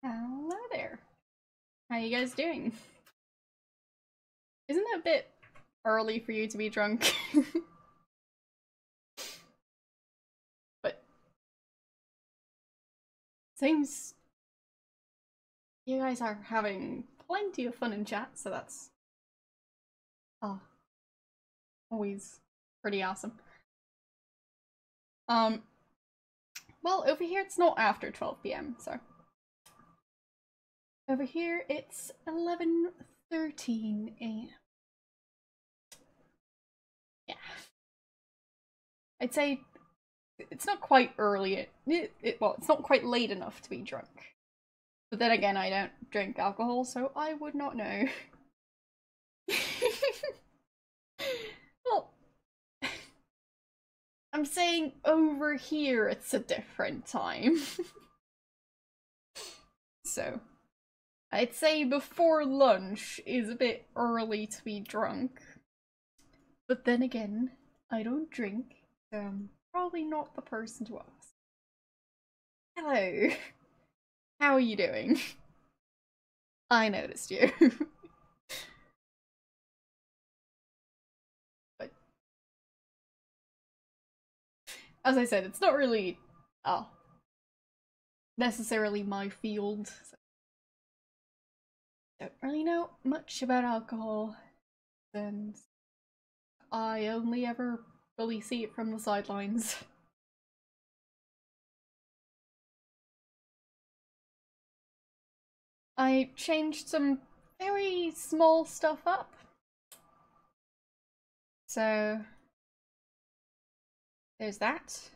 Hello there. How you guys doing? Isn't it a bit early for you to be drunk? But seems you guys are having plenty of fun in chat, so that's always pretty awesome. Well, over here it's not after 12 p.m, so over here it's 11:13 a.m. Yeah. I'd say it's not quite early. Well, it's not quite late enough to be drunk. But then again, I don't drink alcohol, so I would not know. Well, I'm saying over here it's a different time. So, I'd say before lunch is a bit early to be drunk. But then again, I don't drink, so I'm probably not the person to ask. Hello. How are you doing? I noticed you. But as I said, it's not really necessarily my field. So don't really know much about alcohol, and I only ever really see it from the sidelines. I changed some very small stuff up. So there's that.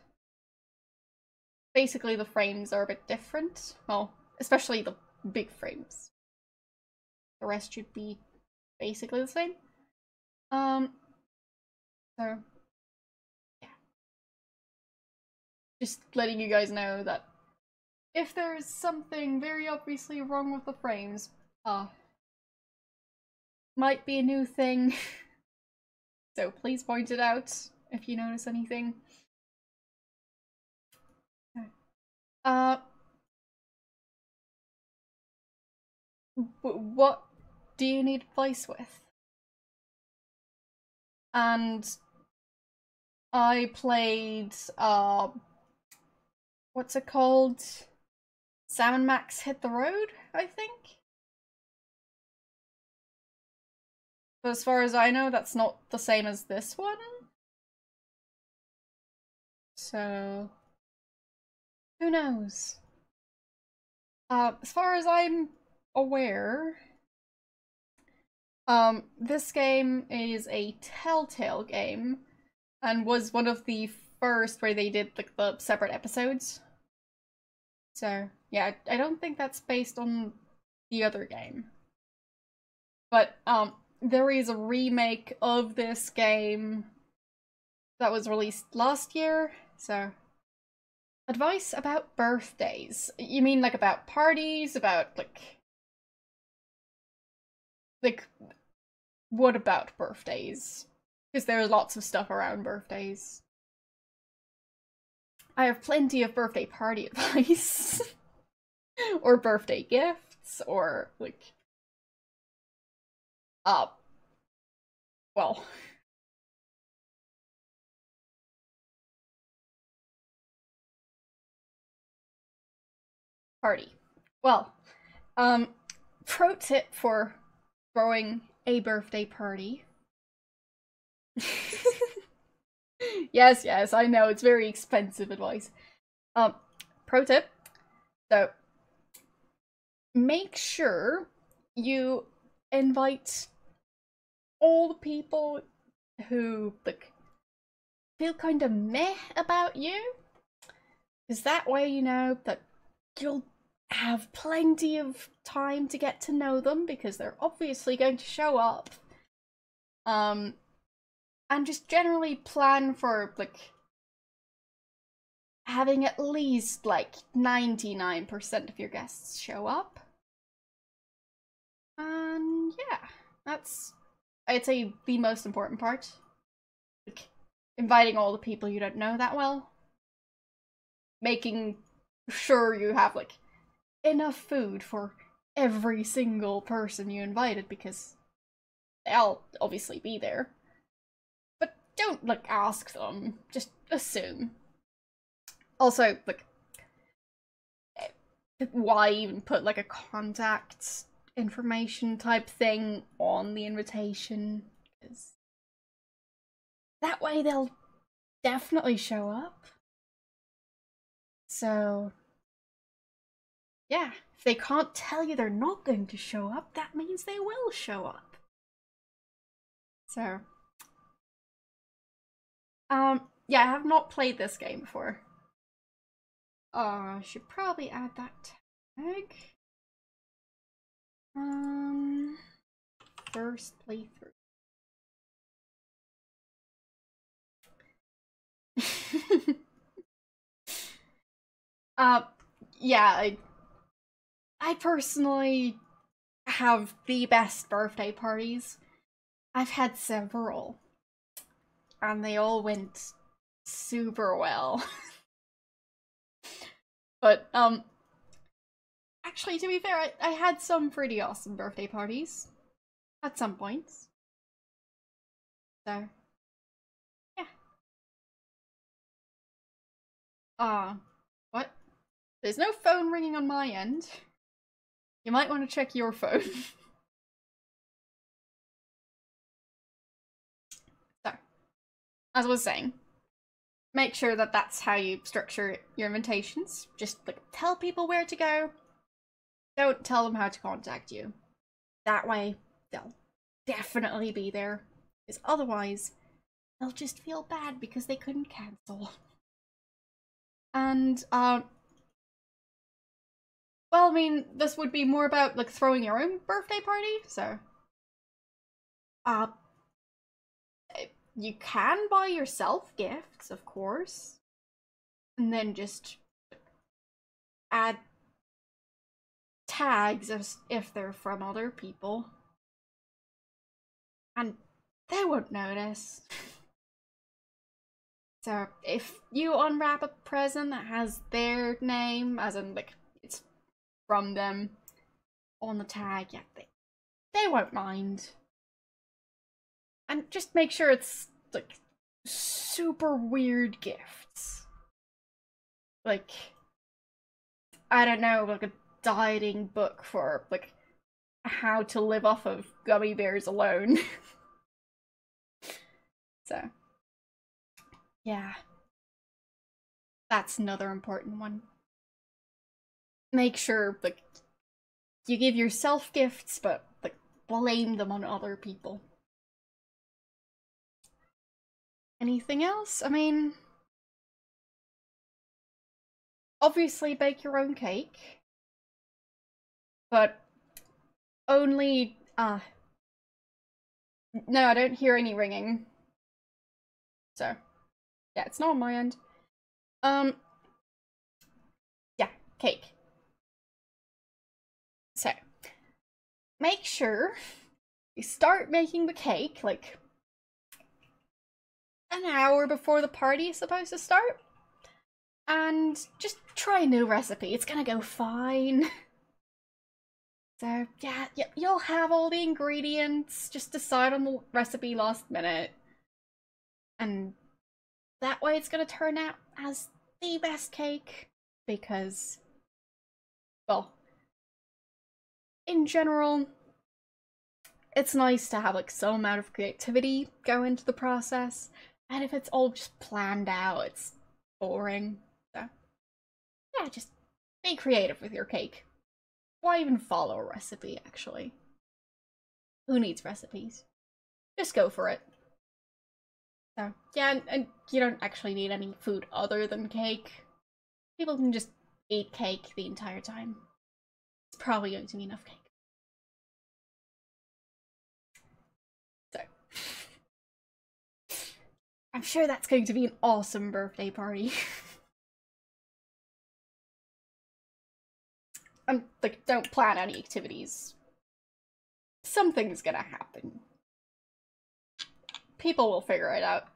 Basically the frames are a bit different. Well, especially the big frames. The rest should be basically the same. So yeah. Just letting you guys know that if there's something very obviously wrong with the frames, might be a new thing. So please point it out if you notice anything. What do you need advice with? And I played, what's it called? Sam and Max Hit the Road, I think? But as far as I know, that's not the same as this one. So, who knows? As far as I'm aware, this game is a Telltale game, and was one of the first where they did like the separate episodes. So yeah, I don't think that's based on the other game. But there is a remake of this game that was released last year. So advice about birthdays. You mean like about parties, about like what about birthdays? Because there's lots of stuff around birthdays. I have plenty of birthday party advice. Or birthday gifts, or like well, party. Well, pro tip for throwing a birthday party. Yes, I know, it's very expensive advice. Pro tip. So, make sure you invite all the people who, like, feel kind of meh about you. Because that way you know that you'll have plenty of time to get to know them, because they're obviously going to show up. And just generally plan for, like, having at least, like, 99% of your guests show up. And yeah, that's, I'd say, the most important part. Like, inviting all the people you don't know that well. Making sure you have, like, enough food for every single person you invited, because they'll obviously be there. But don't, like, ask them. Just assume. Also, like, why even put, like, a contact information type thing on the invitation? Because that way they'll definitely show up. So, yeah, if they can't tell you they're not going to show up, that means they will show up. So, yeah, I have not played this game before. I should probably add that tag. First playthrough. Yeah, I personally have the best birthday parties. I've had several, and they all went super well. But, actually, to be fair, I had some pretty awesome birthday parties at some points. So, yeah. What? There's no phone ringing on my end. You might want to check your phone. So, as I was saying, make sure that that's how you structure your invitations. Just, like, tell people where to go. Don't tell them how to contact you. That way, they'll definitely be there. Because otherwise, they'll just feel bad because they couldn't cancel. And, well, I mean, this would be more about, like, throwing your own birthday party, so... you can buy yourself gifts, of course. And then just add tags as if they're from other people. And they won't notice. So, if you unwrap a present that has their name, as in, like, it's from them, on the tag, yeah, they won't mind. And just make sure it's, like, super weird gifts. Like, I don't know, like a dieting book for, like, how to live off of gummy bears alone. So, yeah. That's another important one. Make sure, like, you give yourself gifts, but, like, blame them on other people. Anything else? I mean, obviously bake your own cake, but only, no, I don't hear any ringing. So, yeah, it's not on my end. Yeah, cake. So, make sure you start making the cake, like, an hour before the party is supposed to start. And just try a new recipe, it's gonna go fine. So, yeah, you'll have all the ingredients, just decide on the recipe last minute. And that way it's gonna turn out as the best cake, because, well, in general, it's nice to have, like, some amount of creativity go into the process, and if it's all just planned out, it's boring. So, yeah, just be creative with your cake. Why even follow a recipe, actually? Who needs recipes? Just go for it. So, yeah, and you don't actually need any food other than cake. People can just eat cake the entire time. It's probably going to be enough cake. So, I'm sure that's going to be an awesome birthday party. And, like, don't plan any activities. Something's gonna happen. People will figure it out.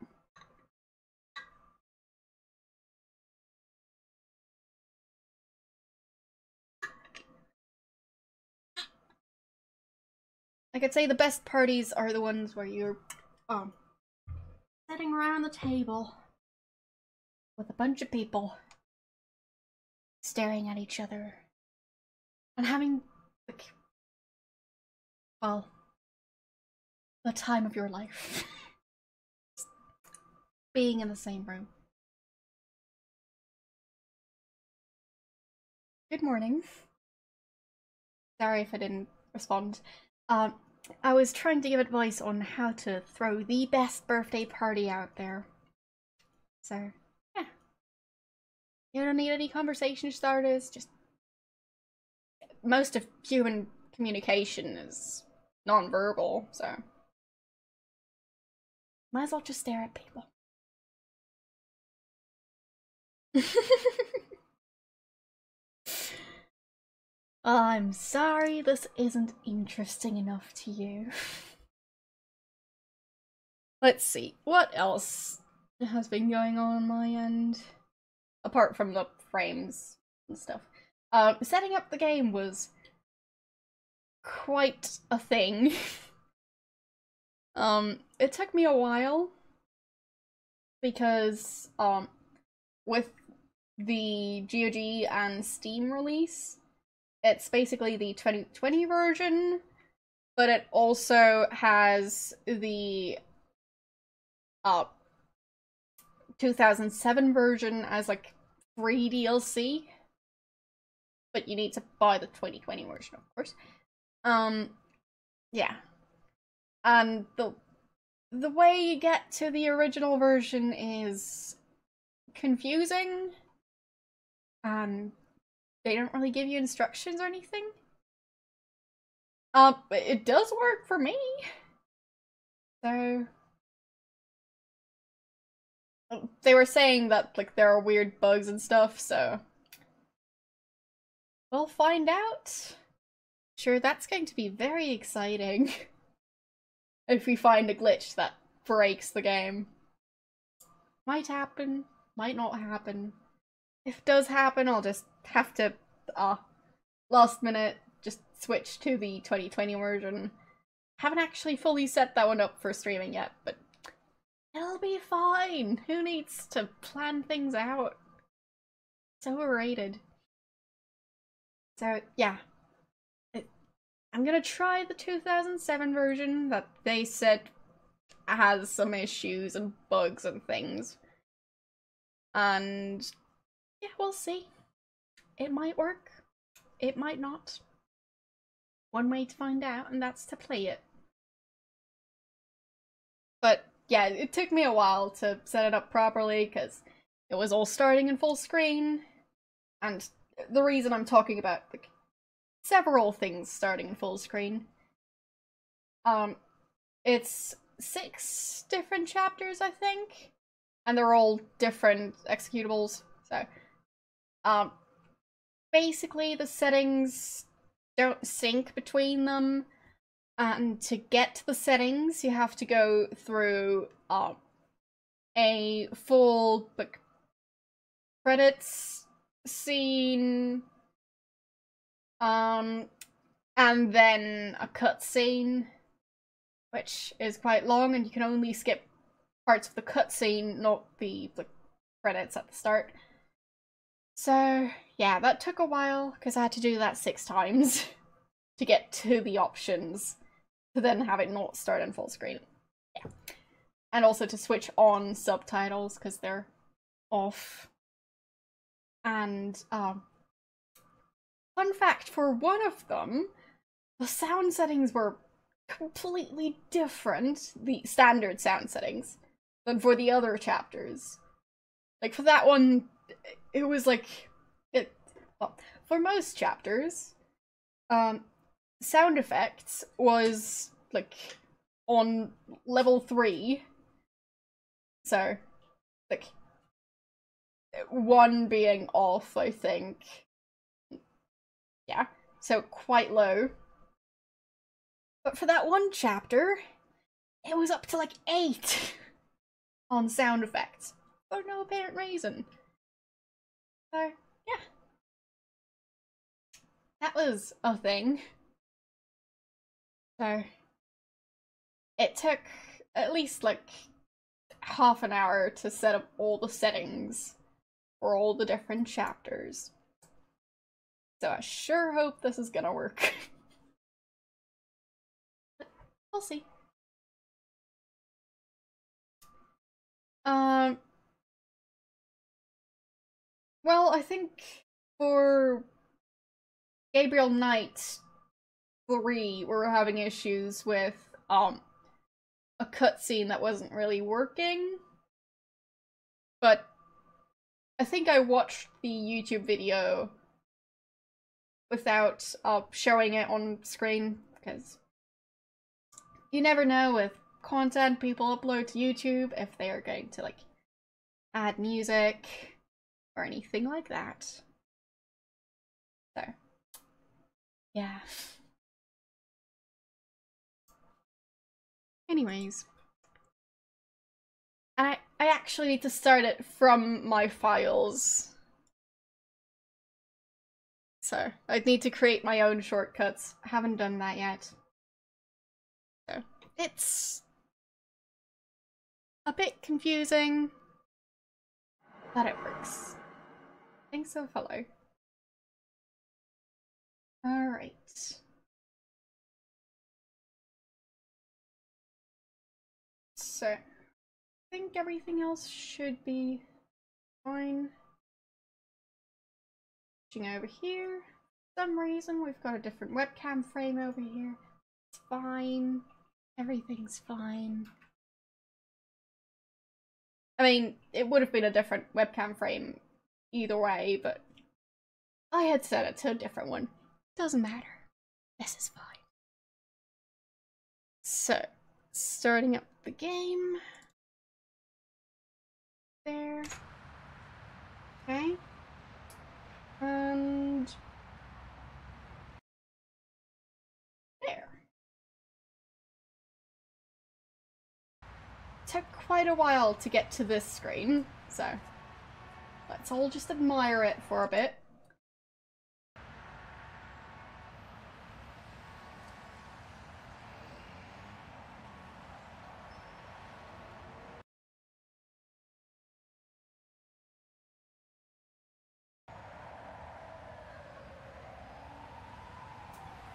I could say the best parties are the ones where you're sitting around the table with a bunch of people staring at each other and having, like, well, the time of your life. Being in the same room. Good morning. Sorry if I didn't respond. I was trying to give advice on how to throw the best birthday party out there. So, yeah. You don't need any conversation starters, just... Most of human communication is non-verbal, so... Might as well just stare at people. I'm sorry this isn't interesting enough to you. Let's see, what else has been going on my end? Apart from the frames and stuff. Setting up the game was quite a thing. It took me a while because, with the GOG and Steam release, it's basically the 2020 version, but it also has the 2007 version as like free DLC, but you need to buy the 2020 version, of course. Yeah, and the way you get to the original version is confusing, and they don't really give you instructions or anything. It does work for me. So they were saying that like there are weird bugs and stuff, so we'll find out. Sure, that's going to be very exciting. If we find a glitch that breaks the game. Might happen, might not happen. If it does happen, I'll just have to, last minute, just switch to the 2020 version. Haven't actually fully set that one up for streaming yet, but it'll be fine. Who needs to plan things out? So overrated. So, yeah. I'm gonna try the 2007 version that they said has some issues and bugs and things. And yeah, we'll see. It might work. It might not. One way to find out, and that's to play it. But yeah, it took me a while to set it up properly because it was all starting in full screen. And the reason I'm talking about like several things starting in full screen. It's 6 different chapters, I think, and they're all different executables. So, basically the settings don't sync between them, and to get to the settings, you have to go through a full like credits scene, and then a cutscene, which is quite long, and you can only skip parts of the cutscene, not the credits at the start. So yeah, that took a while because I had to do that 6 times to get to the options, to then have it not start in full screen. Yeah, and also to switch on subtitles because they're off. And fun fact, for one of them, the sound settings were completely different, the standard sound settings, than for the other chapters. Like, for that one, it was like... well, for most chapters, sound effects was, like, on level 3. So, like, 1 being off, I think. Yeah, so quite low. But for that one chapter, it was up to like 8 on sound effects for no apparent reason. So, yeah. That was a thing. So, it took at least like half an hour to set up all the settings for all the different chapters. So I sure hope this is gonna work. But we'll see. Well, I think for Gabriel Knight 3, we're having issues with a cutscene that wasn't really working. But I think I watched the YouTube video without showing it on screen, because you never know with content people upload to YouTube if they are going to like add music or anything like that. So yeah. Anyways, I actually need to start it from my files. So I'd need to create my own shortcuts. I haven't done that yet. So it's a bit confusing, but it works. Thanks for follow. Alright. So I think everything else should be fine. Over here. For some reason we've got a different webcam frame over here. It's fine. Everything's fine. I mean, it would have been a different webcam frame either way, but I had set it to a different one. Doesn't matter. This is fine. So, starting up the game. There. Okay. And there. Took quite a while to get to this screen, so let's all just admire it for a bit.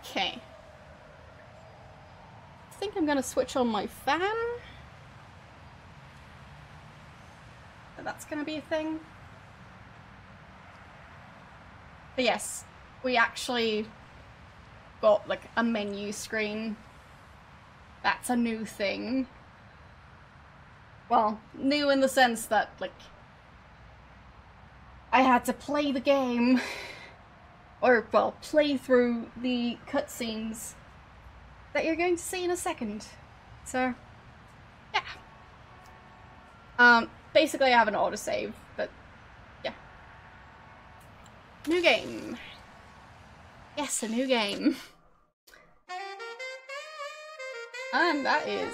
Okay. I think I'm gonna switch on my fan. That's gonna be a thing. But yes, we actually got like a menu screen. That's a new thing. Well, new in the sense that, like, I had to play the game. Or, well, play through the cutscenes that you're going to see in a second. So, yeah. Basically I have an autosave, but yeah. New game. Yes, a new game. And that is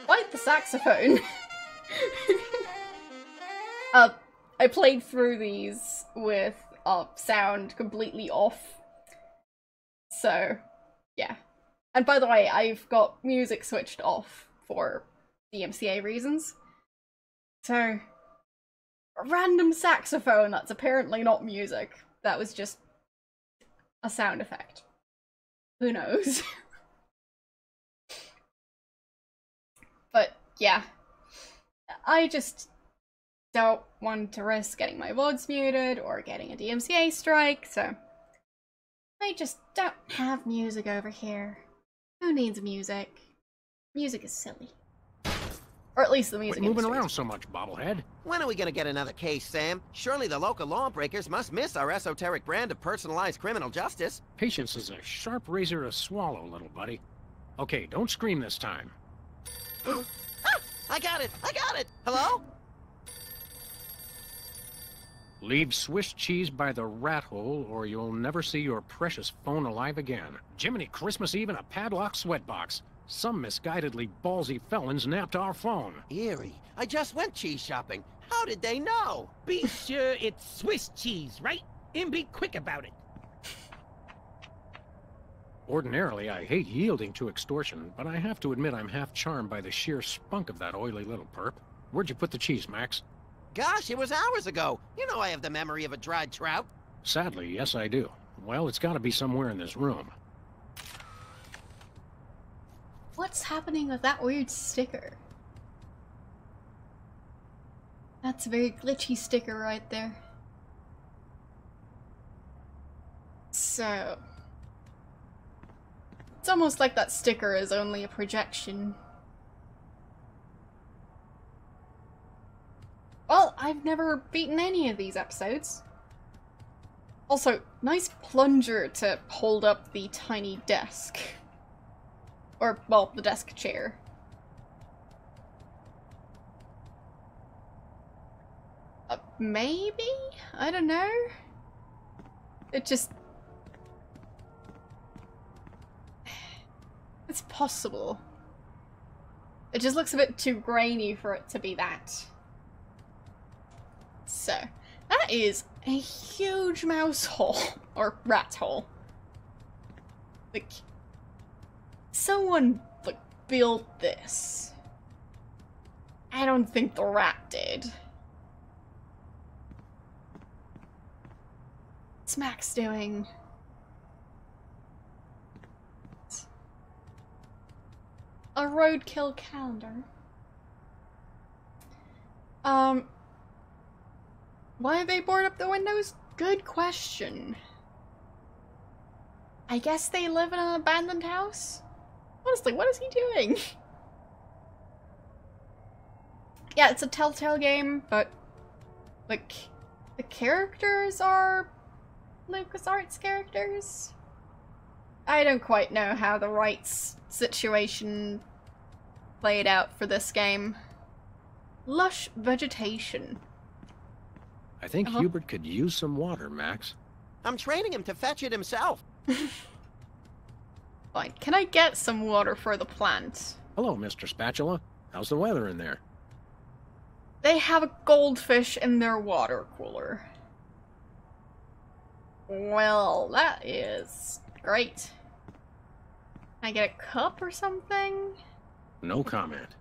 quite the saxophone. I played through these with sound completely off. So, yeah. And by the way, I've got music switched off for DMCA reasons. So, a random saxophone that's apparently not music. That was just a sound effect. Who knows? But, yeah. I just don't want to risk getting my VODs muted or getting a DMCA strike, so I just don't have music over here. Who needs music? Music is silly. Or at least the music industry. Quit moving around so much, bobblehead. When are we gonna get another case, Sam? Surely the local lawbreakers must miss our esoteric brand of personalized criminal justice. Patience is a sharp razor to swallow, little buddy. Okay, don't scream this time. Ah! I got it! I got it! Hello? Leave Swiss cheese by the rat hole, or you'll never see your precious phone alive again. Jiminy Christmas Eve in a padlocked sweatbox. Some misguidedly ballsy felons napped our phone. Eerie. I just went cheese shopping. How did they know? Be sure it's Swiss cheese, right? And be quick about it. Ordinarily, I hate yielding to extortion, but I have to admit I'm half charmed by the sheer spunk of that oily little perp. Where'd you put the cheese, Max? Gosh, it was hours ago. You know I have the memory of a dried trout. Sadly, yes I do. Well, it's gotta be somewhere in this room. What's happening with that weird sticker? That's a very glitchy sticker right there. So... it's almost like that sticker is only a projection. Well, I've never beaten any of these episodes. Also, nice plunger to hold up the tiny desk. Or, well, the desk chair. Maybe? I don't know. It just... it's possible. It just looks a bit too grainy for it to be that. So, that is a huge mouse hole. Or rat hole. Like, someone, like, built this. I don't think the rat did. What's Max doing? A roadkill calendar. Why they board up the windows? Good question. I guess they live in an abandoned house? Honestly, what is he doing? Yeah, it's a Telltale game, but, like, the characters are LucasArts characters? I don't quite know how the rights situation played out for this game. Lush vegetation. I think Hubert could use some water, Max. I'm training him to fetch it himself. Fine. Can I get some water for the plant? Hello, Mr. Spatula. How's the weather in there? They have a goldfish in their water cooler. Well, that is great. Can I get a cup or something? No comment.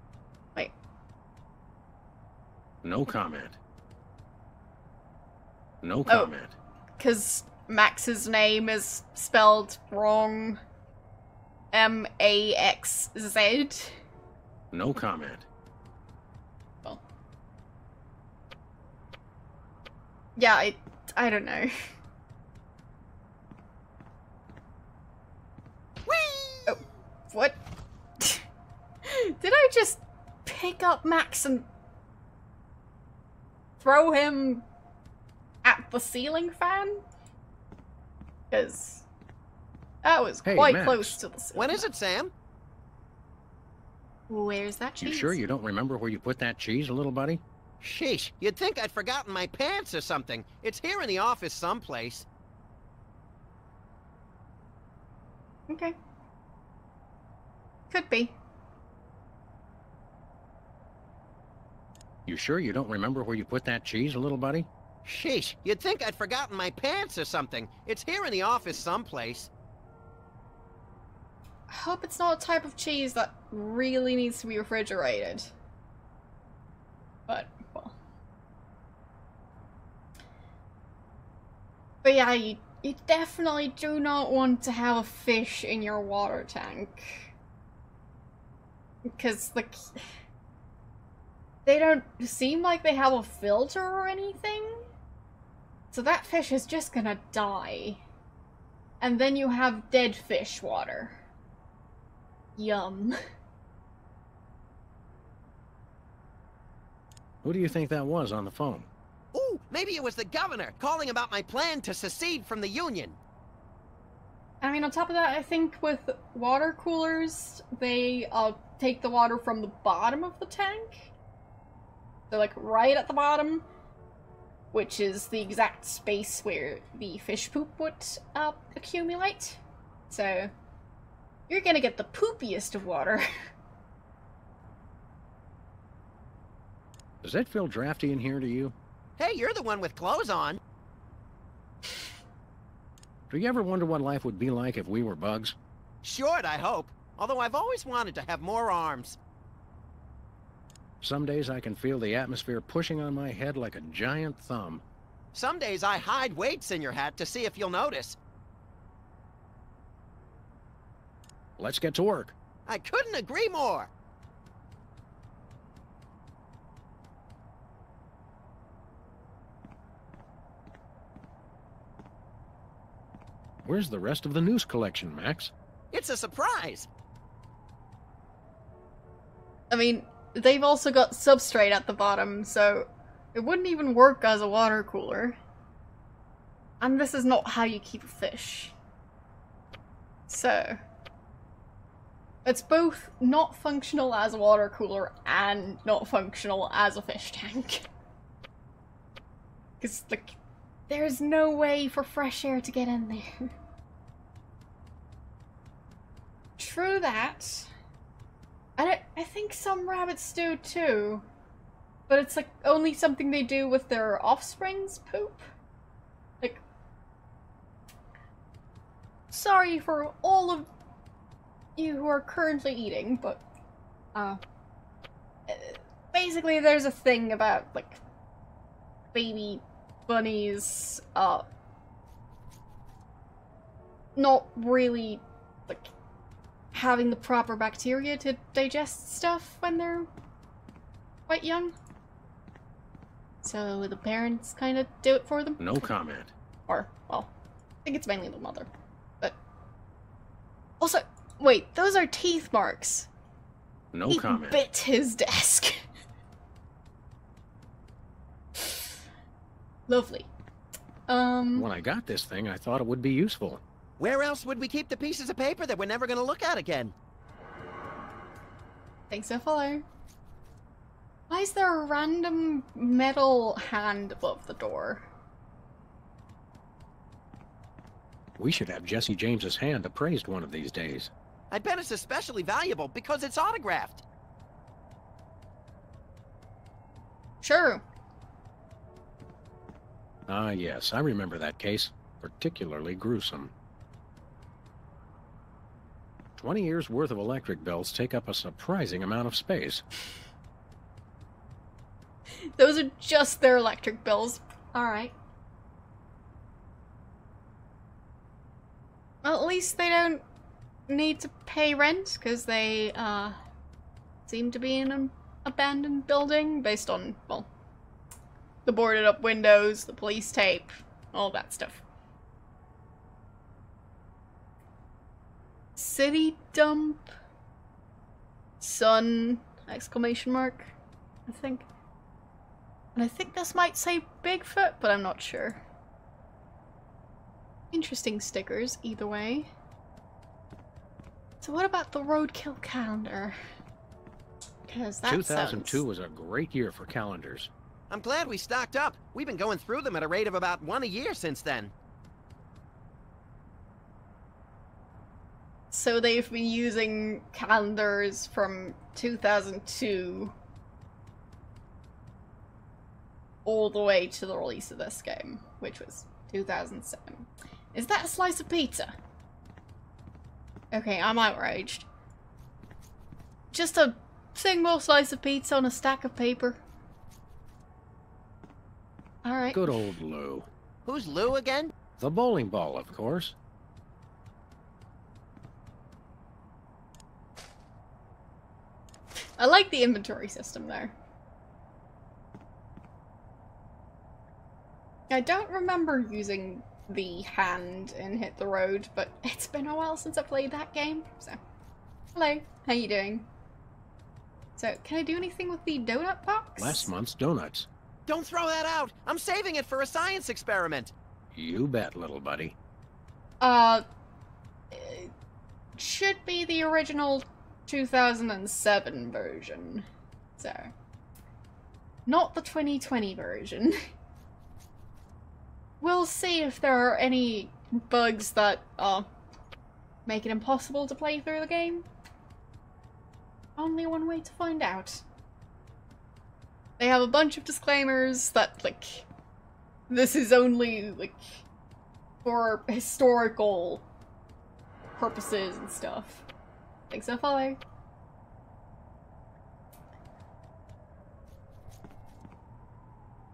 Wait. No comment. No comment. Because Max's name is spelled wrong. M-A-X-Z. No comment. Well. Yeah, I don't know. Whee! Oh, what? Did I just pick up Max and throw him at the ceiling fan? Because that was quite Max. close to the ceiling. When is it, Sam? Where's that cheese? You sure you don't remember where you put that cheese, little buddy? Sheesh, you'd think I'd forgotten my pants or something. It's here in the office someplace. Okay. Could be. You sure you don't remember where you put that cheese, little buddy? Sheesh, you'd think I'd forgotten my pants or something. It's here in the office someplace. I hope it's not a type of cheese that really needs to be refrigerated. But, well. But yeah, you definitely do not want to have a fish in your water tank. Because, like, they don't seem like they have a filter or anything. So that fish is just gonna die. And then you have dead fish water. Yum. Who do you think that was on the phone? Ooh, maybe it was the governor calling about my plan to secede from the Union. I mean, on top of that, I think with water coolers, they take the water from the bottom of the tank. So, like, right at the bottom, which is the exact space where the fish poop would accumulate. So, you're gonna get the poopiest of water. Does that feel drafty in here to you? Hey, you're the one with clothes on. Do you ever wonder what life would be like if we were bugs? Short, I hope. Although I've always wanted to have more arms. Some days I can feel the atmosphere pushing on my head like a giant thumb. Some days I hide weights in your hat to see if you'll notice. Let's get to work. I couldn't agree more. Where's the rest of the news collection, Max? It's a surprise. I mean, they've also got substrate at the bottom, so it wouldn't even work as a water cooler. And this is not how you keep a fish. So, it's both not functional as a water cooler and not functional as a fish tank. Because, like, there's no way for fresh air to get in there. True that. I think some rabbits do too. But it's like only something they do with their offspring's poop. Like, sorry for all of you who are currently eating, but basically there's a thing about like baby bunnies not really like having the proper bacteria to digest stuff when they're quite young. So the parents kind of do it for them. No comment. Or, well, I think it's mainly the mother. But also, wait, those are teeth marks. No He comment. bit his desk. Lovely. When I got this thing, I thought it would be useful. Where else would we keep the pieces of paper that we're never gonna look at again? Thanks so far. Why is there a random metal hand above the door? We should have Jesse James's hand appraised one of these days. I bet it's especially valuable because it's autographed. Sure. Ah, yes, I remember that case. Particularly gruesome. 20 years' worth of electric bills take up a surprising amount of space. Those are just their electric bills. Alright. Well, at least they don't need to pay rent, because they, seem to be in an abandoned building based on, well, the boarded up windows, the police tape, all that stuff. City dump? Sun? Exclamation mark, I think. And I think this might say Bigfoot, but I'm not sure. Interesting stickers, either way. So what about the roadkill calendar? Because that 2002 sounds... was a great year for calendars. I'm glad we stocked up. We've been going through them at a rate of about one a year since then. So they've been using calendars from 2002 all the way to the release of this game, which was 2007. Is that a slice of pizza? Okay, I'm outraged. Just a single slice of pizza on a stack of paper. Alright. Good old Lou. Who's Lou again? The bowling ball, of course. I like the inventory system there. I don't remember using the hand in Hit the Road, but it's been a while since I played that game, so... Hello, how you doing? So, can I do anything with the donut box? Last month's donuts. Don't throw that out! I'm saving it for a science experiment! You bet, little buddy. It should be the original 2007 version. So, not the 2020 version. We'll see if there are any bugs that make it impossible to play through the game. Only one way to find out. They have a bunch of disclaimers that, like, this is only, like, for historical purposes and stuff. Think so, follow?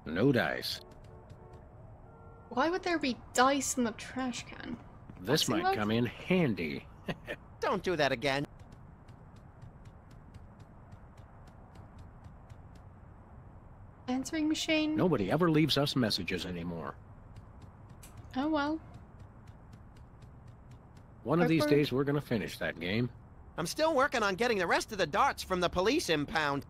No dice. Why would there be dice in the trash can? This Boxing might glove? come in handy. Don't do that again. Answering machine? Nobody ever leaves us messages anymore. Oh well. One of these Harper? days we're gonna finish that game. I'm still working on getting the rest of the darts from the police impound.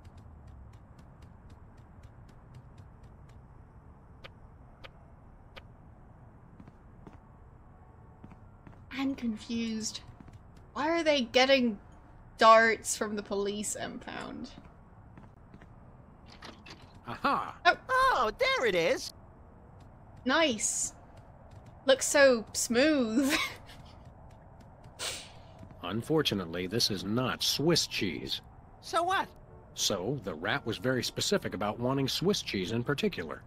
I'm confused. Why are they getting darts from the police impound? Aha! Oh, there it is. Nice. Looks so smooth. Unfortunately, this is not Swiss cheese. So what? So, the rat was very specific about wanting Swiss cheese in particular.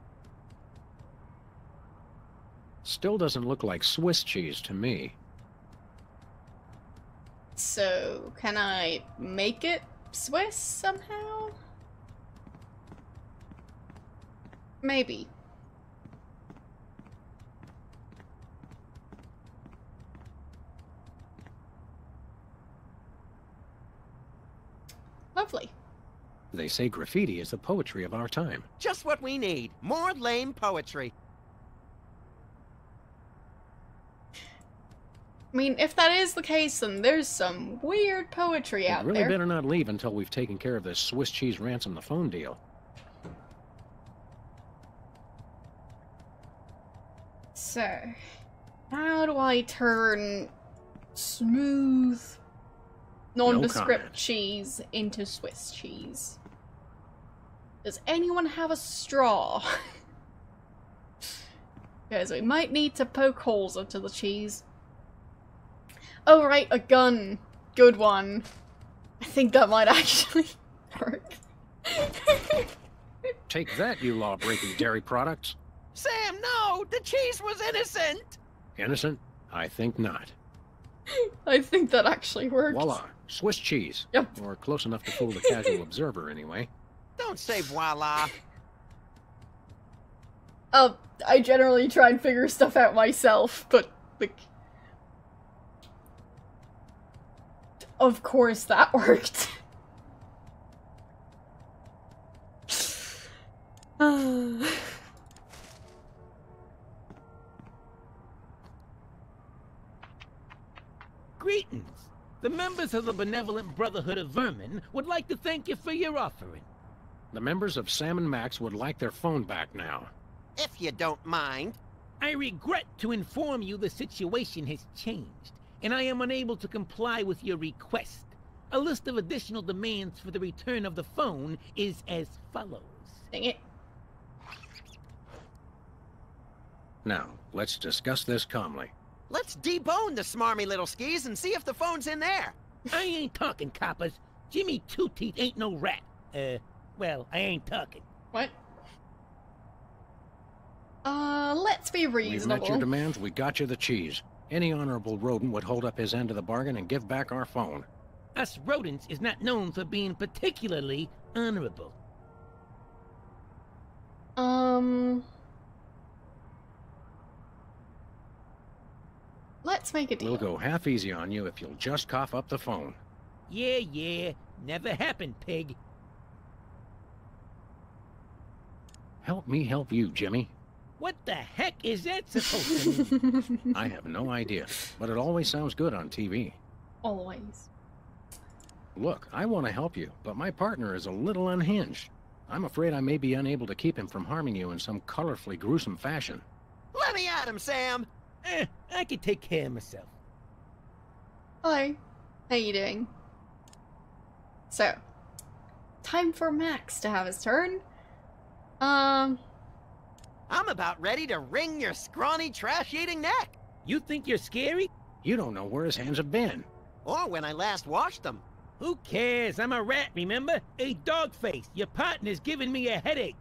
Still doesn't look like Swiss cheese to me. So, can I make it Swiss somehow? Maybe. Lovely. They say graffiti is the poetry of our time. Just what we need. More lame poetry. I mean, if that is the case, then there's some weird poetry We'd out really there. better not leave until we've taken care of this Swiss cheese ransom the phone deal. So, how do I turn smooth, nondescript comment. cheese into Swiss cheese? Does anyone have a straw? Because we might need to poke holes into the cheese. Oh right, a gun. Good one. I think that might actually work. Take that, you law-breaking dairy products. Sam, no! The cheese was innocent! Innocent? I think not. I think that actually works. Voila. Swiss cheese. Yep. Or close enough to fool the casual observer, anyway. Don't say voila. I generally try and figure stuff out myself, but, like... Of course that worked. Greetings. The members of the Benevolent Brotherhood of Vermin would like to thank you for your offering. The members of Sam and Max would like their phone back now. If you don't mind. I regret to inform you the situation has changed, and I am unable to comply with your request. A list of additional demands for the return of the phone is as follows. Dang it. Now, let's discuss this calmly. Let's debone the smarmy little skis and see if the phone's in there. I ain't talking, coppers. Jimmy Two-Teeth ain't no rat. Well, I ain't talking. What? Let's be We've reasonable. met your demands, we got you the cheese. Any honorable rodent would hold up his end of the bargain and give back our phone. Us rodents is not known for being particularly honorable. Let's make a deal. We'll go half easy on you if you'll just cough up the phone. Yeah, never happened, pig. Help me help you, Jimmy. What the heck is that supposed to mean? I have no idea, but it always sounds good on TV. Always. Look, I want to help you, but my partner is a little unhinged. I'm afraid I may be unable to keep him from harming you in some colorfully gruesome fashion. Let me at him, Sam. I can take care of myself. Hello. How you doing? So, time for Max to have his turn. I'm about ready to wring your scrawny, trash-eating neck. You think you're scary? You don't know where his hands have been. Or when I last washed them. Who cares? I'm a rat, remember? Hey, Dogface, your partner's giving me a headache.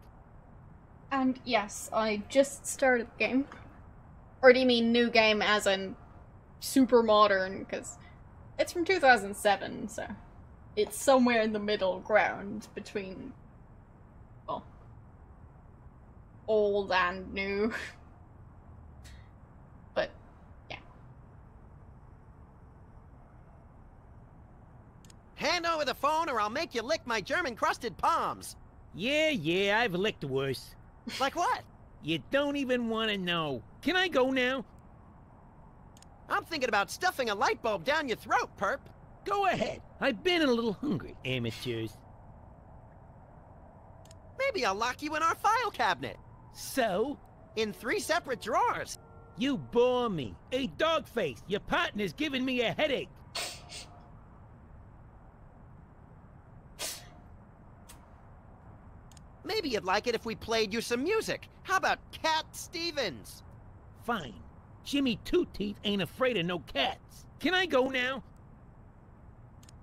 And yes, I just started the game. Or do you mean new game as in super modern, because it's from 2007, so it's somewhere in the middle ground between, well, old and new. But, yeah. Hand over the phone or I'll make you lick my German-crusted palms. Yeah, I've licked worse. Like what? You don't even want to know. Can I go now? I'm thinking about stuffing a light bulb down your throat, perp. Go ahead. I've been a little hungry, amateurs. Maybe I'll lock you in our file cabinet. So? In 3 separate drawers. You bore me. Hey, Dogface, your partner's giving me a headache. Maybe you'd like it if we played you some music. How about Cat Stevens? Fine. Jimmy Two-Teeth ain't afraid of no cats. Can I go now?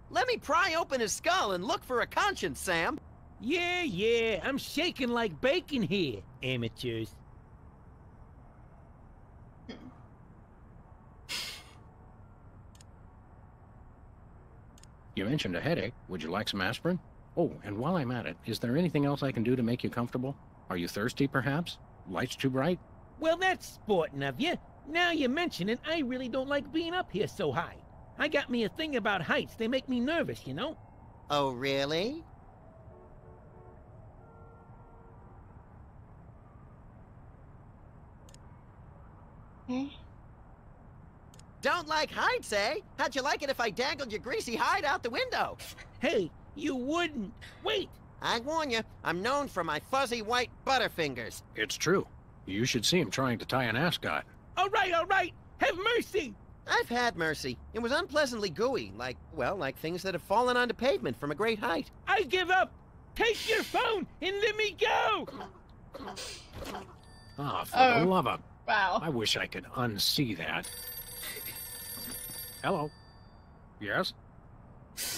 Let me pry open his skull and look for a conscience, Sam. Yeah, I'm shaking like bacon here, amateurs. You mentioned a headache. Would you like some aspirin? Oh, and while I'm at it, is there anything else I can do to make you comfortable? Are you thirsty, perhaps? Lights too bright? Well, that's sporting of you. Now you mention it, I really don't like being up here so high. I got me a thing about heights. They make me nervous, you know? Oh, really? Eh? Don't like heights, eh? How'd you like it if I dangled your greasy hide out the window? Hey, you wouldn't. Wait! I warn you, I'm known for my fuzzy white butterfingers. It's true. You should see him trying to tie an ascot. All right! Have mercy! I've had mercy. It was unpleasantly gooey, like things that have fallen onto pavement from a great height. I give up! Take your phone and let me go! Ah, for the love of... Wow. I wish I could unsee that. Hello. Yes?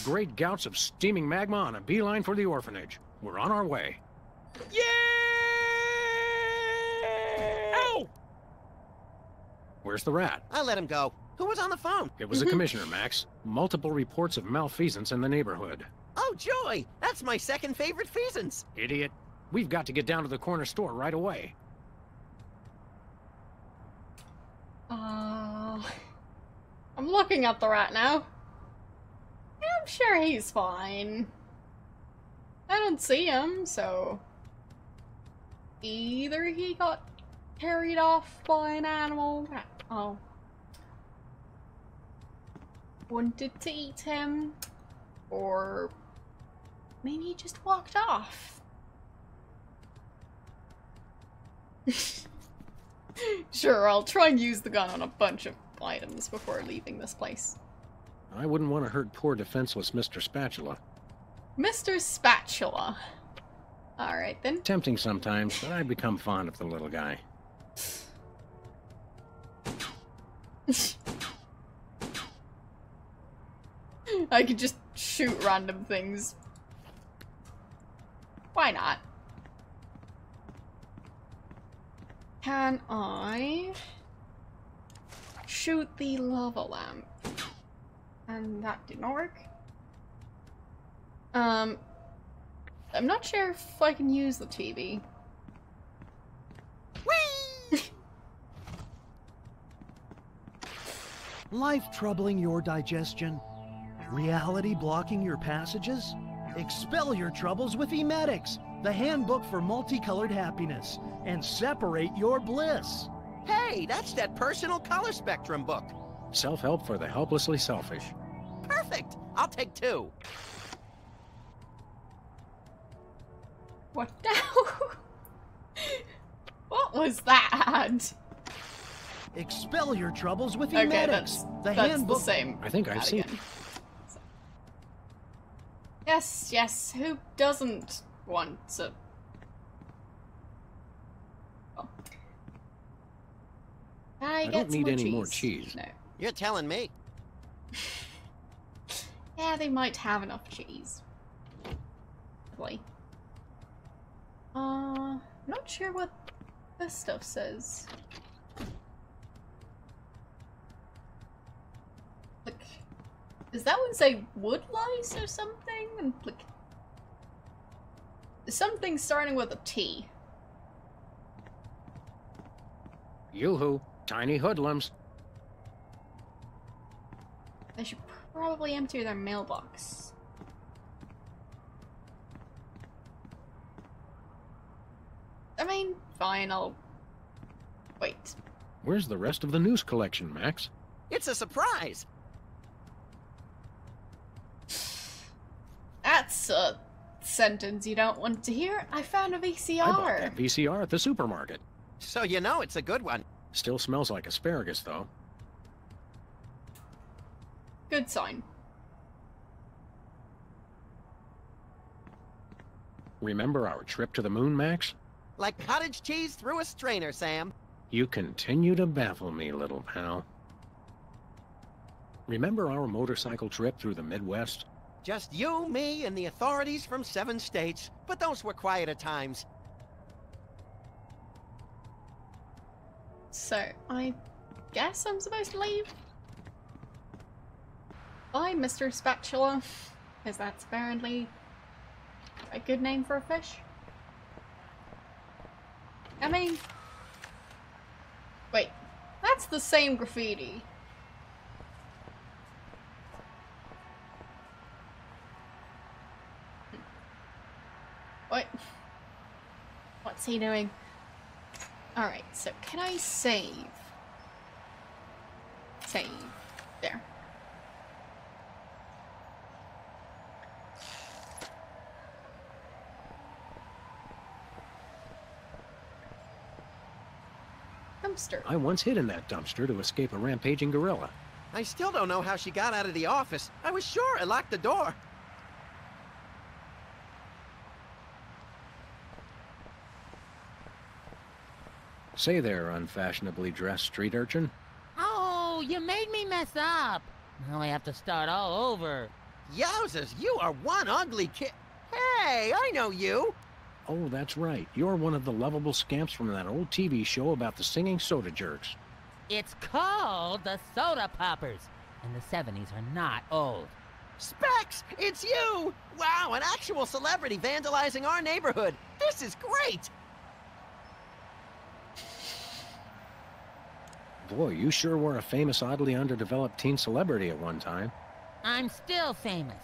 Great gouts of steaming magma on a beeline for the orphanage. We're on our way. Yeah! Ow! Where's the rat? I let him go. Who was on the phone? It was the commissioner, Max. Multiple reports of malfeasance in the neighborhood. Oh, joy! That's my second favorite feasance. Idiot. We've got to get down to the corner store right away. I'm looking at the rat now. I'm sure he's fine. I don't see him, so... Either he got carried off by an animal... Oh. Wanted to eat him, or maybe he just walked off. Sure, I'll try and use the gun on a bunch of items before leaving this place. I wouldn't want to hurt poor defenseless Mr. Spatula. Mr. Spatula. Alright then. Tempting sometimes, but I become fond of the little guy. I could just shoot random things. Why not? Can I shoot the lava lamp? And that did not work. I'm not sure if I can use the TV. Whee! Life troubling your digestion? Reality blocking your passages? Expel your troubles with Emetics, the handbook for multicolored happiness, and separate your bliss. Hey, that's that personal color spectrum book. Self-help for the helplessly selfish. Perfect! I'll take 2. What now? What was that? Expel your troubles with Okay, Emetics, the that's handbook. the same. I think I've seen it. Yes, who doesn't want to... Oh. I don't need any more cheese. No. You're telling me. Yeah, they might have enough cheese. Probably. Not sure what this stuff says. Does that one say wood lice or something? And like something starting with a T. Yoo-hoo, tiny hoodlums. They should probably empty their mailbox. I mean, fine, I'll wait. Where's the rest of the news collection, Max? It's a surprise. That's a sentence you don't want to hear. I found a VCR. I bought that VCR at the supermarket. So you know it's a good one. Still smells like asparagus, though. Good sign. Remember our trip to the moon, Max? Like cottage cheese through a strainer, Sam. You continue to baffle me, little pal. Remember our motorcycle trip through the Midwest? Just you, me, and the authorities from 7 states. But those were quieter times. So, I guess I'm supposed to leave? Bye, Mr. Spatula. Because that's apparently a good name for a fish. I mean... Wait, that's the same graffiti. What? What's he doing? Alright, so can I save? Save. There. Dumpster. I once hid in that dumpster to escape a rampaging gorilla. I still don't know how she got out of the office. I was sure I locked the door. Say there, unfashionably dressed street urchin. Oh, you made me mess up. Now I have to start all over. Yowzers, you are one ugly kid. Hey, I know you. Oh, that's right. You're one of the lovable scamps from that old TV show about the singing soda jerks. It's called the Soda Poppers, and the 70s are not old. Specs, it's you! Wow, an actual celebrity vandalizing our neighborhood. This is great! Boy, you sure were a famous, oddly underdeveloped teen celebrity at one time. I'm still famous.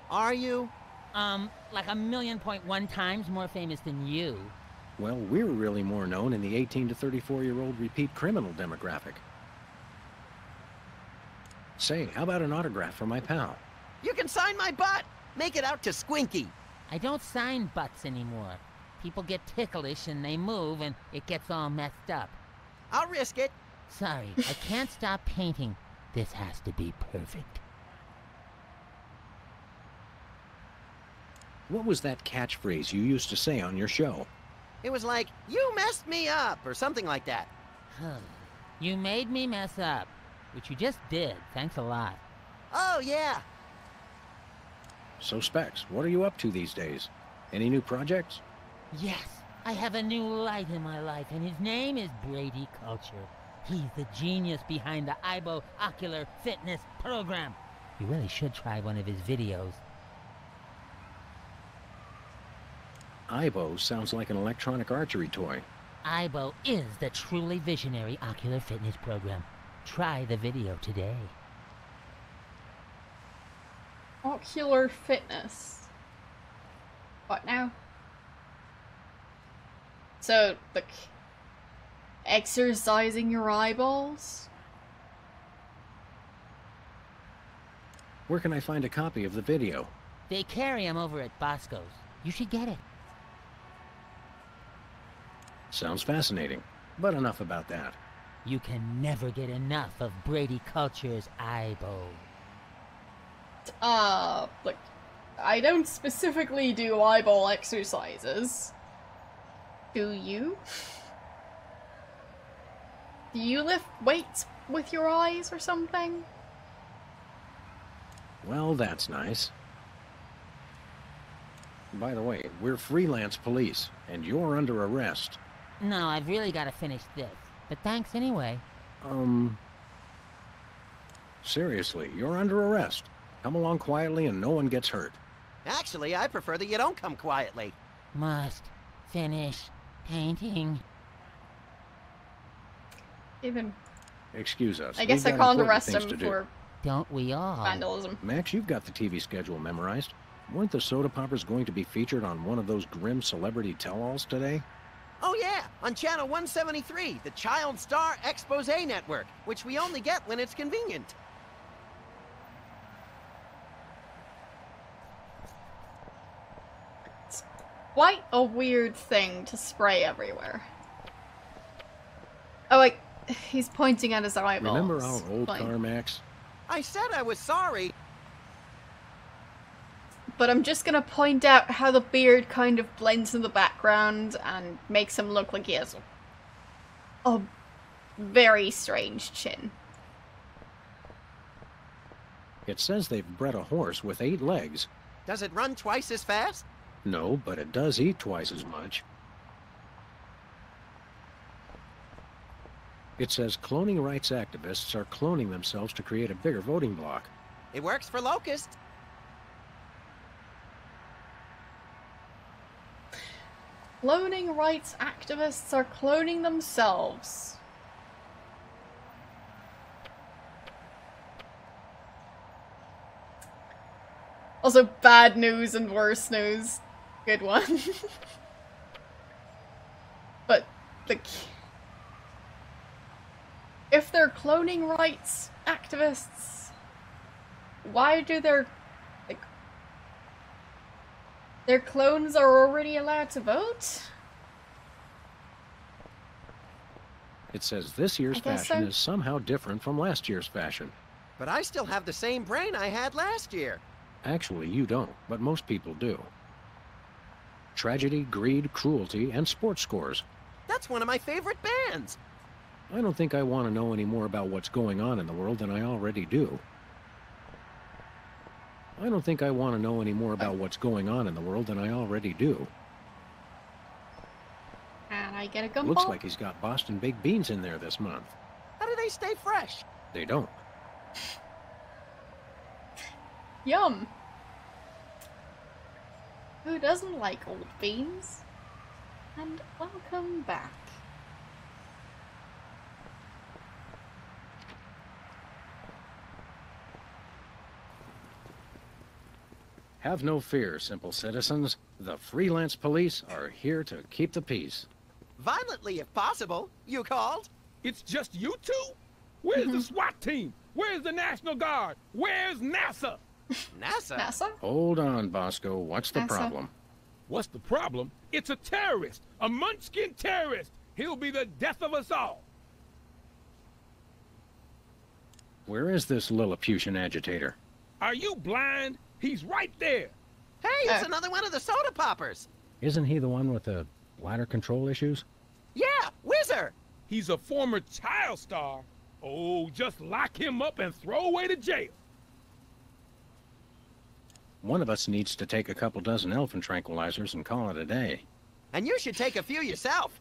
Are you? Like 1,000,000.1 times more famous than you. Well, we're really more known in the 18 to 34-year-old repeat criminal demographic. Say, how about an autograph for my pal? You can sign my butt! Make it out to Squinky. I don't sign butts anymore. People get ticklish and they move and it gets all messed up. I'll risk it. Sorry, I can't stop painting. This has to be perfect. What was that catchphrase you used to say on your show? It was like, you messed me up, or something like that. You made me mess up, which you just did. Thanks a lot. Oh, yeah. So, Specs, what are you up to these days? Any new projects? Yes, I have a new light in my life, and his name is Brady Culture. He's the genius behind the IBO Ocular Fitness Program. You really should try one of his videos. IBO sounds like an electronic archery toy. IBO is the truly visionary ocular fitness program. Try the video today. Ocular fitness. What now? So, like, exercising your eyeballs? Where can I find a copy of the video? They carry them over at Bosco's. You should get it. Sounds fascinating, but enough about that. You can never get enough of Brady Culture's IBO. Like, I don't specifically do eyeball exercises. Do you? Do you lift weights with your eyes or something? Well, that's nice. By the way, we're freelance police, and you're under arrest. No, I've really got to finish this. But thanks anyway. Seriously, you're under arrest. Come along quietly and no one gets hurt. Actually, I prefer that you don't come quietly. Must finish painting. Even. Excuse us. I guess I We've got can't important arrest things him to do. for Don't we all? vandalism. Max, you've got the TV schedule memorized. Weren't the soda poppers going to be featured on one of those grim celebrity tell-alls today? Oh yeah, on channel 173, the Child Star Expose Network, which we only get when it's convenient. It's quite a weird thing to spray everywhere. Oh, like, he's pointing at his eyeballs. Remember our old Fine. car, Max? I said I was sorry. But I'm just gonna point out how the beard kind of blends in the background and makes him look like he has a very strange chin. It says they've bred a horse with 8 legs. Does it run twice as fast? No, but it does eat twice as much. It says cloning rights activists are cloning themselves to create a bigger voting bloc. It works for Locust. Cloning rights activists are cloning themselves. Also, bad news and worse news. Good one. But if they're cloning rights activists, why do their clones are already allowed to vote? It says this year's I guess fashion so. is somehow different from last year's fashion. But I still have the same brain I had last year. Actually, you don't, but most people do. Tragedy, greed, cruelty, and sports scores. That's one of my favorite bands. I don't think I want to know any more about what's going on in the world than I already do. I don't think I want to know any more about what's going on in the world than I already do. And I get a gumball. Looks like he's got Boston baked beans in there this month. How do they stay fresh? They don't. Yum. Who doesn't like old beans? And welcome back. Have no fear, simple citizens. The freelance police are here to keep the peace. Violently, if possible. You called? It's just you two? Where's the SWAT team? Where's the National Guard? Where's NASA? NASA? NASA? Hold on, Bosco. What's the NASA. problem? What's the problem? It's a terrorist, a munchkin terrorist. He'll be the death of us all. Where is this Lilliputian agitator? Are you blind? He's right there. Hey, it's another one of the soda poppers. Isn't he the one with the bladder control issues? Yeah, Whizzer. He's a former child star. Oh, just lock him up and throw away to jail. One of us needs to take a couple dozen elephant tranquilizers and call it a day. And you should take a few yourself.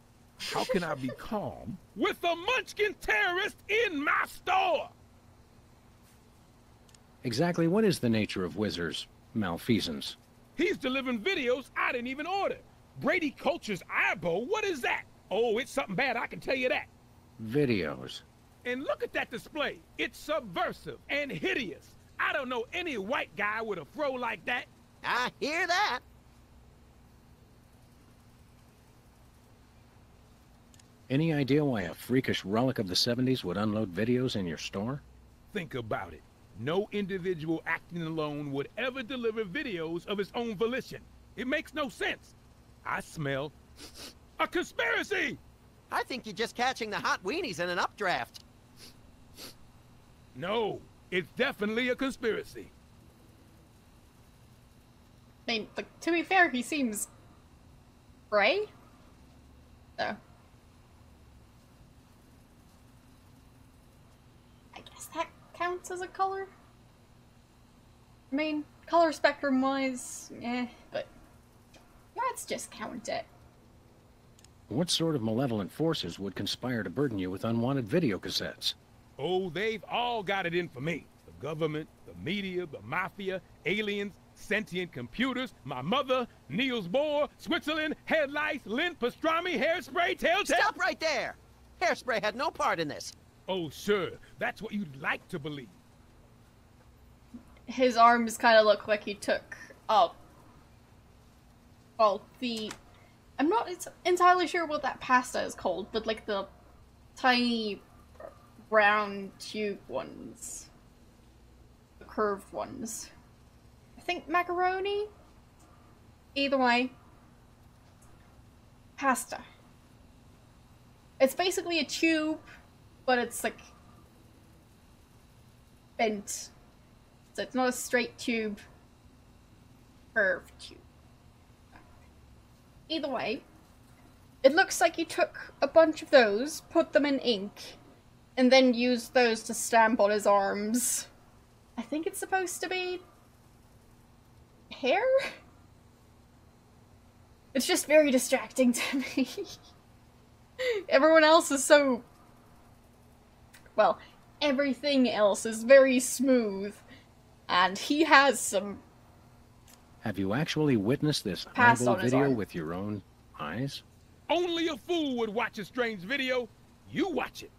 How can I be calm with a munchkin terrorist in my store? Exactly what is the nature of Whizzer's malfeasance? He's delivering videos I didn't even order. Brady Culture's eyeball, what is that? Oh, it's something bad, I can tell you that. Videos. And look at that display. It's subversive and hideous. I don't know any white guy with a fro like that. I hear that. Any idea why a freakish relic of the 70s would unload videos in your store? Think about it. No individual acting alone would ever deliver videos of his own volition. It makes no sense. I smell a conspiracy! I think you're just catching the hot weenies in an updraft. No, it's definitely a conspiracy. I mean, like, to be fair, he seems gray. So I guess that counts as a color. I mean, color spectrum wise, but let's just count it. What sort of malevolent forces would conspire to burden you with unwanted video cassettes? Oh, they've all got it in for me. The Government, the media, the mafia, aliens, sentient computers, my mother, Niels Bohr, Switzerland, headlights, lint, pastrami, hairspray, telltale... Stop right there! Hairspray had no part in this. Oh, sure. That's what you'd like to believe. His arms kind of look like he took up. Well, I'm not entirely sure what that pasta is called, but like the tiny round tube ones. The curved ones. I think macaroni? Either way. Pasta. It's basically a tube, but it's like bent. So it's not a straight tube, curved tube. Either way, it looks like he took a bunch of those, put them in ink, and then used those to stamp on his arms. I think it's supposed to be hair? It's just very distracting to me. Everyone else is so... well, everything else is very smooth. And he has some... Have you actually witnessed this Passed eyeball on his video arm. with your own eyes? Only a fool would watch a strange video. You watch it.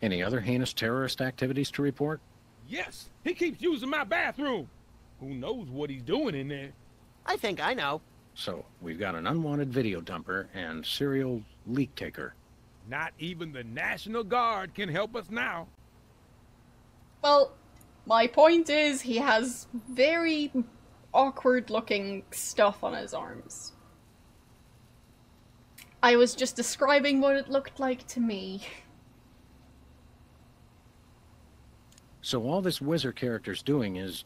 Any other heinous terrorist activities to report? Yes, he keeps using my bathroom. Who knows what he's doing in there? I think I know. So, we've got an unwanted video dumper and serial leak taker. Not even the National Guard can help us now. Well, my point is he has very awkward-looking stuff on his arms. I was just describing what it looked like to me. So all this wizard character's doing is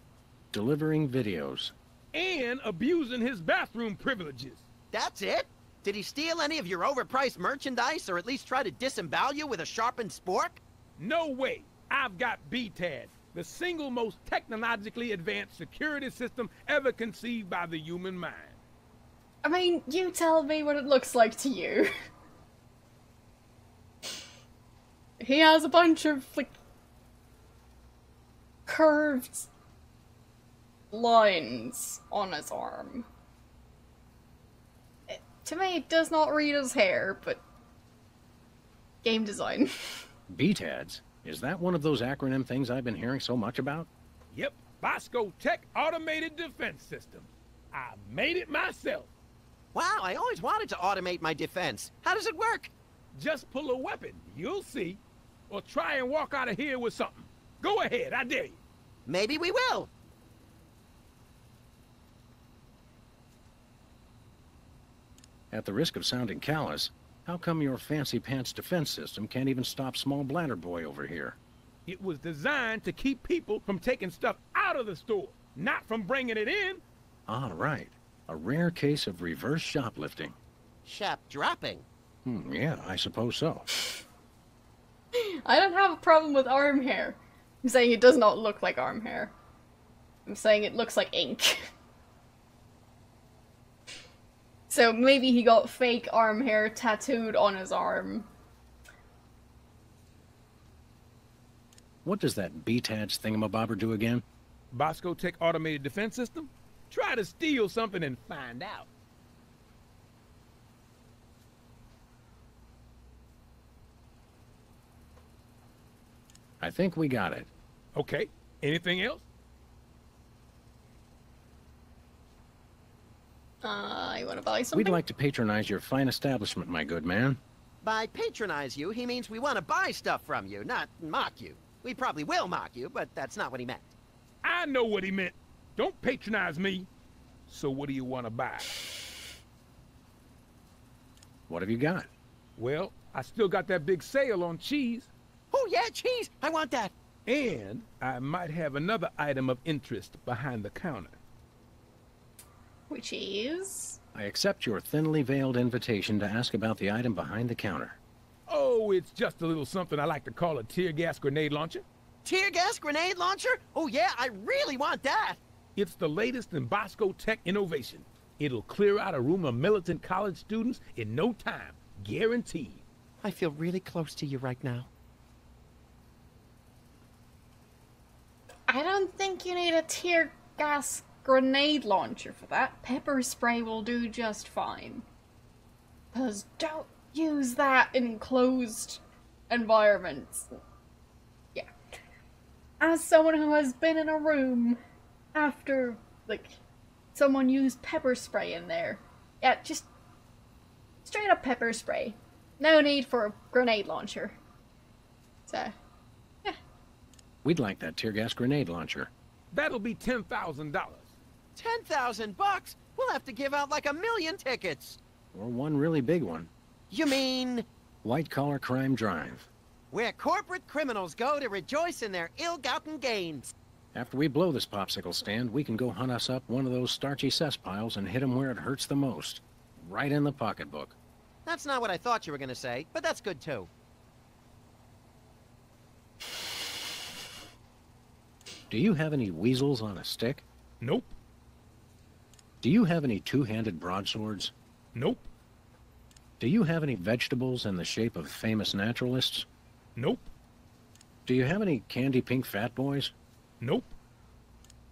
delivering videos. And abusing his bathroom privileges. That's it? Did he steal any of your overpriced merchandise, or at least try to disembowel you with a sharpened spork? No way. I've got BTAD, the single most technologically advanced security system ever conceived by the human mind. I mean, you tell me what it looks like to you. He has a bunch of, like, curved lines on his arm. To me, it does not read as hair, but... game design. BTADS? Is that one of those acronym things I've been hearing so much about? Yep, Bosco Tech Automated Defense System. I made it myself. Wow, I always wanted to automate my defense. How does it work? Just pull a weapon, you'll see. Or try and walk out of here with something. Go ahead, I dare you. Maybe we will. At the risk of sounding callous, how come your fancy pants defense system can't even stop small bladder boy over here? It was designed to keep people from taking stuff out of the store, not from bringing it in. Ah, right. A rare case of reverse shoplifting. Shop dropping. Yeah, I suppose so. I don't have a problem with arm hair. I'm saying it does not look like arm hair. I'm saying it looks like ink. So maybe he got fake arm hair tattooed on his arm. What does that BTADS thingamabobber do again? Bosco Tech Automated Defense System? Try to steal something and find out. I think we got it. Okay, anything else? You wanna buy something? We'd like to patronize your fine establishment, my good man. By patronize you, he means we want to buy stuff from you, not mock you. We probably will mock you, but that's not what he meant. I know what he meant. Don't patronize me. So what do you want to buy? What have you got? Well, I still got that big sale on cheese. Oh yeah, cheese! I want that! And I might have another item of interest behind the counter. Which is... I accept your thinly veiled invitation to ask about the item behind the counter. Oh, it's just a little something I like to call a tear gas grenade launcher. Tear gas grenade launcher? Oh yeah, I really want that! It's the latest in Bosco Tech innovation. It'll clear out a room of militant college students in no time, guaranteed. I feel really close to you right now. I don't think you need a tear gas grenade launcher for that. Pepper spray will do just fine. 'Cause don't use that in closed environments. Yeah. As someone who has been in a room after, like, someone used pepper spray in there. Yeah, just straight up pepper spray. No need for a grenade launcher. So, yeah. We'd like that tear gas grenade launcher. That'll be $10,000. 10,000 bucks? We'll have to give out like 1,000,000 tickets. Or one really big one. You mean... White Collar Crime Drive. where corporate criminals go to rejoice in their ill-gotten gains. After we blow this popsicle stand, we can go hunt us up one of those starchy cesspiles and hit him where it hurts the most. Right in the pocketbook. That's not what I thought you were gonna say, but that's good too. Do you have any weasels on a stick? Nope. Do you have any two-handed broadswords? Nope. Do you have any vegetables in the shape of famous naturalists? Nope. Do you have any candy pink fat boys? Nope.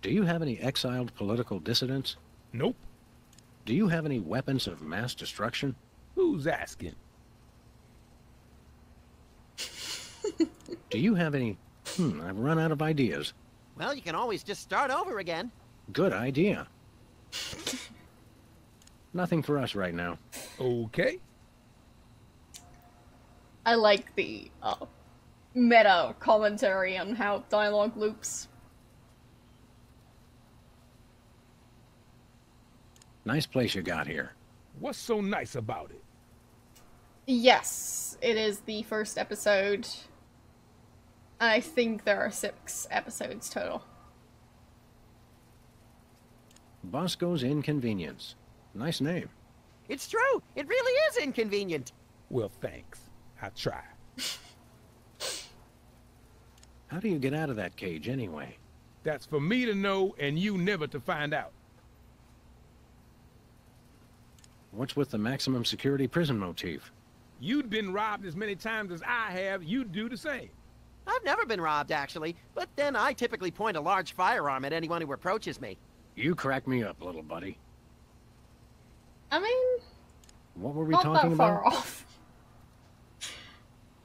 Do you have any exiled political dissidents? Nope. Do you have any weapons of mass destruction? Who's asking? Do you have any... I've run out of ideas. Well, you can always just start over again. Good idea. Nothing for us right now. Okay. I like the meta commentary on how dialogue loops. Nice place you got here. What's so nice about it? Yes, it is the first episode. I think there are 6 episodes total. Bosco's Inconvenience. Nice name. It's true. It really is inconvenient. Well, thanks. I try. How do you get out of that cage anyway? That's for me to know and you never to find out. What's with the maximum security prison motif? You'd been robbed as many times as I have, you'd do the same. I've never been robbed, actually, but then I typically point a large firearm at anyone who approaches me. You crack me up, little buddy. I mean, What were we not talking that far about? off.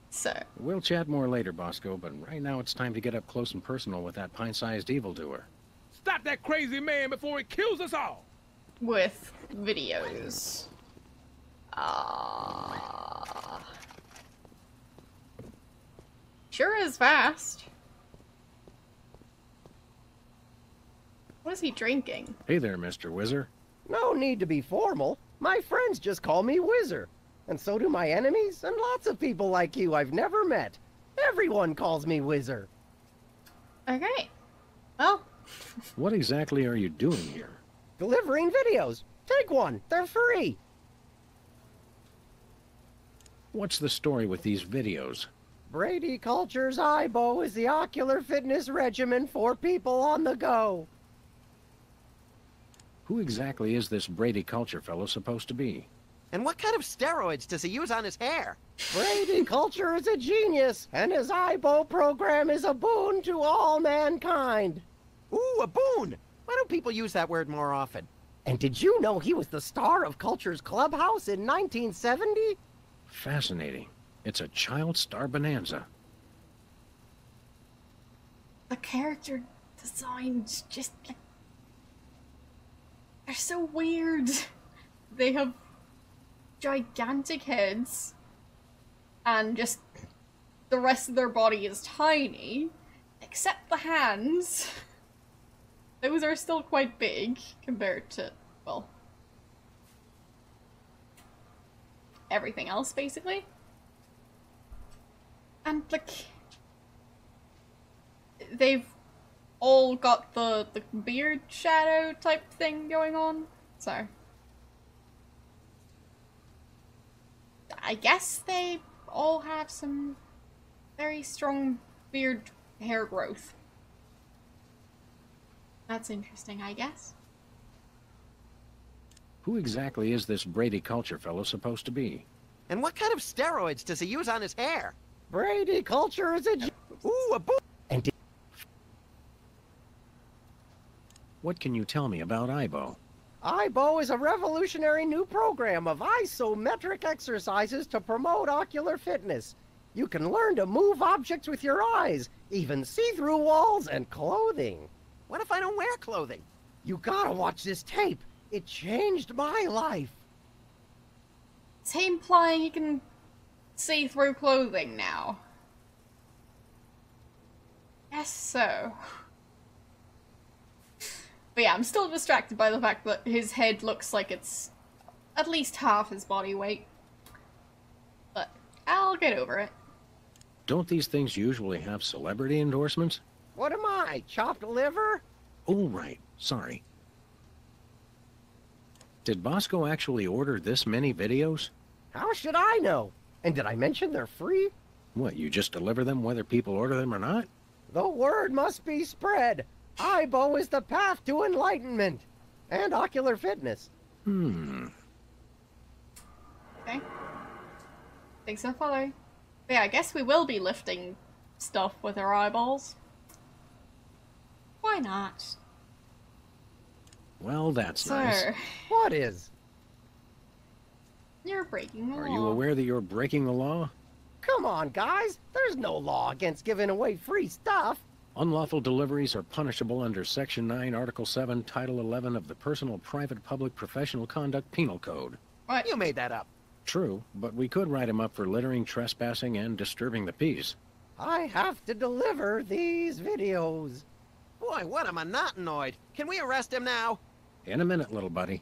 So, We'll chat more later, Bosco, but right now it's time to get up close and personal with that pint-sized evildoer. Stop that crazy man before he kills us all! with videos. Sure is fast. What is he drinking? Hey there, Mr. Whizzer. No need to be formal. My friends just call me Whizzer. And so do my enemies, and lots of people like you I've never met. Everyone calls me Whizzer. Okay. Well, What exactly are you doing here? Delivering videos. Take one. They're free. What's the story with these videos? Brady Culture's IBO is the ocular fitness regimen for people on the go. Who exactly is this Brady Culture fellow supposed to be? And what kind of steroids does he use on his hair? Brady Culture is a genius, and his IBO program is a boon to all mankind. Ooh, a boon! Why don't people use that word more often? And did you know he was the star of Culture's Clubhouse in 1970? Fascinating. It's a child star bonanza. the character designs just like, they're so weird. They have gigantic heads and just the rest of their body is tiny, except the hands. Those are still quite big compared to, well, everything else, basically. And, like, they've all got the beard shadow type thing going on, so I guess they all have some very strong beard hair growth. That's interesting, I guess. Who exactly is this Brady Culture fellow supposed to be? And what kind of steroids does he use on his hair? Brady Culture is a Ooh, a boon! What can you tell me about IBO? IBO is a revolutionary new program of isometric exercises to promote ocular fitness. You can learn to move objects with your eyes, even see through walls and clothing. What if I don't wear clothing? You gotta watch this tape. It changed my life. Is he implying you can see through clothing now? Guess so. But yeah, I'm still distracted by the fact that his head looks like it's at least half his body weight. But I'll get over it. Don't these things usually have celebrity endorsements? What am I, chopped liver? Oh, right. Sorry. Did Bosco actually order this many videos? How should I know? And did I mention they're free? What, you just deliver them whether people order them or not? The word must be spread. IBO is the path to enlightenment and ocular fitness. Hmm. Okay. Thanks for following. But yeah, I guess we will be lifting stuff with our eyeballs. Why not? Well, that's nice. Sir, What is? you're breaking the law. Are you aware that you're breaking the law? Come on, guys. There's no law against giving away free stuff. Unlawful deliveries are punishable under Section 9, Article 7, Title 11 of the Personal, Private, Public, Professional Conduct Penal Code. What? You made that up. True, but we could write him up for littering, trespassing, and disturbing the peace. I have to deliver these videos. Boy, what a monotanoid. Can we arrest him now? In a minute, little buddy.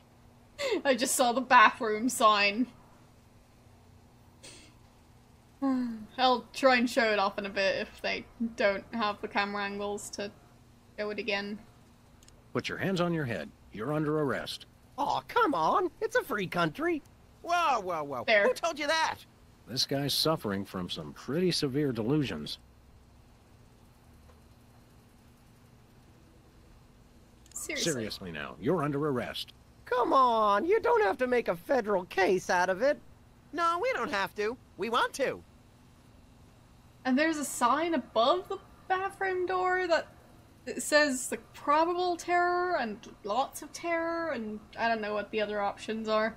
I just saw the bathroom sign. I'll try and show it off in a bit if they don't have the camera angles to show it again. Put your hands on your head. You're under arrest. Aw, come on. It's a free country. Whoa, whoa, whoa. There. Who told you that? This guy's suffering from some pretty severe delusions. Seriously now, you're under arrest. Come on. You don't have to make a federal case out of it. No, we don't have to. We want to. And there's a sign above the bathroom door that it says like probable terror and lots of terror, and I don't know what the other options are.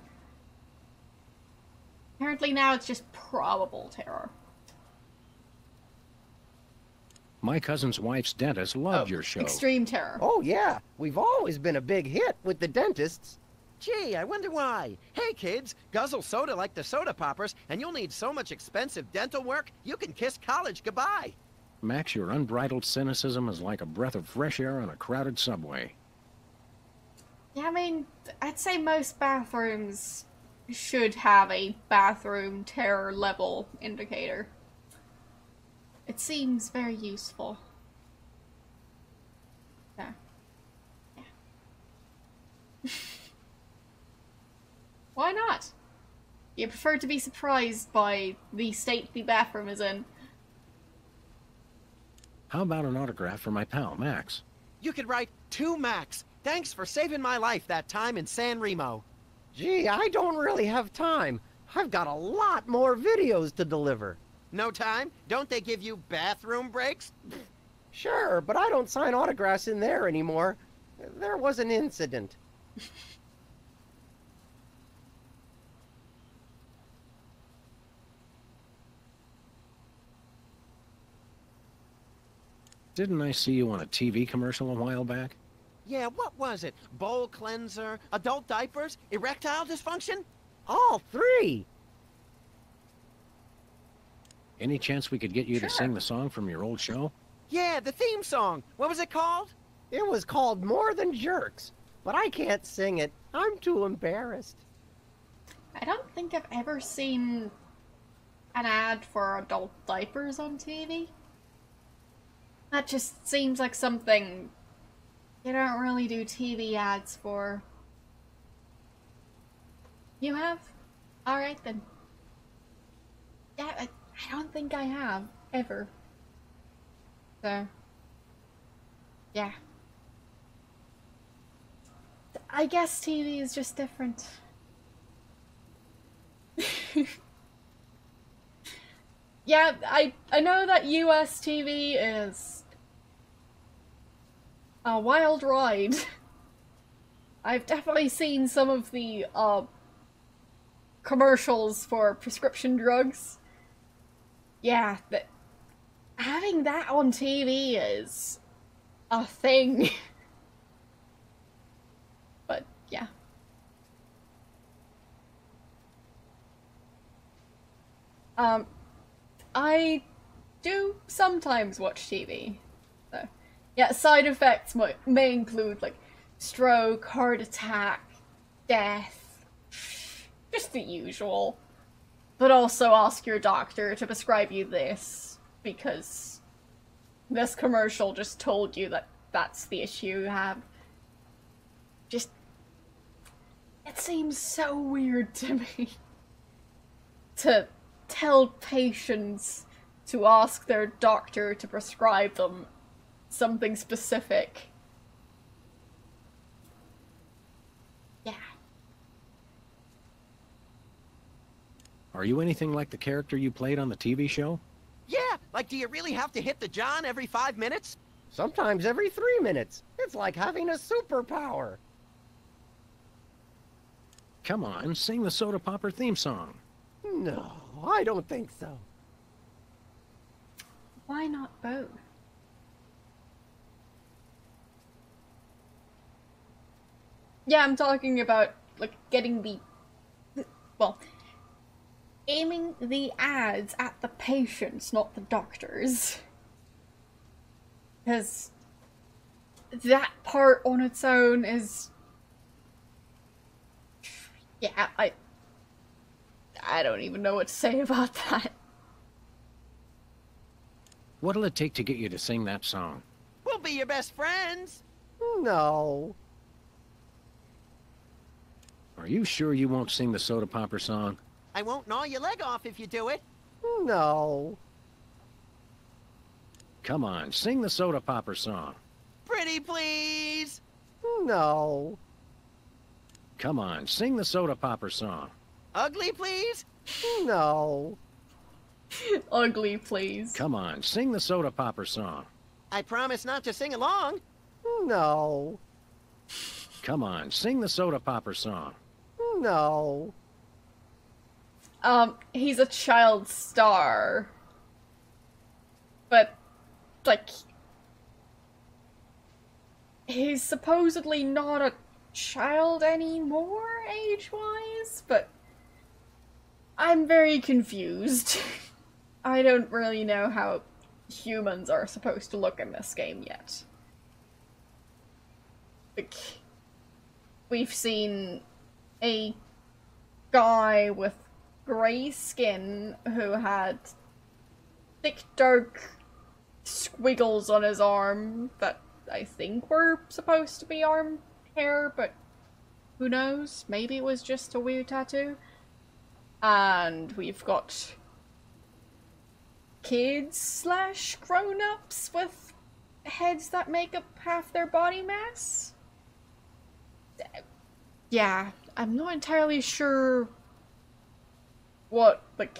Apparently now it's just probable terror. My cousin's wife's dentist loved your show. Extreme terror. Oh, yeah. We've always been a big hit with the dentists. Gee, I wonder why. Hey, kids, guzzle soda like the soda poppers, and you'll need so much expensive dental work, you can kiss college goodbye. Max, your unbridled cynicism is like a breath of fresh air on a crowded subway. Yeah, I mean, I'd say most bathrooms should have a bathroom terror level indicator. It seems very useful. Yeah. Why not? You prefer to be surprised by the state the bathroom is in. How about an autograph for my pal, Max? You could write to Max. Thanks for saving my life that time in San Remo. Gee, I don't really have time. I've got a lot more videos to deliver. No time? Don't they give you bathroom breaks? Sure, but I don't sign autographs in there anymore. There was an incident. Didn't I see you on a TV commercial a while back? Yeah, what was it? Bowl cleanser, adult diapers, erectile dysfunction? All three. Any chance we could get you to sing the song from your old show? Yeah, the theme song. What was it called? It was called More Than Jerks, but I can't sing it. I'm too embarrassed. I don't think I've ever seen an ad for adult diapers on TV. That just seems like something you don't really do TV ads for. You have? Alright then. Yeah, I don't think I have, ever. So, yeah. I guess TV is just different. Yeah, I know that US TV is a wild ride. I've definitely seen some of the commercials for prescription drugs. Yeah, having that on TV is a thing. But yeah. I do sometimes watch TV. So, yeah, side effects may include like stroke, heart attack, death, just the usual. But also ask your doctor to prescribe you this, because this commercial just told you that that's the issue you have. Just, it seems so weird to me to tell patients to ask their doctor to prescribe them something specific. Yeah. Are you anything like the character you played on the TV show? Yeah, like do you really have to hit the John every 5 minutes? Sometimes every 3 minutes. It's like having a superpower. Come on, sing the Soda Popper theme song. No, I don't think so. Why not both? Yeah, I'm talking about, like, getting well, aiming the ads at the patients, not the doctors. Because that part on its own is... Yeah, I don't even know what to say about that. What'll it take to get you to sing that song? We'll be your best friends. No. Are you sure you won't sing the Soda Popper song? I won't gnaw your leg off if you do it. No. Come on, sing the Soda Popper song. Pretty please. No. Come on, sing the Soda Popper song. Ugly please. No. Ugly, please. Come on, sing the Soda Popper song. I promise not to sing along. No. Come on, sing the Soda Popper song. No. He's a child star. But, like, he's supposedly not a child anymore, age-wise, but I'm very confused. I don't really know how humans are supposed to look in this game yet. Like, we've seen a guy with grey skin who had thick, dark squiggles on his arm that I think were supposed to be arm hair, but who knows? Maybe it was just a weird tattoo. And we've got kids / grown-ups with heads that make up half their body mass. Yeah, I'm not entirely sure what, like,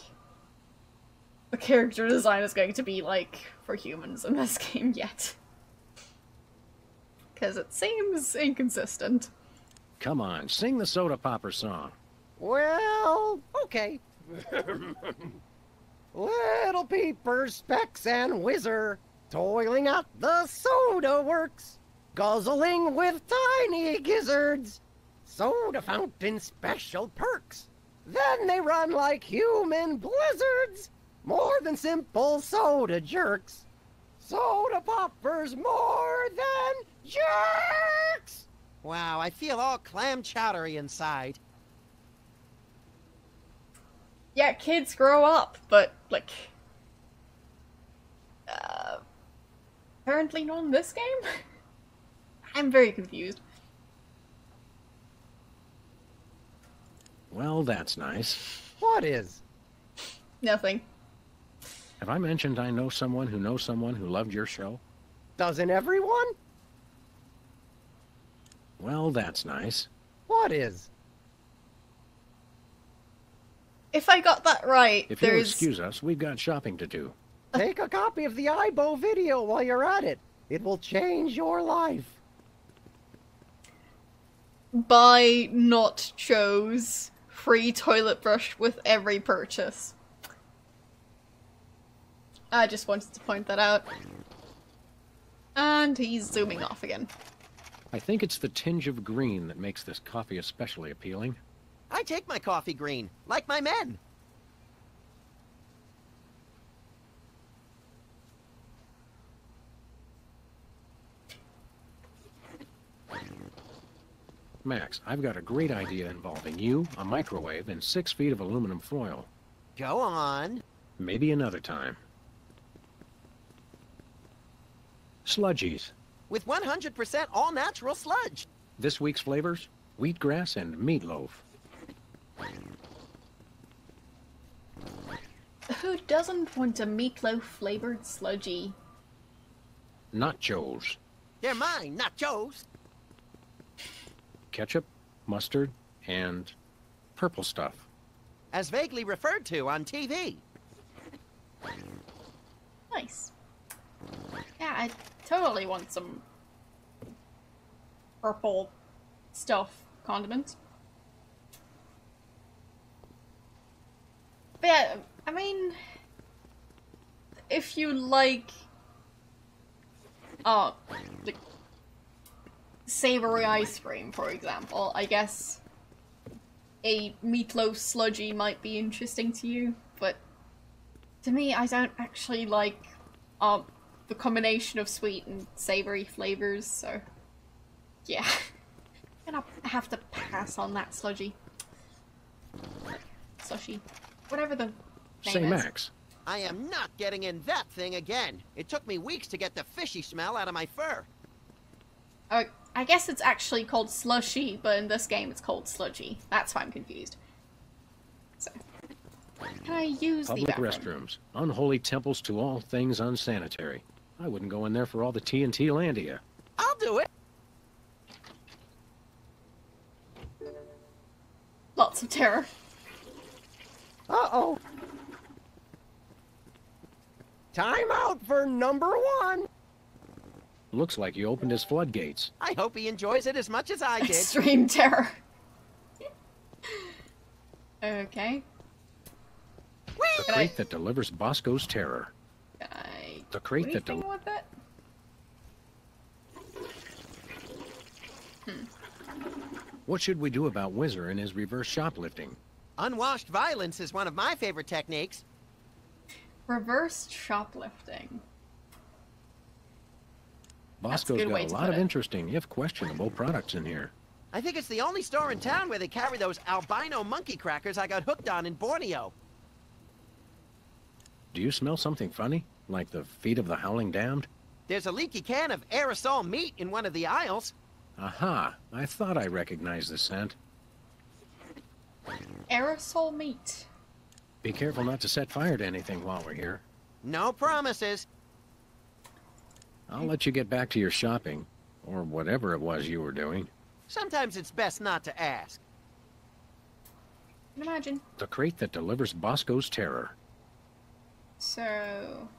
the character design is going to be like for humans in this game yet. Because it seems inconsistent. Come on, sing the Soda Popper song. Well, okay. Little peepers, specks, and whizzer, toiling at the soda works, guzzling with tiny gizzards, soda fountain special perks. Then they run like human blizzards, more than simple soda jerks. Soda poppers more than jerks! Wow, I feel all clam chowdery inside. Yeah, kids grow up, but, like, apparently not in this game? I'm very confused. Well, that's nice. What is? Nothing. Have I mentioned I know someone who knows someone who loved your show? Doesn't everyone? Well, that's nice. What is? If I got that right, If you'll there's... excuse us, we've got shopping to do. Take a copy of the Ibo video while you're at it. It will change your life. buy not chose free toilet brush with every purchase. I just wanted to point that out. And he's zooming off again. I think it's the tinge of green that makes this coffee especially appealing. I take my coffee green, like my men. Max, I've got a great idea involving you, a microwave, and 6 feet of aluminum foil. Go on. Maybe another time. Sludgies. With 100% all-natural sludge. This week's flavors? Wheatgrass and meatloaf. Who doesn't want a meatloaf-flavored sludgy? Nachos. They're mine, not Joe's. Ketchup, mustard, and purple stuff. As vaguely referred to on TV. Nice. Yeah, I totally want some purple stuff condiments. But yeah, I mean, if you like, like savory ice cream, for example, I guess a meatloaf sludgy might be interesting to you, but to me, I don't actually like the combination of sweet and savory flavors, so yeah. I'm gonna have to pass on that sludgy. Slushy. Whatever the name Say, is. Max, I am not getting in that thing again. It took me weeks to get the fishy smell out of my fur. I guess it's actually called slushy, but in this game it's called sludgy. That's why I'm confused. So, can I use the public bathroom? restrooms. Unholy temples to all things unsanitary. I wouldn't go in there for all the TNT Landia. I'll do it. Lots of terror. Uh-oh. Time out for number 1. Looks like you opened his floodgates. I hope he enjoys it as much as I did. Extreme terror. Okay. The crate that delivers Bosco's terror. The crate that delivers... with it? What should we do about Whizzer and his reverse shoplifting? Unwashed violence is one of my favorite techniques. Reverse shoplifting. Bosco's good way got a to lot put of it. interesting, if questionable, products in here. I think it's the only store in town where they carry those albino monkey crackers I got hooked on in Borneo. Do you smell something funny? Like the feet of the howling damned? There's a leaky can of aerosol meat in one of the aisles. Aha! I thought I recognized the scent. Aerosol meat. Be careful not to set fire to anything while we're here. No promises. I'll let you get back to your shopping, or whatever it was you were doing. Sometimes it's best not to ask. Can imagine. The crate that delivers Bosco's terror. So...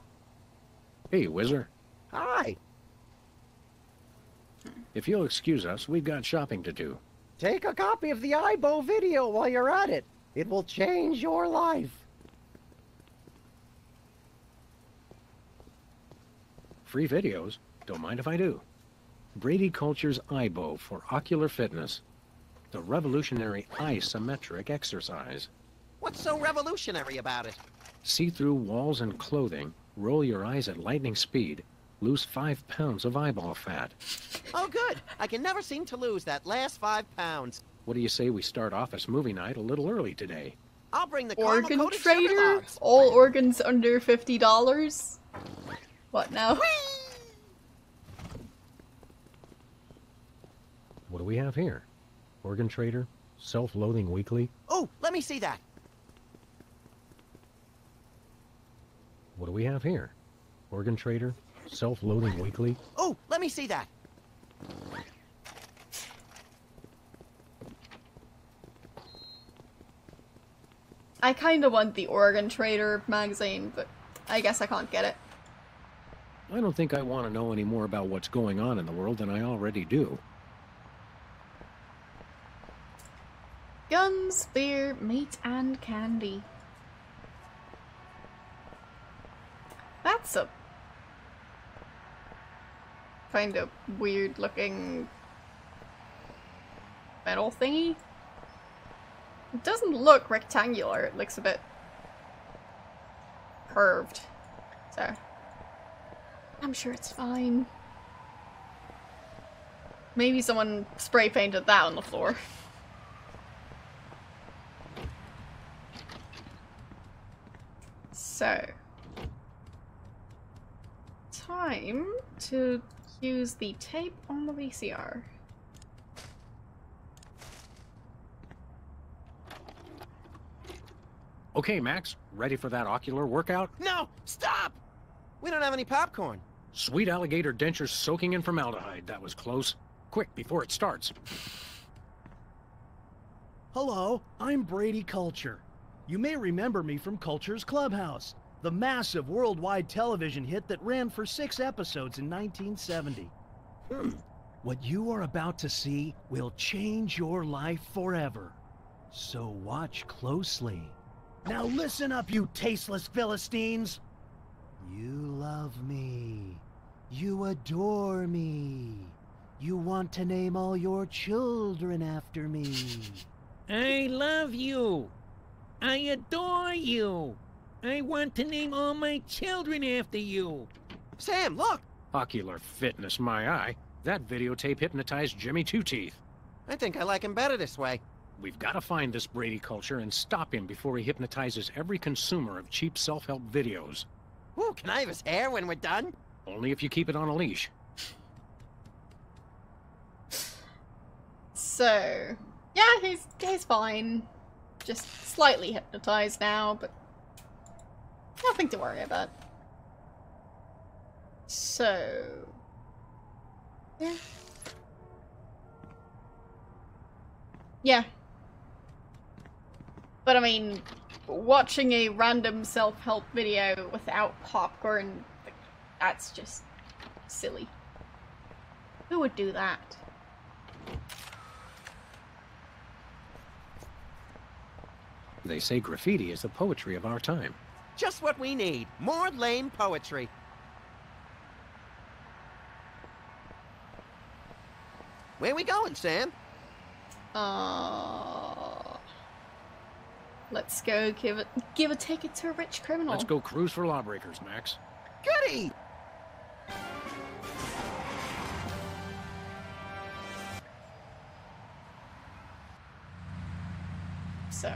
Hey, Whizzer. Hi. If you'll excuse us, we've got shopping to do. Take a copy of the Ibo video while you're at it. It will change your life. Free videos? Don't mind if I do. Brady Culture's Ibo for ocular fitness. The revolutionary isometric exercise. What's so revolutionary about it? See-through walls and clothing, roll your eyes at lightning speed, lose 5 pounds of eyeball fat. Oh, good. I can never seem to lose that last 5 pounds. What do you say we start office movie night a little early today? I'll bring the Organ caramel-coated sugar trader? logs. All organs under $50? What now? What do we have here? Organ trader? Self-loathing weekly? Oh, let me see that. What do we have here? Organ trader? Self-loathing weekly? Oh, let me see that. I kinda want the Organ Trader magazine, but I guess I can't get it. I don't think I want to know any more about what's going on in the world than I already do. Guns, beer, meat, and candy. That's a kind of weird looking metal thingy. It doesn't look rectangular, it looks a bit curved. So I'm sure it's fine. Maybe someone spray painted that on the floor. So, time to use the tape on the VCR. Okay, Max, ready for that ocular workout? No! Stop! We don't have any popcorn. Sweet alligator dentures soaking in formaldehyde. That was close. Quick, before it starts. Hello, I'm Brady Culture. You may remember me from Culture's Clubhouse, the massive worldwide television hit that ran for 6 episodes in 1970. What you are about to see will change your life forever. So watch closely. Now listen up, you tasteless Philistines! You love me. You adore me. You want to name all your children after me. I love you. I adore you. I want to name all my children after you. Sam, look! Ocular fitness, my eye. That videotape hypnotized Jimmy Two Teeth. I think I like him better this way. We've got to find this Brady Culture and stop him before he hypnotizes every consumer of cheap self-help videos. Ooh, can I have his hair when we're done? Only if you keep it on a leash. So, yeah, he's fine. Just slightly hypnotized now, but nothing to worry about. So, yeah. Yeah. But I mean, watching a random self-help video without popcorn, that's just silly. Who would do that? They say graffiti is the poetry of our time. Just what we need. More lame poetry. Where we going, Sam? Let's go give a ticket to a rich criminal. Let's go cruise for lawbreakers, Max. Goody! So,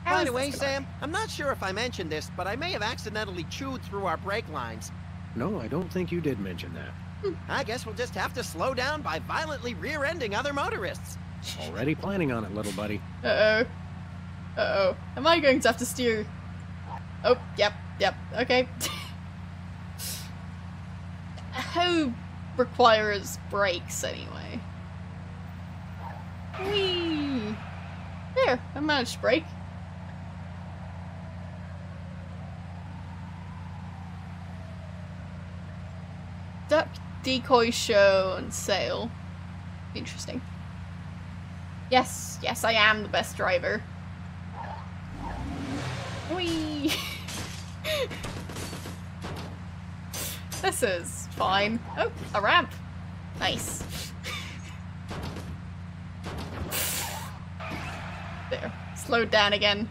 By the way, Sam, I'm not sure if I mentioned this, but I may have accidentally chewed through our brake lines. No, I don't think you did mention that. I guess we'll just have to slow down by violently rear-ending other motorists. Already planning on it, little buddy. Uh-oh. Uh-oh. Am I going to have to steer? Oh, yep, okay. Who requires brakes, anyway? Whee! There, I managed to brake. Duck decoy show on sale. Interesting. Yes, I am the best driver. Whee! This is fine. Oh, a ramp. Nice. There. Slowed down again.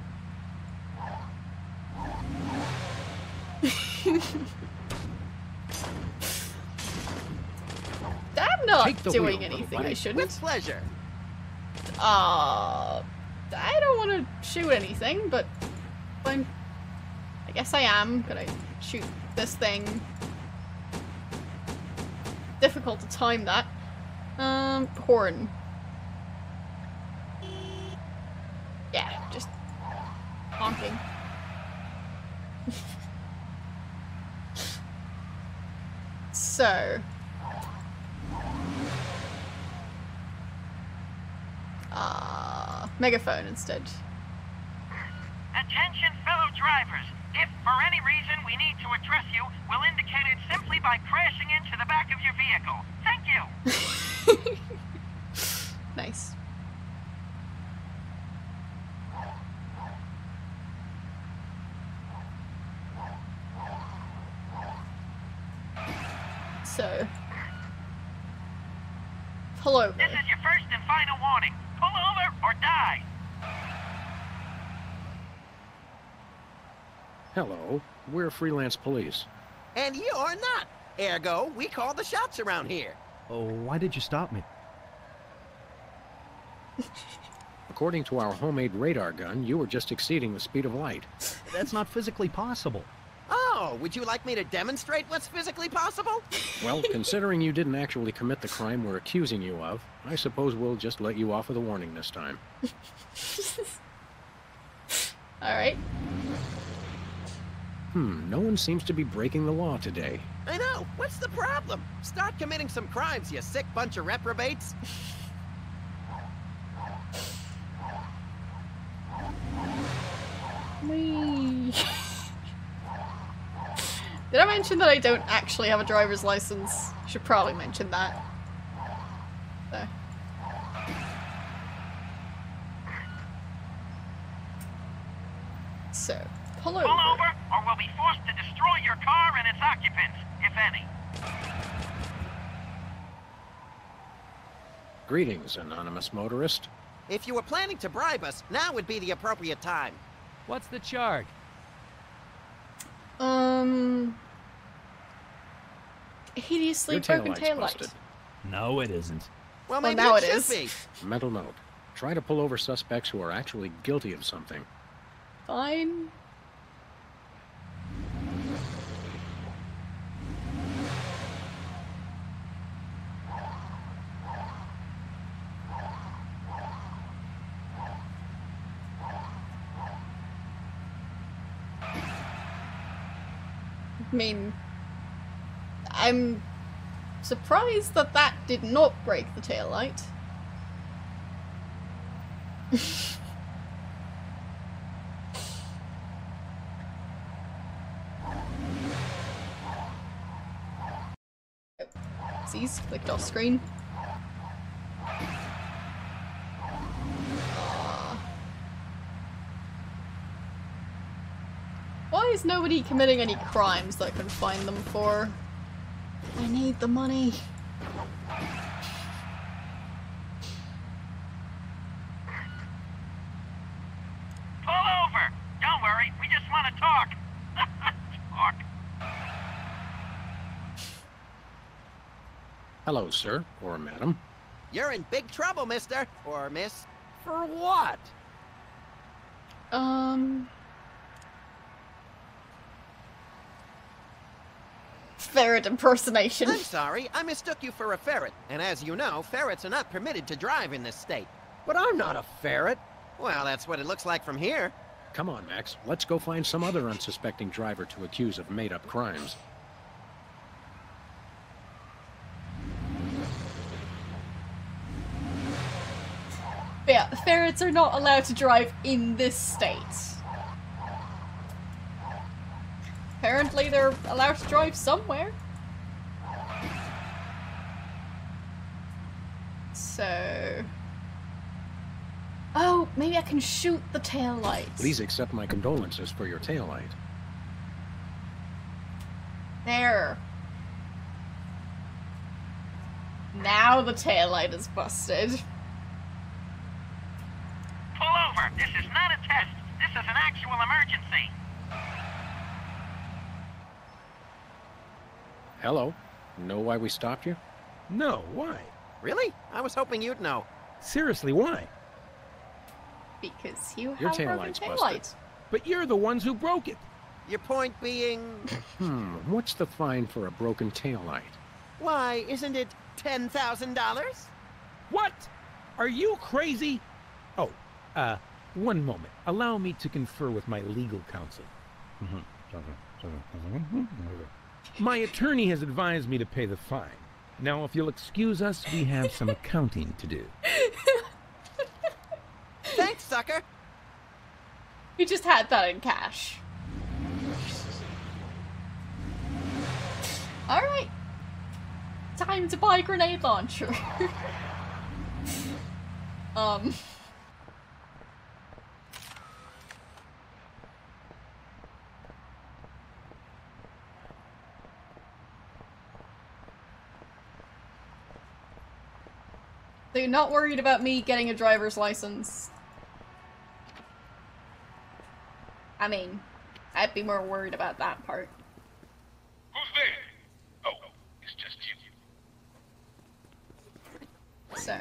I'm not doing anything I shouldn't. With pleasure. I don't want to shoot anything, but I guess I am gonna shoot this thing. Difficult to time that. Horn. Yeah, just honking. So. Megaphone instead. Attention fellow drivers. If for any reason we need to address you, we'll indicate it simply by crashing into the back of your vehicle. Thank you. Nice. So... pull over. This is your first and final warning. Pull over or die. Hello, we're freelance police. And you're not. Ergo, we call the shots around here. Oh, why did you stop me? According to our homemade radar gun, you were just exceeding the speed of light. That's not physically possible. Oh, would you like me to demonstrate what's physically possible? Well, considering you didn't actually commit the crime we're accusing you of, I suppose we'll just let you off with a warning this time. Alright. No one seems to be breaking the law today. I know. What's the problem? Start committing some crimes, you sick bunch of reprobates. Whee. Did I mention that I don't actually have a driver's license? Should probably mention that. There. So, pull over. Pull over, or we'll be forced to destroy your car and its occupants, if any. Greetings, anonymous motorist. If you were planning to bribe us, now would be the appropriate time. What's the charge? Hideously Your broken taillight's taillight. busted. No, it isn't. Well, Well, maybe now it it should is. be. Mental note. Try to pull over suspects who are actually guilty of something. Fine. I mean, I'm surprised that that did not break the taillight. Oopsies, clicked off screen. Why is nobody committing any crimes that I can find them for? I need the money. Pull over. Don't worry, we just want to talk. Talk. Hello, sir, or madam. You're in big trouble, mister. Or miss. For what? Ferret impersonation. I'm sorry, I mistook you for a ferret. And as you know, ferrets are not permitted to drive in this state. But I'm not a ferret. Well, that's what it looks like from here. Come on, Max. Let's go find some other unsuspecting driver to accuse of made-up crimes. But yeah, ferrets are not allowed to drive in this state. Apparently they're allowed to drive somewhere. So... oh, maybe I can shoot the taillight. Please accept my condolences for your taillight. There. Now the taillight is busted. Pull over. This is not a test. This is an actual emergency. Hello. Know why we stopped you? No, why? Really? I was hoping you'd know. Seriously, why? Because you Your have a broken taillight's taillight. busted. But you're the ones who broke it. Your point being... What's the fine for a broken taillight? why, isn't it $10,000? What? Are you crazy? Oh, one moment. Allow me to confer with my legal counsel. My attorney has advised me to pay the fine. Now, if you'll excuse us, we have some accounting to do. Thanks, sucker. You just had that in cash. Alright. Time to buy a grenade launcher. So you're not worried about me getting a driver's license? I mean, I'd be more worried about that part. Who's there? Oh, it's just you. So.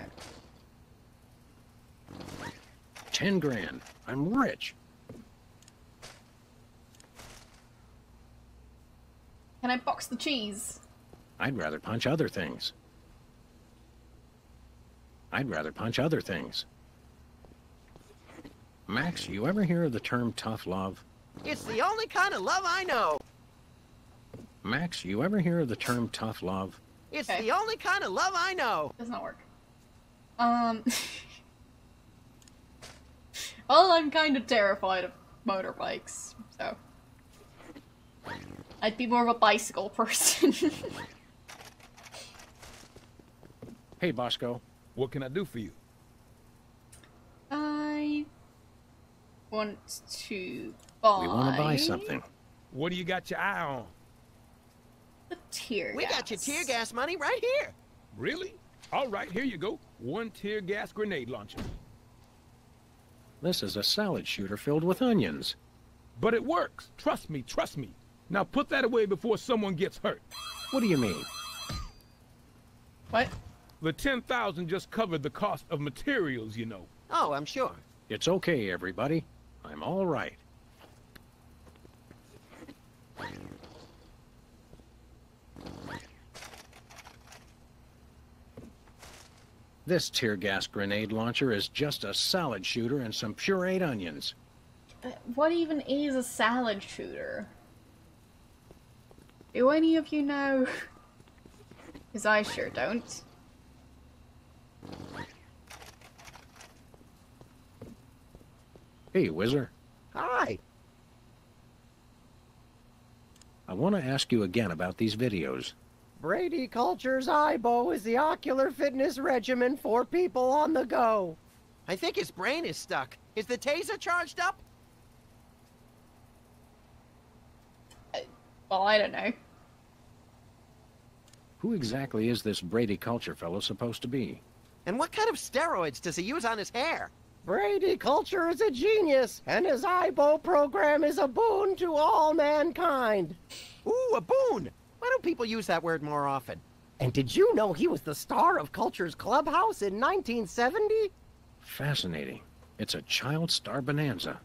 10 grand. I'm rich. Can I box the cheese? I'd rather punch other things. I'd rather punch other things. Max, you ever hear of the term tough love? It's the only kind of love I know. Max, you ever hear of the term tough love? It's Okay. the only kind of love I know. Does not work. Well, I'm kind of terrified of motorbikes, so... I'd be more of a bicycle person. Hey, Bosco. What can I do for you? I want to buy... We want to buy something. What do you got your eye on? The tear We gas. got your tear gas money right here. Really? All right, here you go. 1 tear gas grenade launcher. This is a salad shooter filled with onions. But it works. Trust me, trust me. Now put that away before someone gets hurt. What do you mean? What? The 10,000 just covered the cost of materials, you know. Oh, I'm sure. It's okay, everybody. I'm all right. This tear gas grenade launcher is just a salad shooter and some pureed onions. What even is a salad shooter? Do any of you know? Because I sure don't. Hey, Whizzer. Hi. I want to ask you again about these videos. Brady Culture's IBO is the ocular fitness regimen for people on the go. I think his brain is stuck. Is the taser charged up? Well, I don't know. Who exactly is this Brady Culture fellow supposed to be? And what kind of steroids does he use on his hair? Brady Culture is a genius, and his IBO program is a boon to all mankind. Ooh, a boon! Why don't people use that word more often? And did you know he was the star of Culture's Clubhouse in 1970? Fascinating. It's a child star bonanza.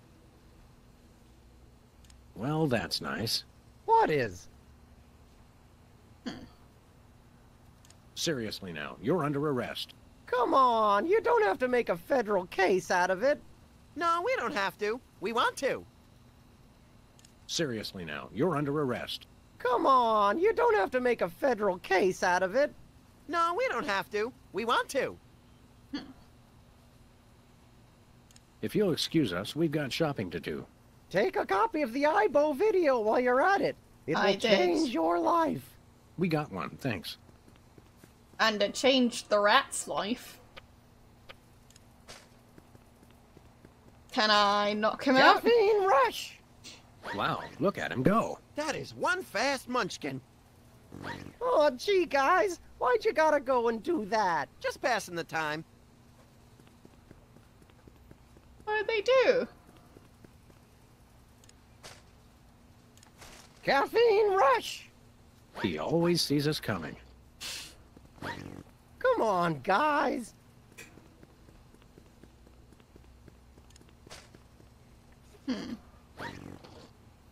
Well, that's nice. What is? Seriously now, you're under arrest. Come on, you don't have to make a federal case out of it. No, we don't have to. We want to. Seriously now, you're under arrest. Come on, you don't have to make a federal case out of it. No, we don't have to. We want to. If you'll excuse us, we've got shopping to do. Take a copy of the IBO video while you're at it. It I will did. change your life. We got one, thanks. And it changed the rat's life. Can I knock him out? Caffeine rush! Wow, look at him go. That is one fast munchkin. Oh, gee, guys, why'd you gotta go and do that? Just passing the time. What did they do? Caffeine rush! He always sees us coming. Come on, guys. Can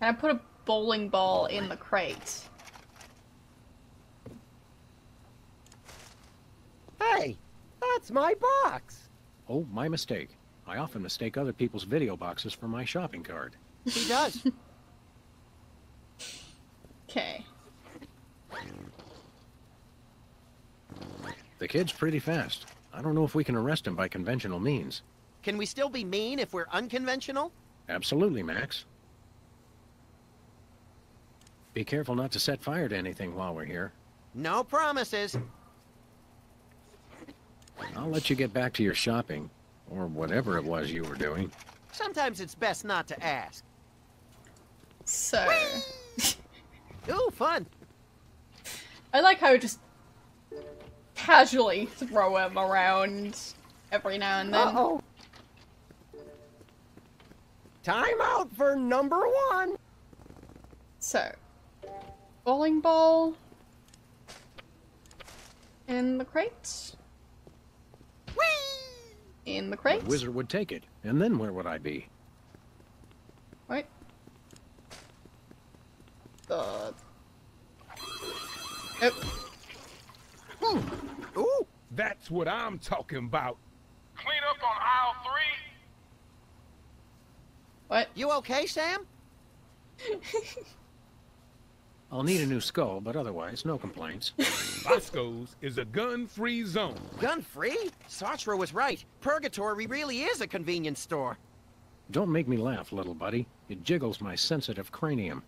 I put a bowling ball in the crate? Hey, that's my box. Oh, my mistake. I often mistake other people's video boxes for my shopping cart. He does. Okay. The kid's pretty fast. I don't know if we can arrest him by conventional means. Can we still be mean if we're unconventional? Absolutely, Max. Be careful not to set fire to anything while we're here. No promises. I'll let you get back to your shopping, or whatever it was you were doing. Sometimes it's best not to ask. So... Ooh, fun. I like how it just casually throw him around every now and then. Uh-oh. Time out for number 1. So, bowling ball in the crate. Whee! In the crate. The wizard would take it, and then where would I be? Right. The. Nope. Ooh! That's what I'm talking about. Clean up on aisle 3. What? You okay, Sam? I'll need a new skull, but otherwise, no complaints. Bosco's is a gun-free zone. Gun-free? Sartre was right. Purgatory really is a convenience store. Don't make me laugh, little buddy. It jiggles my sensitive cranium.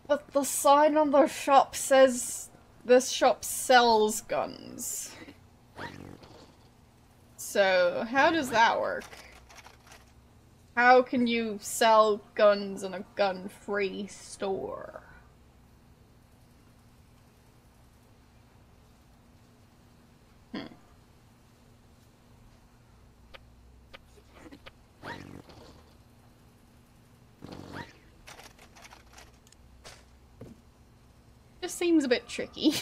But the sign on the shop says this shop sells guns. So, how does that work? How can you sell guns in a gun-free store? Just seems a bit tricky.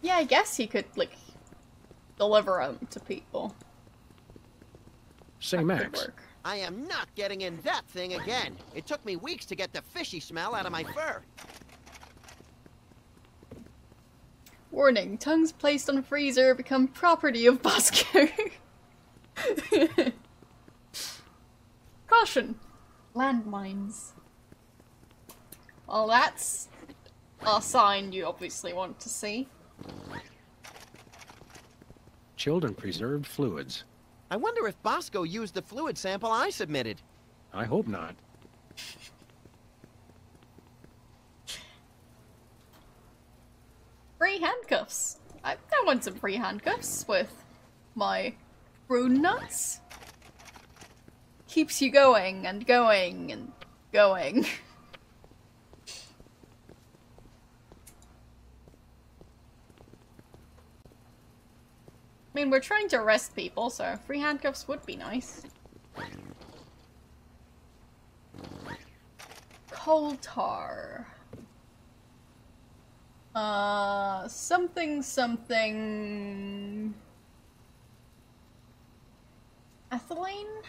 Yeah, I guess you could, like, deliver them to people. Say, That could Max, work. I am not getting in that thing again. It took me weeks to get the fishy smell out of my fur. Warning, tongues placed on a freezer become property of Bosco. Caution! Landmines. Well, that's a sign you obviously want to see. chilled preserved fluids. I wonder if Bosco used the fluid sample I submitted. I hope not. Free handcuffs. I want some free handcuffs with my prune nuts. Keeps you going and going and going. I mean, we're trying to arrest people, so free handcuffs would be nice. Coal tar. Something... Ethylene?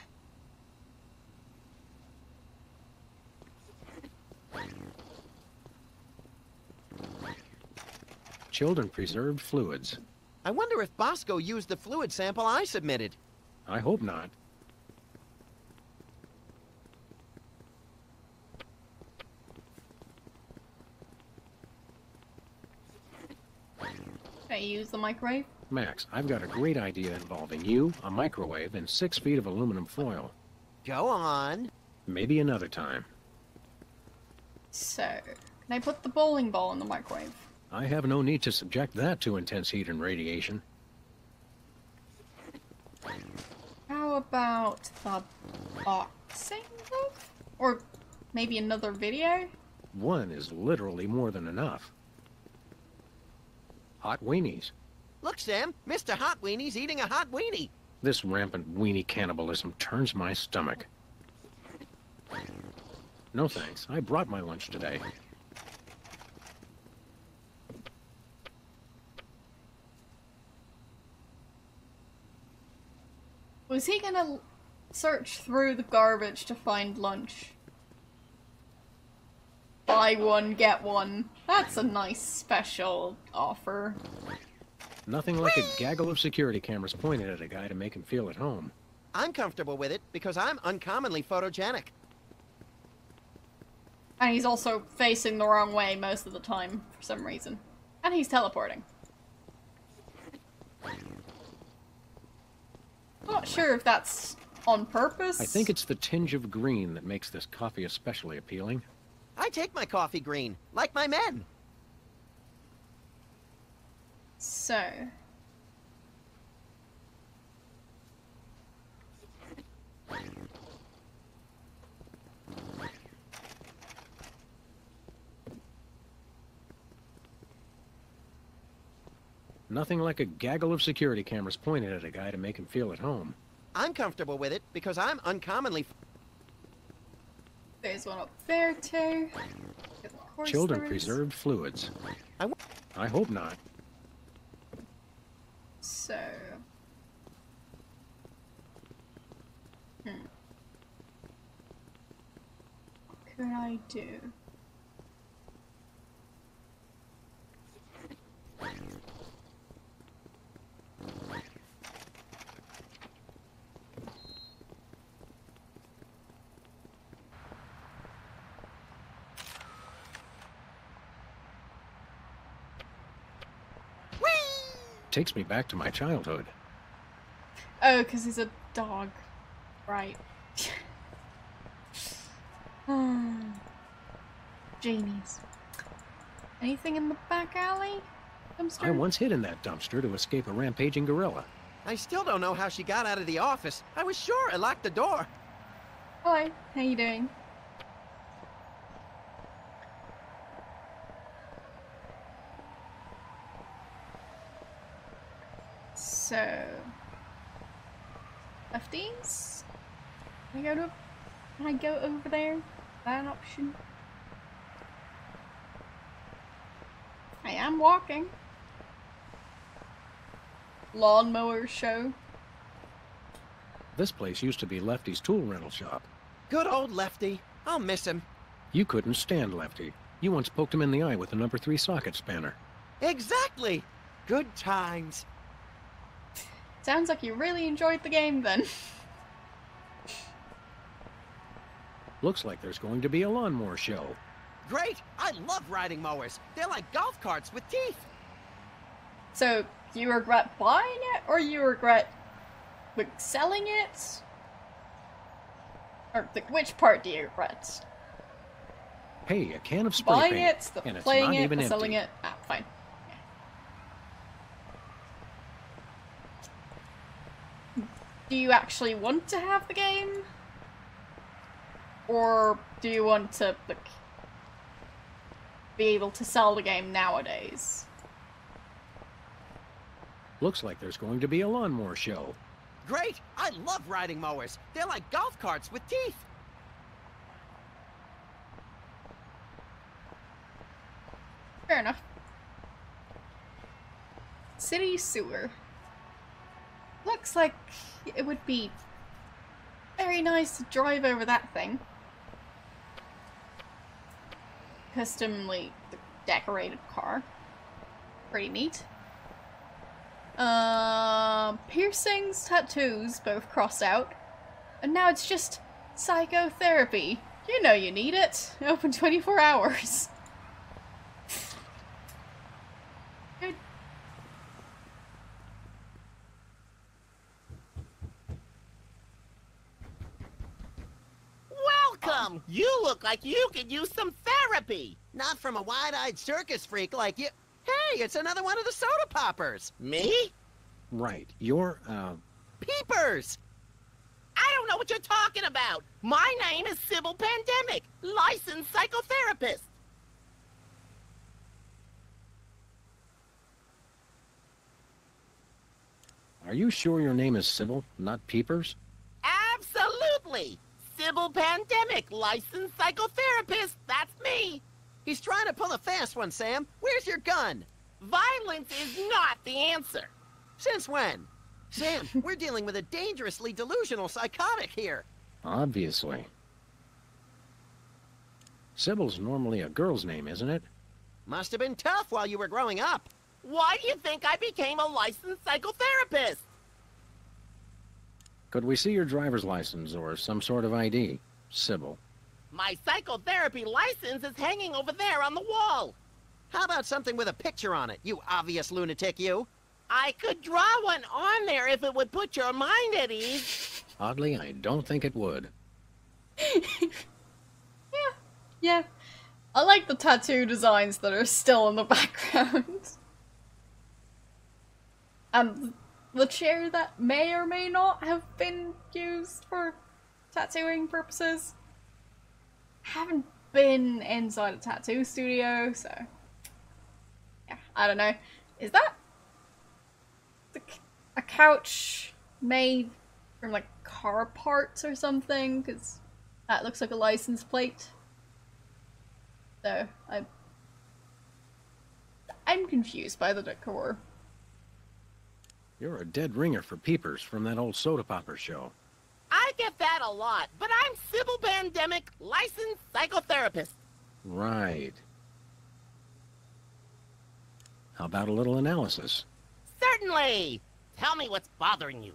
Chilled preserved fluids. I wonder if Bosco used the fluid sample I submitted. I hope not. Can I use the microwave? Max, I've got a great idea involving you, a microwave, and 6 feet of aluminum foil. Go on. Maybe another time. So, can I put the bowling ball in the microwave? I have no need to subject that to intense heat and radiation. How about the boxing glove? Or maybe another video? One is literally more than enough. Hot weenies. Look, Sam, Mr. Hot Weenie's eating a hot weenie. This rampant weenie cannibalism turns my stomach. No thanks. I brought my lunch today. Was he gonna search through the garbage to find lunch? Buy one, get one. That's a nice special offer. Nothing like a gaggle of security cameras pointed at a guy to make him feel at home. I'm comfortable with it because I'm uncommonly photogenic. And he's also facing the wrong way most of the time, for some reason. And he's teleporting. Not sure if that's on purpose. I think it's the tinge of green that makes this coffee especially appealing. I take my coffee green, like my men. So... Nothing like a gaggle of security cameras pointed at a guy to make him feel at home. I'm comfortable with it because I'm uncommonly... There's one up there too. Of course Chilled and there is. preserved fluids. I hope not. So... What could I do? Takes me back to my childhood. Oh, because he's a dog. Right. Genies. Anything in the back alley? Dumpster? I once hid in that dumpster to escape a rampaging gorilla. I still don't know how she got out of the office. I was sure I locked the door. Hi, how you doing? So... Lefties? Can I go over there? Is that an option? I am walking. Lawnmower show. This place used to be Lefty's tool rental shop. Good old Lefty. I'll miss him. You couldn't stand Lefty. You once poked him in the eye with a number 3 socket spanner. Exactly. Good times. Sounds like you really enjoyed the game then. Looks like there's going to be a lawnmower show. Great! I love riding mowers. They're like golf carts with teeth. So, you regret buying it, or you regret, like, selling it? Or, like, which part do you regret? Hey, a can of spray Buying paint. it, the And it's playing not it, even the selling empty. it? Ah, fine. Yeah. Do you actually want to have the game? Or do you want to, like, be able to sell the game nowadays? Looks like there's going to be a lawnmower show. Great! I love riding mowers. They're like golf carts with teeth. Fair enough. City sewer. Looks like it would be very nice to drive over that thing. Customly decorated car. Pretty neat. Piercings, tattoos, both crossed out. And now it's just psychotherapy. You know you need it. Open 24 hours. Good. Welcome! You look like you could use some therapy! Not from a wide-eyed circus freak like you. Hey, it's another one of the soda poppers. Me? Right, you're, Peepers! I don't know what you're talking about! My name is Sybil Pandemic, licensed psychotherapist! Are you sure your name is Sybil, not Peepers? Absolutely! Sybil Pandemic, licensed psychotherapist, that's me! He's trying to pull a fast one, Sam. Where's your gun? Violence is not the answer! Since when? Sam, we're dealing with a dangerously delusional psychotic here. Obviously. Sybil's normally a girl's name, isn't it? Must have been tough while you were growing up. Why do you think I became a licensed psychotherapist? Could we see your driver's license or some sort of ID, Sybil? My psychotherapy license is hanging over there on the wall. How about something with a picture on it, you obvious lunatic, you? I could draw one on there if it would put your mind at ease. Oddly, I don't think it would. Yeah. I like the tattoo designs that are still in the background. And the chair that may or may not have been used for tattooing purposes. Haven't been inside a tattoo studio, so yeah, I don't know. Is that a couch made from like car parts or something, because that looks like a license plate. So I'm confused by the decor. You're a dead ringer for peepers from that old soda popper show. I get that a lot, but I'm Sybil Pandemic, licensed psychotherapist. Right. How about a little analysis? Certainly. Tell me what's bothering you.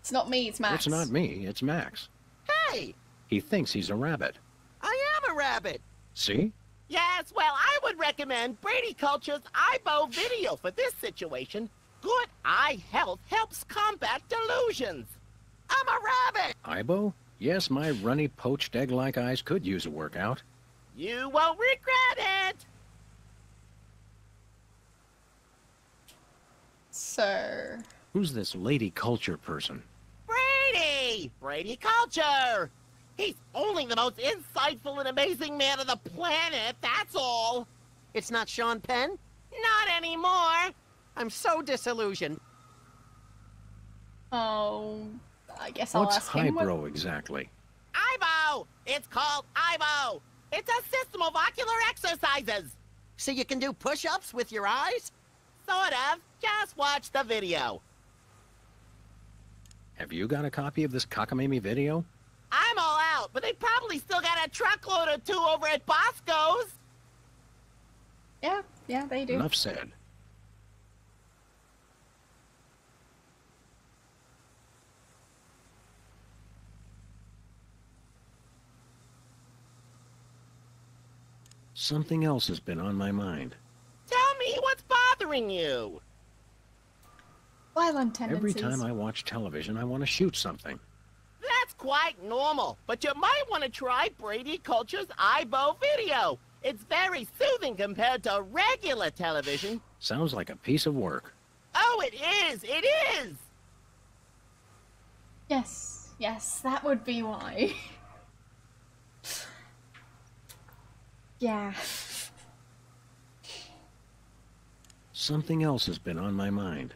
It's not me, it's Max. It's not me, it's Max. Hey! He thinks he's a rabbit. I am a rabbit! See? Yes, well, I would recommend Brady Culture's EyeBow video for this situation. Good eye health helps combat delusions. I'm a rabbit! Ibo? Yes, my runny, poached egg-like eyes could use a workout. You won't regret it! So... Who's this lady culture person? Brady! Brady Culture! He's only the most insightful and amazing man on the planet, that's all! It's not Sean Penn? Not anymore! I'm so disillusioned. Oh... I guess I'll What's ask him highbrow exactly? EyeBow! It's called EyeBow! It's a system of ocular exercises! So you can do push-ups with your eyes? Sort of. Just watch the video. Have you got a copy of this cockamamie video? I'm all out, but they probably still got a truckload or two over at Bosco's. Yeah, they do. Enough said. Something else has been on my mind. Tell me what's bothering you. Violent tendencies. Every time I watch television, I want to shoot something. That's quite normal, but you might want to try Brady Culture's EyeBow video. It's very soothing compared to regular television. Sounds like a piece of work. Oh, it is! It is! Yes, that would be why. Yeah. Something else has been on my mind.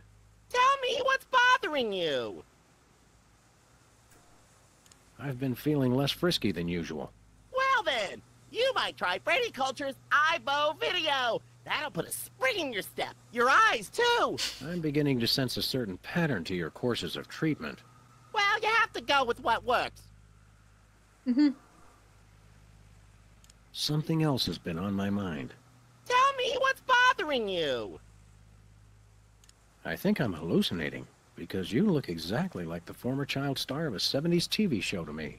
Tell me what's bothering you. I've been feeling less frisky than usual. Well then, you might try Brady Culture's EyeBow video. That'll put a spring in your step. Your eyes, too. I'm beginning to sense a certain pattern to your courses of treatment. Well, you have to go with what works. Mm-hmm. Something else has been on my mind. Tell me what's bothering you. I think I'm hallucinating, because you look exactly like the former child star of a 70s TV show to me.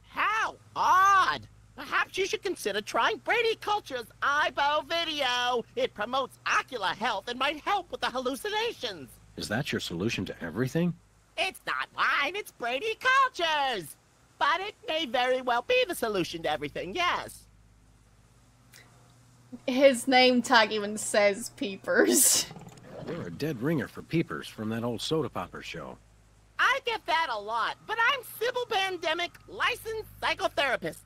How odd. Perhaps you should consider trying Brady Culture's EyeBow video. It promotes ocular health and might help with the hallucinations. Is that your solution to everything? It's not mine, it's Brady Culture's. But it may very well be the solution to everything, yes. His name tag even says Peepers. You're a dead ringer for peepers from that old soda popper show. I get that a lot, but I'm Sybil Pandemic, licensed psychotherapist.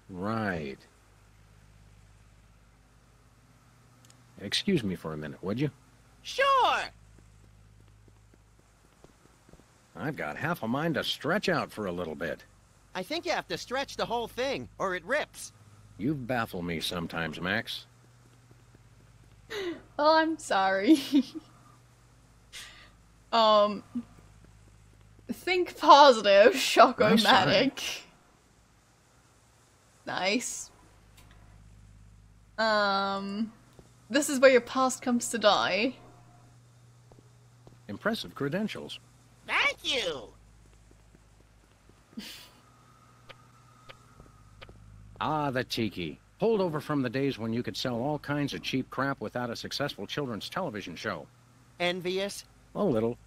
Right. Excuse me for a minute, would you? Sure. I've got half a mind to stretch out for a little bit. I think you have to stretch the whole thing, or it rips. You baffle me sometimes, Max. Oh, I'm sorry. Think positive, Shock-O-Matic. Nice. This is where your past comes to die. Impressive credentials. Thank you. Ah, the tiki. Holdover from the days when you could sell all kinds of cheap crap without a successful children's television show. Envious? A little.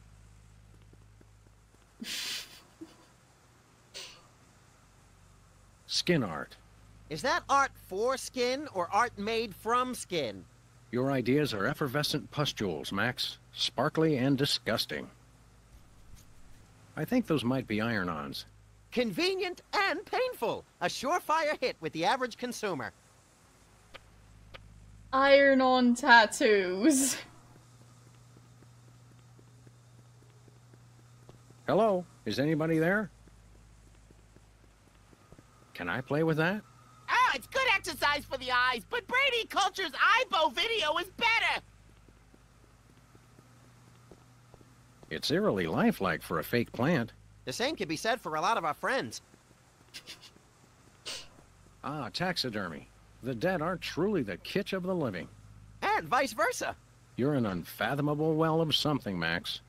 Skin art. Is that art for skin or art made from skin? Your ideas are effervescent pustules, Max. Sparkly and disgusting. I think those might be iron-ons. Convenient and painful. A surefire hit with the average consumer. iron-on tattoos. Hello? Is anybody there? Can I play with that? Oh, it's good exercise for the eyes, but Brady Culture's eyebow video is better. It's eerily lifelike for a fake plant. The same can be said for a lot of our friends. Ah, taxidermy. The dead are truly the kitsch of the living. And vice versa. You're an unfathomable well of something, Max.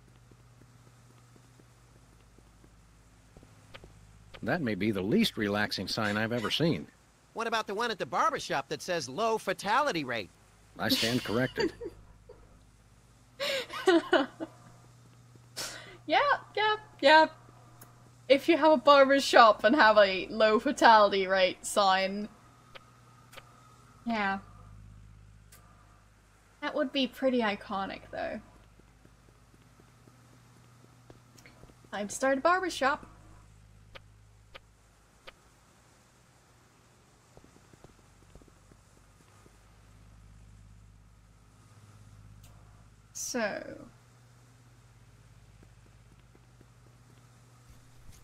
That may be the least relaxing sign I've ever seen. What about the one at the barber shop that says low fatality rate? I stand corrected. Yeah. If you have a barber shop and have a low fatality rate sign, yeah. That would be pretty iconic, though. Time to start a barber shop. So,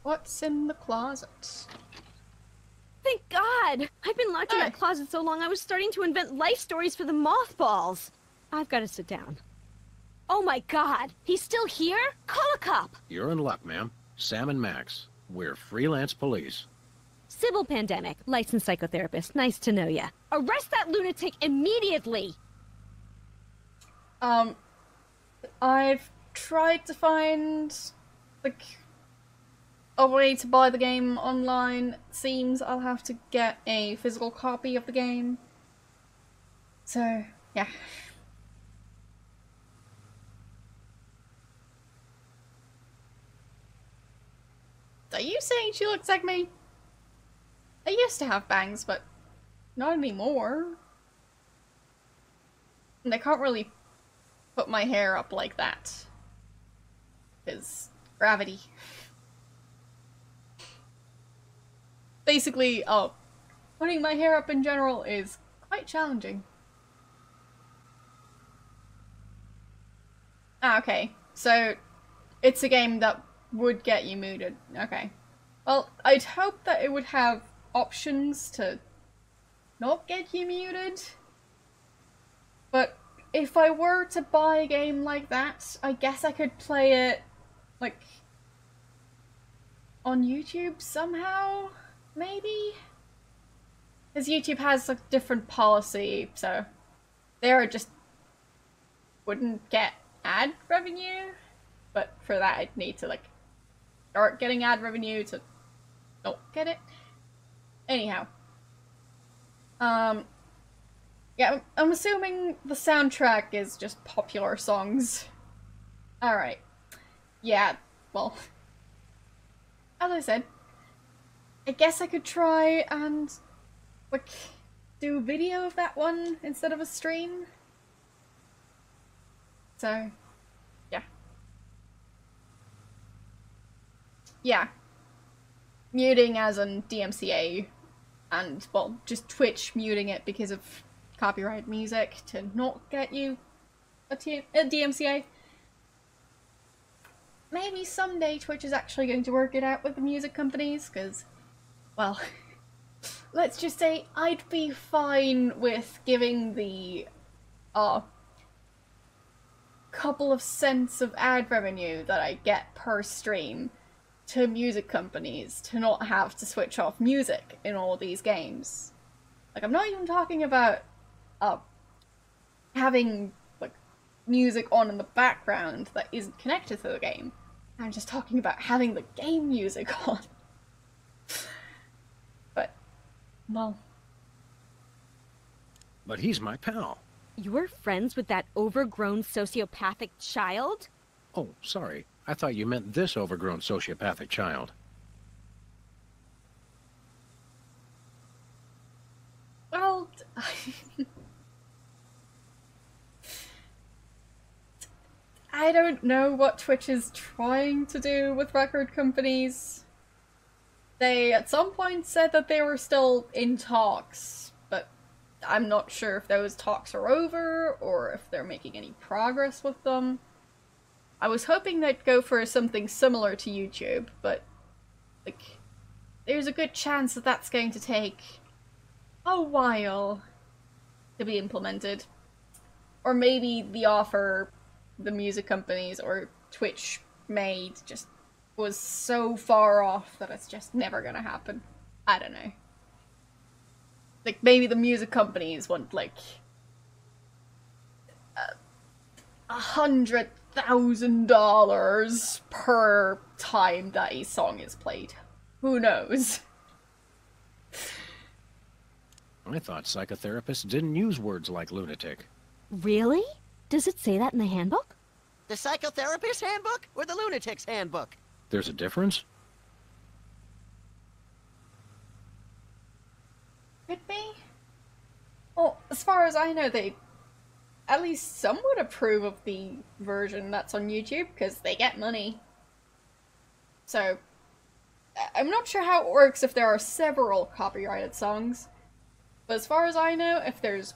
what's in the closet? Thank God! I've been locked in that closet so long I was starting to invent life stories for the mothballs. I've got to sit down. Oh my God! He's still here? Call a cop! You're in luck, ma'am. Sam and Max. We're freelance police. Sybil Pandemic, licensed psychotherapist. Nice to know ya. Arrest that lunatic immediately! I've tried to find, like, a way to buy the game online. Seems I'll have to get a physical copy of the game. So, yeah. Are you saying she looks like me? I used to have bangs, but not anymore. And I can't really put my hair up like that. Because gravity. Basically, putting my hair up in general is quite challenging. Ah, okay. So, it's a game that would get you muted. Okay. Well, I'd hope that it would have options to not get you muted. But if I were to buy a game like that, I guess I could play it, like, on YouTube somehow? Maybe? Because YouTube has a different policy, so there just wouldn't get ad revenue. But for that, I'd need to, like, start getting ad revenue to not get it. Anyhow. Yeah, I'm assuming the soundtrack is just popular songs. Alright. Yeah, well, as I said, I guess I could try and, like, do a video of that one instead of a stream. So, yeah. Yeah. Muting as in DMCA, and, well, just Twitch muting it because of copyright music to not get you a DMCA. Maybe someday Twitch is actually going to work it out with the music companies, because, well, let's just say I'd be fine with giving the couple of cents of ad revenue that I get per stream to music companies to not have to switch off music in all these games. Like, I'm not even talking about having, like, music on in the background that isn't connected to the game. I'm just talking about having the game music on. But, well. But he's my pal. You're friends with that overgrown sociopathic child? Oh, sorry. I thought you meant this overgrown sociopathic child. Well, I don't know what Twitch is trying to do with record companies. They at some point said that they were still in talks, but I'm not sure if those talks are over or if they're making any progress with them. I was hoping they'd go for something similar to YouTube, but like, there's a good chance that that's going to take a while to be implemented. Or maybe the offer the music companies or Twitch made just was so far off that it's just never gonna happen. I don't know. Like, maybe the music companies want, like, $100,000 per time that a song is played. Who knows? I thought psychotherapists didn't use words like lunatic. Really? Does it say that in the handbook? The psychotherapist handbook or the lunatic's handbook? There's a difference? Could be. Well, as far as I know, they at least some would approve of the version that's on YouTube because they get money. So, I'm not sure how it works if there are several copyrighted songs, but as far as I know, if there's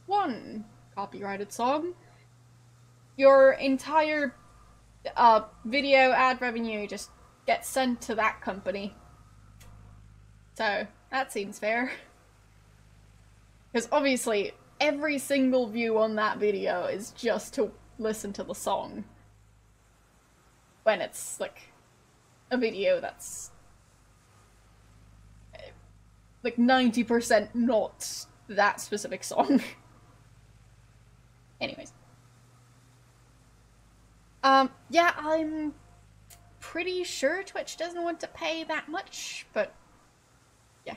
one copyrighted song, your entire video ad revenue just gets sent to that company. So, that seems fair. Because obviously, every single view on that video is just to listen to the song. When it's, like, a video that's like 90% not that specific song. Anyways. Yeah, I'm pretty sure Twitch doesn't want to pay that much, but yeah.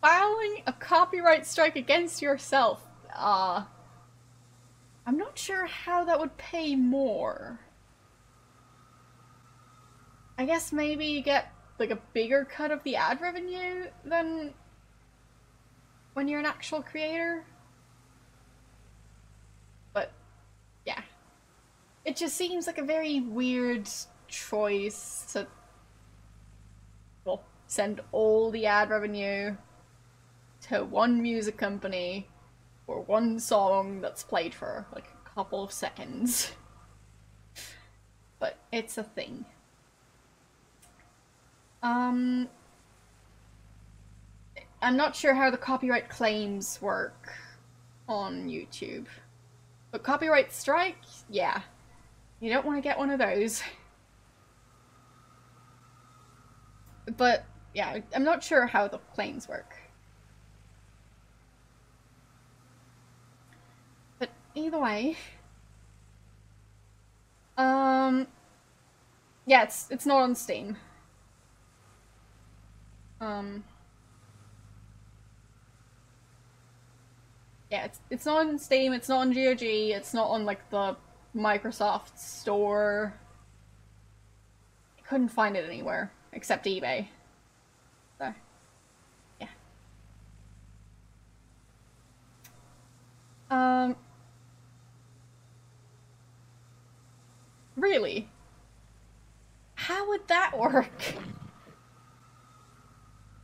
Filing a copyright strike against yourself. I'm not sure how that would pay more. I guess maybe you get, like, a bigger cut of the ad revenue than when you're an actual creator. But, yeah. It just seems like a very weird choice to, well, send all the ad revenue to one music company for one song that's played for, like, a couple of seconds. But it's a thing. I'm not sure how the copyright claims work on YouTube. But copyright strike? Yeah. You don't want to get one of those. But, yeah, I'm not sure how the claims work. But either way... yeah, it's not on Steam. Yeah, it's not on Steam, it's not on GOG, it's not on, like, the Microsoft store. I couldn't find it anywhere, except eBay. So, yeah. Really? How would that work?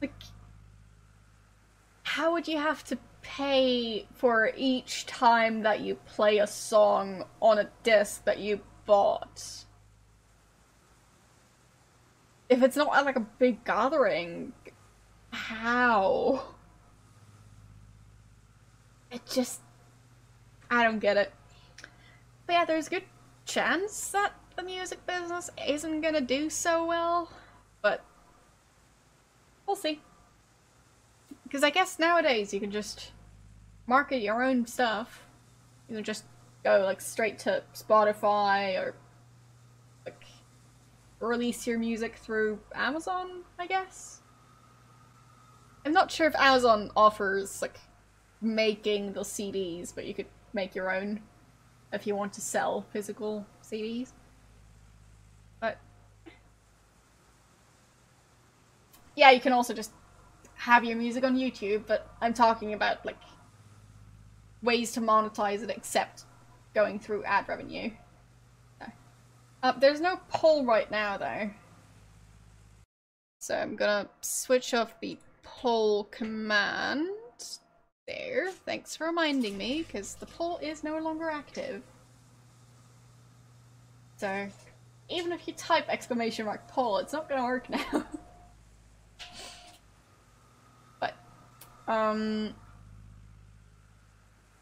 Like, how would you have to pay for each time that you play a song on a disc that you bought? If it's not at, like, a big gathering, how? It just... I don't get it. But yeah, there's a good chance that the music business isn't gonna do so well, but we'll see. Because I guess nowadays you can just market your own stuff. You can just go, like, straight to Spotify or, like, release your music through Amazon, I guess? I'm not sure if Amazon offers, like, making the CDs, but you could make your own if you want to sell physical CDs. But yeah, you can also just have your music on YouTube, but I'm talking about, like, ways to monetize it except going through ad revenue. So. There's no poll right now, though. So I'm gonna switch off the poll command. There. Thanks for reminding me, because the poll is no longer active. So, even if you type !poll, it's not gonna work now. But,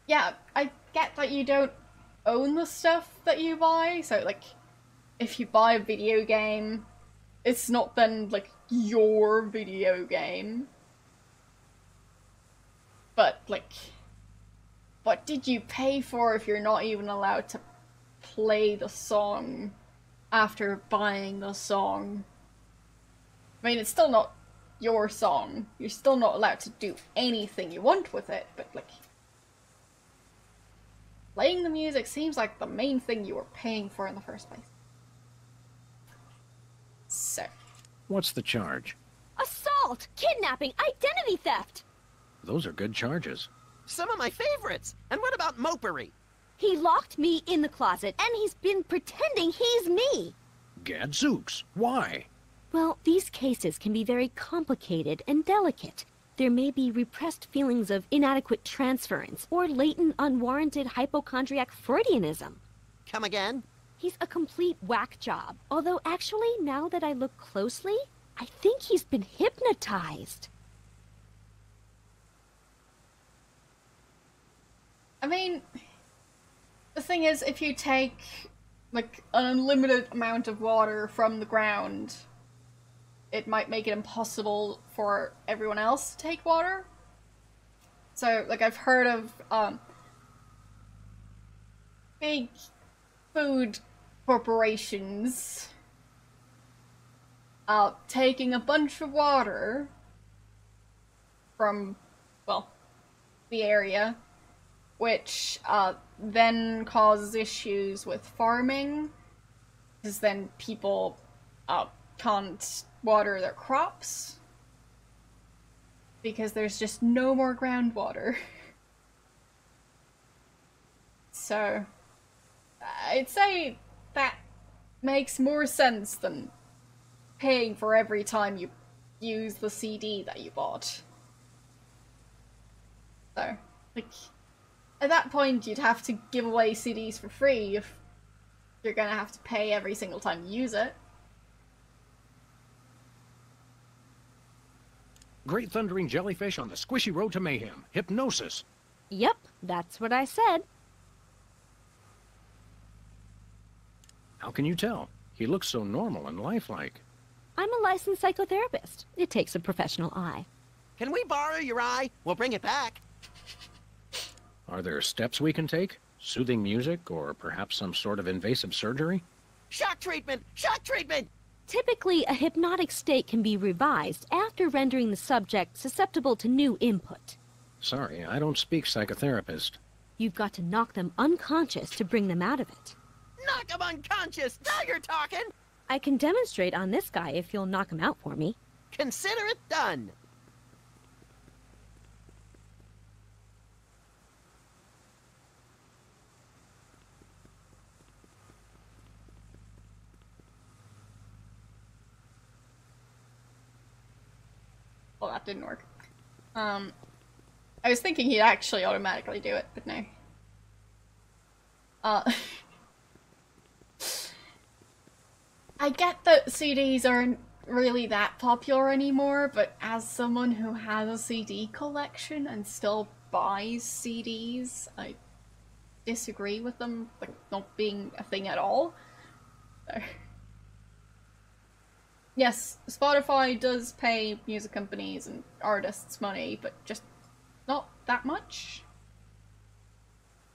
yeah, I get that you don't own the stuff that you buy, so, like, if you buy a video game, it's not then, like, your video game. But, like, what did you pay for if you're not even allowed to play the song after buying the song? I mean, it's still not your song. You're still not allowed to do anything you want with it, but, like, playing the music seems like the main thing you were paying for in the first place. So. What's the charge? Assault! Kidnapping! Identity theft! Those are good charges. Some of my favorites. And what about mopery? He locked me in the closet, and he's been pretending he's me! Gadzooks, why? Well, these cases can be very complicated and delicate. There may be repressed feelings of inadequate transference, or latent unwarranted hypochondriac Freudianism. Come again? He's a complete whack job. Although actually, now that I look closely, I think he's been hypnotized. I mean, the thing is, if you take, like, an unlimited amount of water from the ground, it might make it impossible for everyone else to take water. So, like, I've heard of, big food corporations, taking a bunch of water from, well, the area, which then causes issues with farming, because then people can't water their crops, because there's just no more groundwater. So, I'd say that makes more sense than paying for every time you use the CD that you bought. So, like, at that point, you'd have to give away CDs for free if you're gonna have to pay every single time you use it. Great thundering jellyfish on the squishy road to mayhem. Hypnosis. Yep, that's what I said. How can you tell? He looks so normal and lifelike. I'm a licensed psychotherapist. It takes a professional eye. Can we borrow your eye? We'll bring it back. Are there steps we can take? Soothing music, or perhaps some sort of invasive surgery? Shock treatment! Shock treatment! Typically, a hypnotic state can be revised after rendering the subject susceptible to new input. Sorry, I don't speak psychotherapist. You've got to knock them unconscious to bring them out of it. Knock him unconscious! Now you're talking! I can demonstrate on this guy if you'll knock him out for me. Consider it done! Well, that didn't work. I was thinking he'd actually automatically do it, but no. I get that CDs aren't really that popular anymore, but as someone who has a CD collection and still buys CDs, I disagree with them, like, not being a thing at all. So. Yes, Spotify does pay music companies and artists money, but just not that much.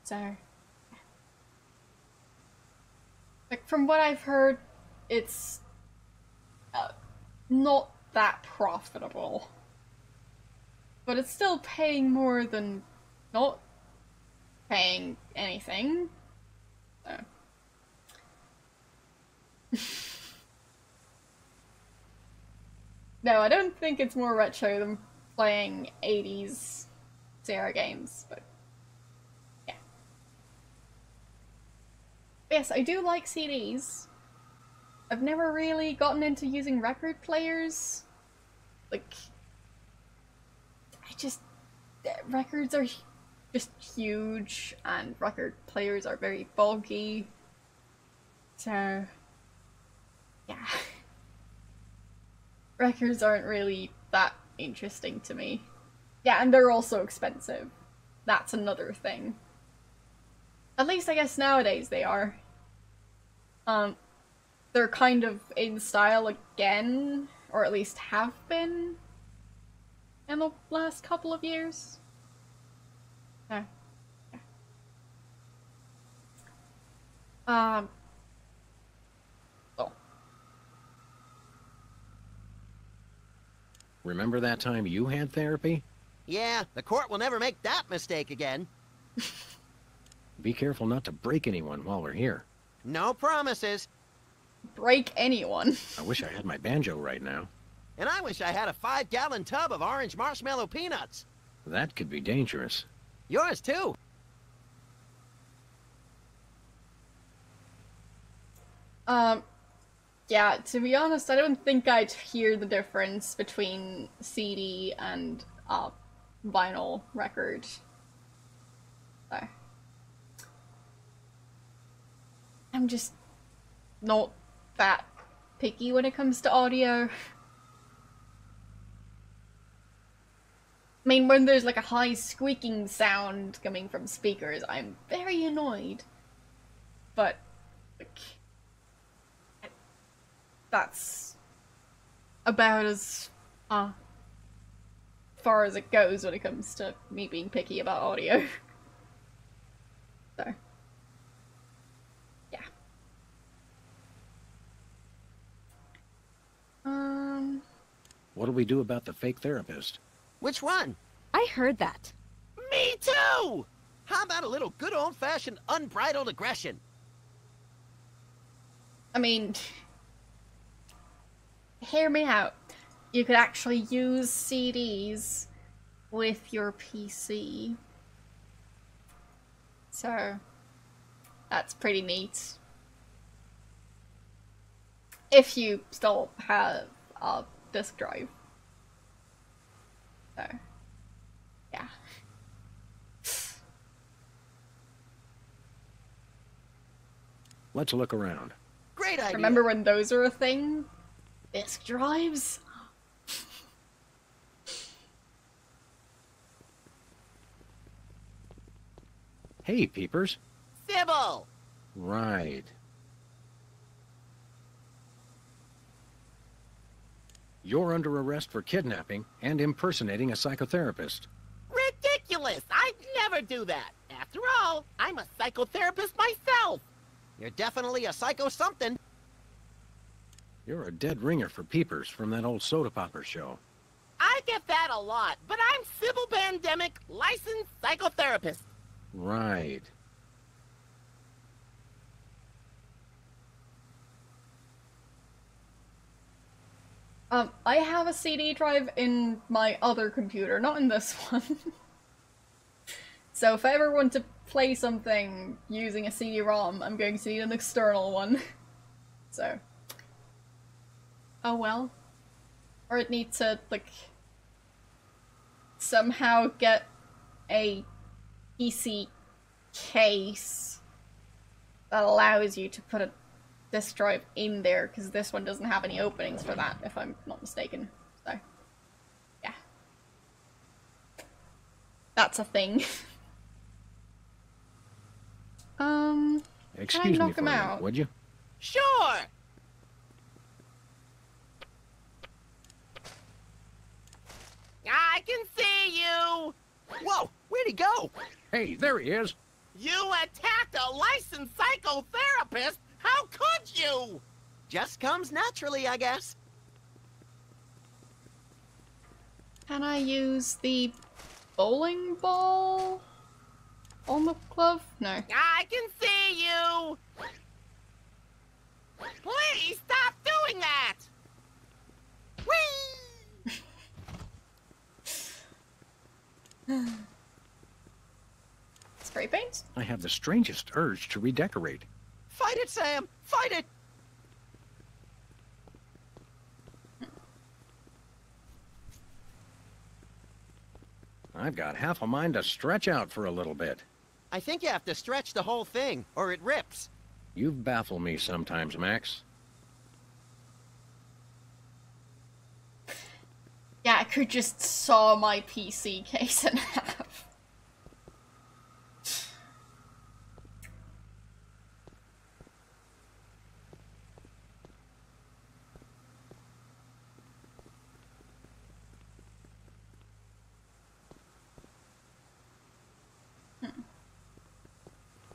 So, like, from what I've heard, it's not that profitable. But it's still paying more than not paying anything. So. No, I don't think it's more retro than playing 80s Sierra games, but yeah. Yes, I do like CDs. I've never really gotten into using record players, like, records are just huge, and record players are very bulky. So, yeah. Records aren't really that interesting to me. Yeah, and they're also expensive. That's another thing. At least I guess nowadays they are. They're kind of in style again, or at least have been in the last couple of years. Yeah. Oh. Remember that time you had therapy? Yeah, the court will never make that mistake again. Be careful not to break anyone while we're here. No promises. Break anyone. I wish I had my banjo right now. And I wish I had a 5-gallon tub of orange marshmallow peanuts. That could be dangerous. Yours too. Yeah, to be honest, I don't think I'd hear the difference between CD and vinyl record. So. I'm just not that picky when it comes to audio. I mean, when there's like a high squeaking sound coming from speakers, I'm very annoyed. But, like, that's about as far as it goes when it comes to me being picky about audio. So, yeah. What do we do about the fake therapist? Which one? I heard that. Me too! How about a little good old-fashioned unbridled aggression? I mean, hear me out. You could actually use CDs with your PC. So, that's pretty neat. If you still have a disk drive. So, yeah. Let's look around. Great idea. Remember when those were a thing? Disk drives? Hey, Peepers. Sybil! Right. You're under arrest for kidnapping and impersonating a psychotherapist. Ridiculous! I'd never do that. After all, I'm a psychotherapist myself. You're definitely a psycho-something. You're a dead ringer for Peepers from that old soda popper show. I get that a lot, but I'm Sybil Pandemic, licensed psychotherapist. Right. I have a CD drive in my other computer, not in this one. So if I ever want to play something using a CD-ROM, I'm going to need an external one. So. Oh well. Or I'd need to, like, somehow get a PC case that allows you to put a disk drive in there, because this one doesn't have any openings for that, if I'm not mistaken. So, yeah. That's a thing. Excuse can I knock me for him a minute, out? would you? Sure! I can see you! Whoa, where'd he go? Hey, there he is. You attacked a licensed psychotherapist? How could you? Just comes naturally, I guess. Can I use the bowling ball on the glove? No. I can see you! Please stop doing that! Whee! Spray paint? I have the strangest urge to redecorate. Fight it, Sam! Fight it! I've got half a mind to stretch out for a little bit. I think you have to stretch the whole thing, or it rips. You baffle me sometimes, Max. Yeah, I could just saw my PC case in half.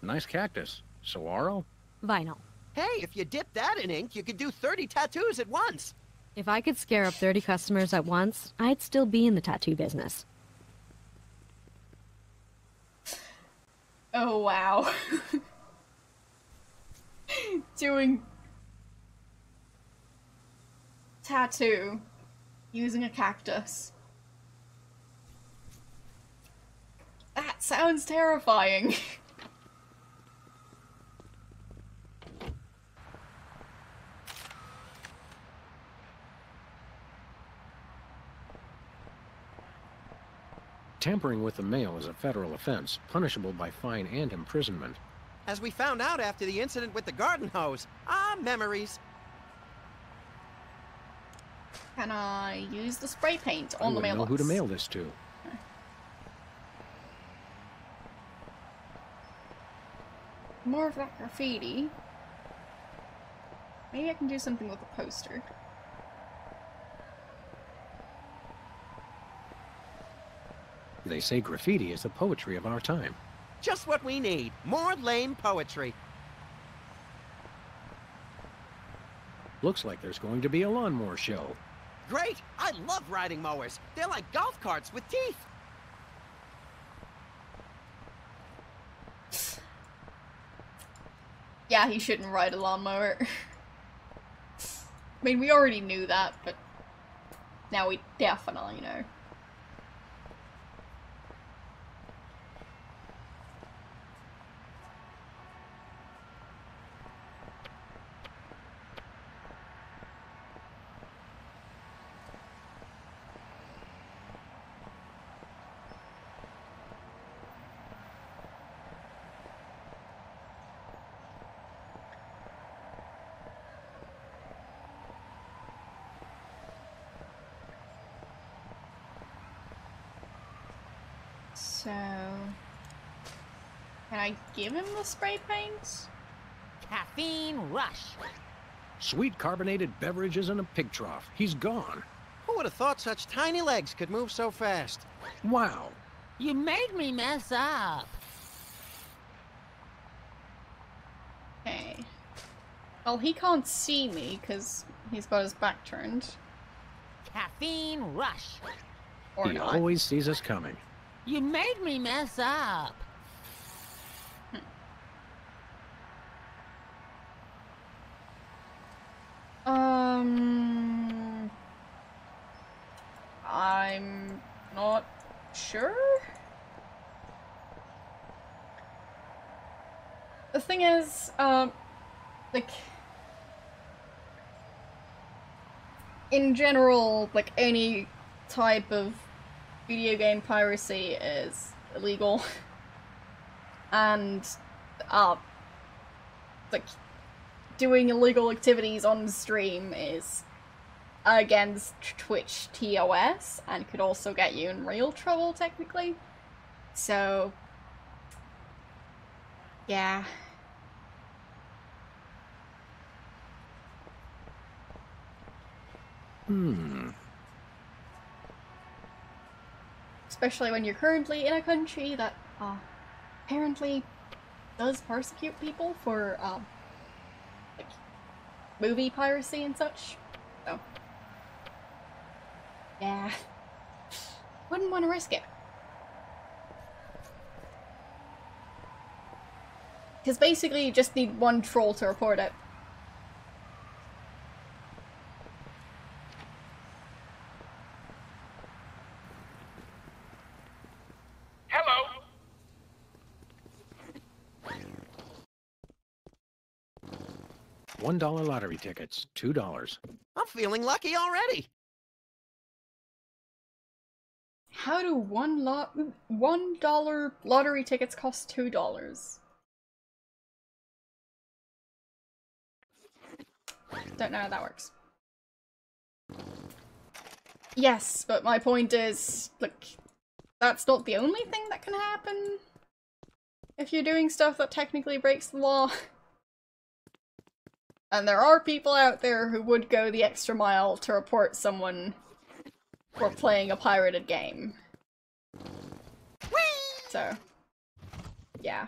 Nice cactus. Saguaro? Vinyl. Hey, if you dip that in ink, you could do 30 tattoos at once. If I could scare up 30 customers at once, I'd still be in the tattoo business. Oh, wow. Doing tattoo using a cactus. That sounds terrifying. Tampering with the mail is a federal offense, punishable by fine and imprisonment. As we found out after the incident with the garden hose. Ah, memories. Can I use the spray paint on the I wouldn't know mailbox? who to mail this to. More of that graffiti. Maybe I can do something with a poster. They say graffiti is the poetry of our time. Just what we need. More lame poetry. Looks like there's going to be a lawnmower show. Great! I love riding mowers. They're like golf carts with teeth. Yeah, he shouldn't ride a lawnmower. I mean, we already knew that, but now we definitely know. So, can I give him the spray paint? Caffeine rush. Sweet carbonated beverages in a pig trough. He's gone. Who would have thought such tiny legs could move so fast? Wow. You made me mess up. Okay. Well, he can't see me because he's got his back turned. Caffeine rush. Or He not. always sees us coming. You made me mess up. I'm not sure. The thing is, like, in general, like, any type of video game piracy is illegal. And, like, doing illegal activities on stream is against Twitch TOS and could also get you in real trouble, technically. So, yeah. Especially when you're currently in a country that apparently does persecute people for like movie piracy and such. So yeah, wouldn't want to risk it. Because basically you just need one troll to report it. Hello. $1 lottery tickets, $2. I'm feeling lucky already. How do $1 lottery tickets cost $2? Don't know how that works. Yes, but my point is, like, that's not the only thing that can happen if you're doing stuff that technically breaks the law. And there are people out there who would go the extra mile to report someone for playing a pirated game. So, yeah.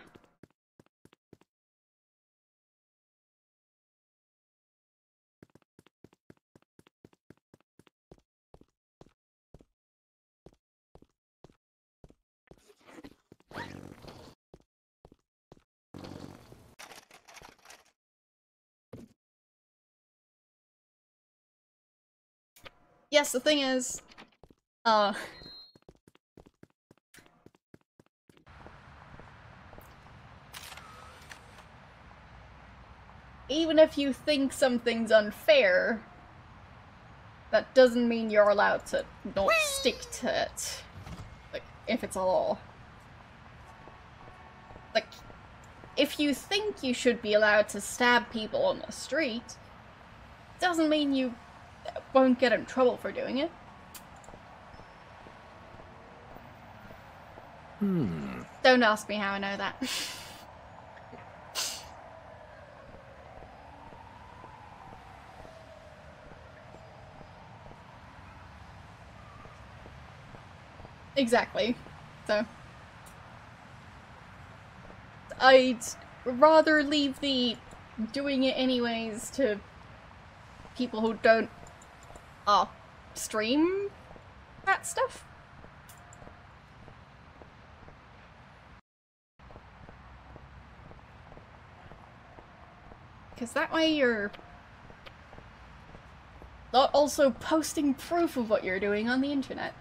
Yes, the thing is, even if you think something's unfair, that doesn't mean you're allowed to not stick to it. Like, if it's a law. Like, if you think you should be allowed to stab people on the street, doesn't mean you won't get in trouble for doing it. Don't ask me how I know that. Exactly. So, I'd rather leave the doing it anyways to people who don't stream that stuff. Because that way you're not also posting proof of what you're doing on the internet.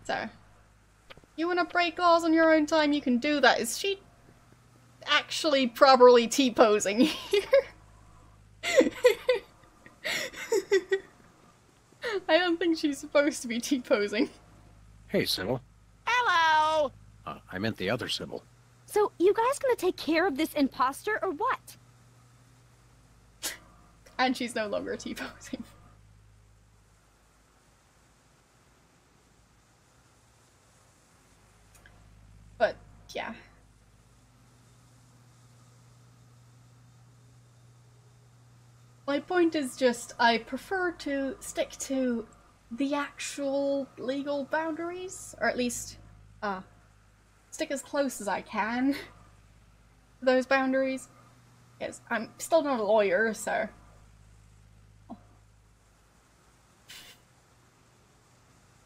So, you want to break laws on your own time, you can do that. Is she actually properly T-posing here? I don't think she's supposed to be T-posing. Hey, Sybil. Hello! I meant the other Sybil. So, you guys gonna take care of this imposter or what? And she's no longer T-posing. But, yeah. My point is just, I prefer to stick to the actual legal boundaries, or at least, stick as close as I can to those boundaries. Because I'm still not a lawyer, so...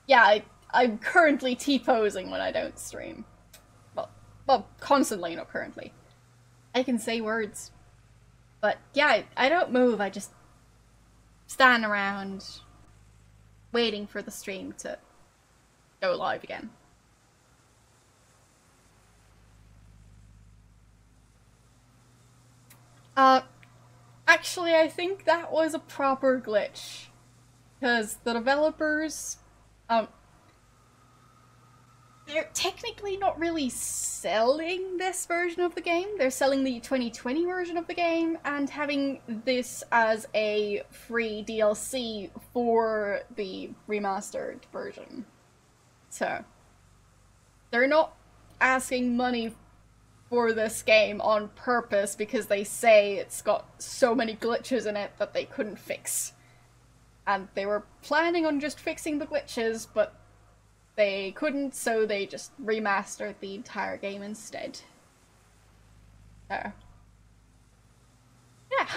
Yeah, I'm currently T-posing when I don't stream. Well, constantly, not currently. I can say words. But yeah, I don't move, I just stand around waiting for the stream to go live again. Actually, I think that was a proper glitch. Because the developers, they're technically not really selling this version of the game. They're selling the 2020 version of the game and having this as a free DLC for the remastered version. So, they're not asking money for this game on purpose because they say it's got so many glitches in it that they couldn't fix. And they were planning on just fixing the glitches, but they couldn't, so they just remastered the entire game instead. So, yeah.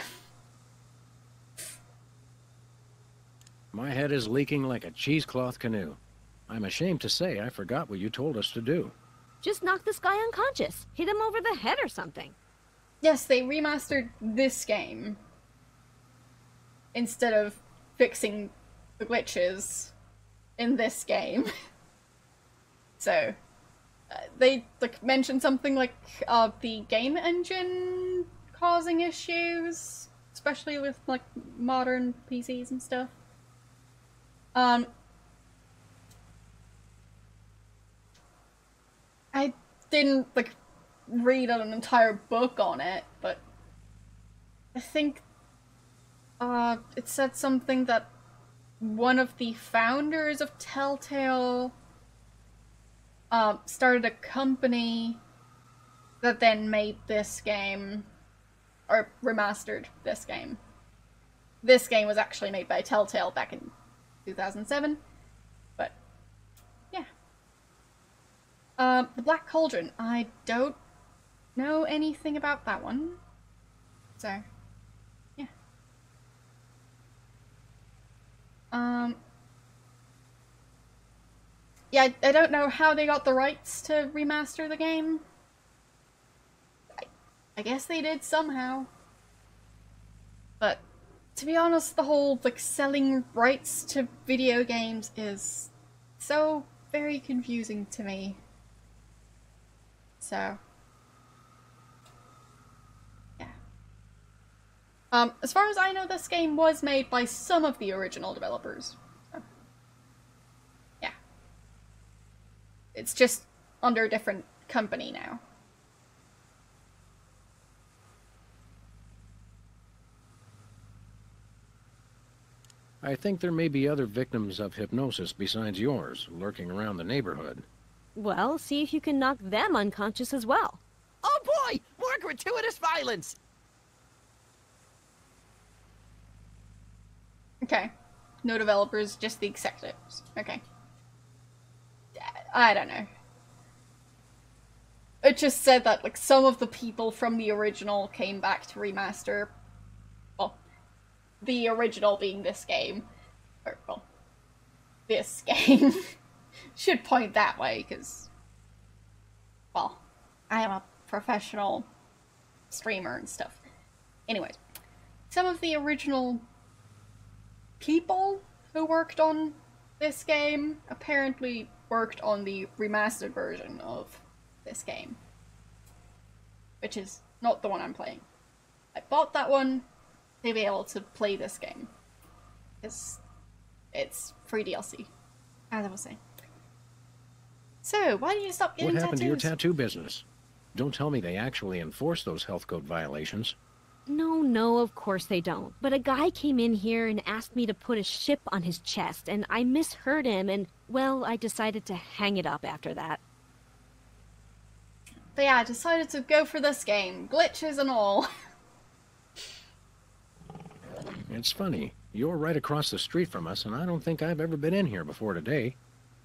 My head is leaking like a cheesecloth canoe. I'm ashamed to say I forgot what you told us to do. Just knock this guy unconscious. Hit him over the head or something. Yes, they remastered this game instead of fixing the glitches in this game. So, they mentioned something like the game engine causing issues, especially with like modern PCs and stuff. I didn't, like, read an entire book on it, but I think, it said something that one of the founders of Telltale, started a company that then made this game, or remastered this game. This game was actually made by Telltale back in 2007, but yeah. The Black Cauldron, I don't know anything about that one, so yeah. Yeah, I don't know how they got the rights to remaster the game. I guess they did somehow. But to be honest, the whole, like, selling rights to video games is so very confusing to me. So, yeah. As far as I know, this game was made by some of the original developers. So, yeah. It's just under a different company now. I think there may be other victims of hypnosis besides yours lurking around the neighborhood. Well, see if you can knock them unconscious as well. Oh boy! More gratuitous violence! Okay. No developers, just the executives. Okay. I don't know. It just said that, like, some of the people from the original came back to remaster. Well, the original being this game. Or, well, this game. Should point that way, because, well, I am a professional streamer and stuff. Anyways, some of the original people who worked on this game apparently worked on the remastered version of this game, which is not the one I'm playing. I bought that one to be able to play this game, because it's free DLC, as I was saying. So, why did you stop getting tattoos? What happened to your tattoo business? Don't tell me they actually enforce those health code violations. No, of course they don't. But a guy came in here and asked me to put a ship on his chest, and I misheard him, and, well, I decided to hang it up after that. But yeah, I decided to go for this game. Glitches and all. It's funny. You're right across the street from us, and I don't think I've ever been in here before today.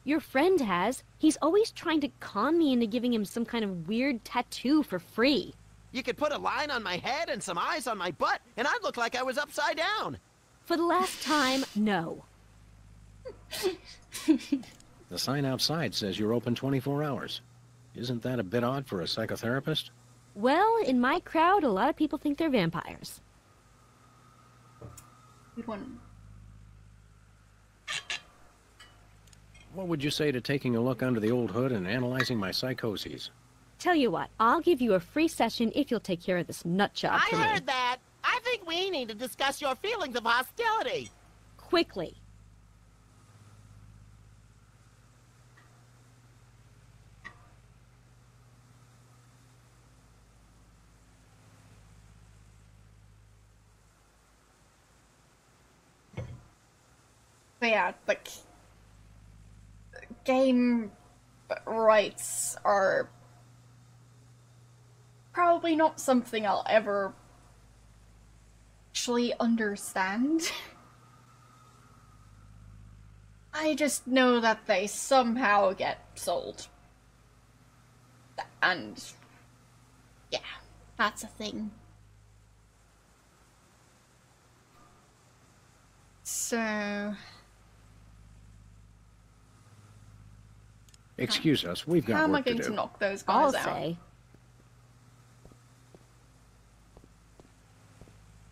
Your friend has. He's always trying to con me into giving him some kind of weird tattoo for free. You could put a line on my head and some eyes on my butt, and I'd look like I was upside down. For the last time, no. The sign outside says you're open 24 hours. Isn't that a bit odd for a psychotherapist? Well, in my crowd, a lot of people think they're vampires. Good one. What would you say to taking a look under the old hood and analyzing my psychoses? Tell you what, I'll give you a free session if you'll take care of this nut job for me. I heard that. I think we need to discuss your feelings of hostility. Quickly. But yeah, like, game rights are probably not something I'll ever actually understand. I just know that they somehow get sold. And yeah, that's a thing. So... Excuse us, we've got how am I work to going do. to knock those guys I'll out? say.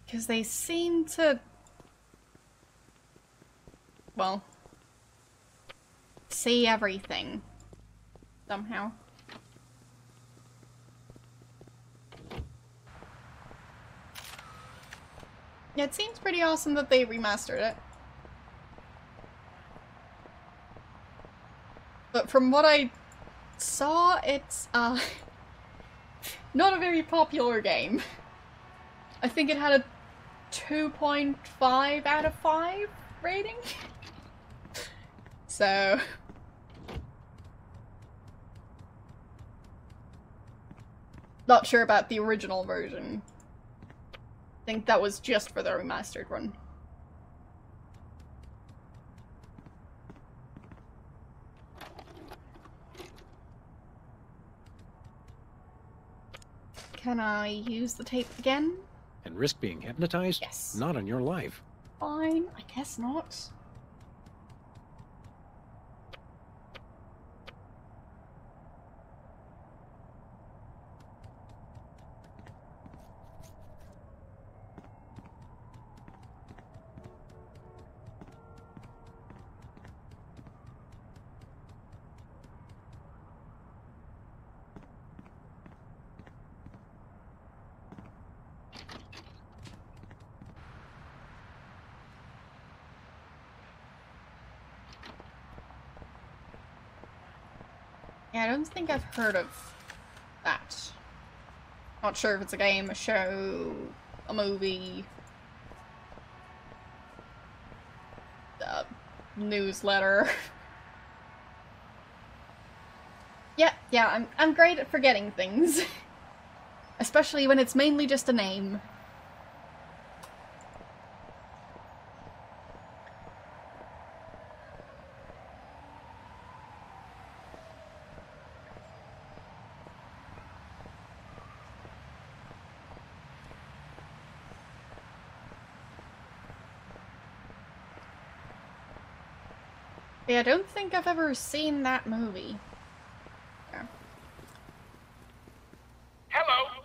Because they seem to... well... see everything. Somehow. Yeah, it seems pretty awesome that they remastered it. But from what I Saw, it's, not a very popular game. I think it had a 2.5 out of 5 rating. So... not sure about the original version. I think that was just for the remastered one. Can I use the tape again? And risk being hypnotized? Yes. Not on your life. Fine, I guess not. Yeah, I don't think I've heard of that. Not sure if it's a game, a show, a movie, a newsletter. Yeah, I'm great at forgetting things. Especially when it's mainly just a name. Yeah, I don't think I've ever seen that movie. Yeah. Hello.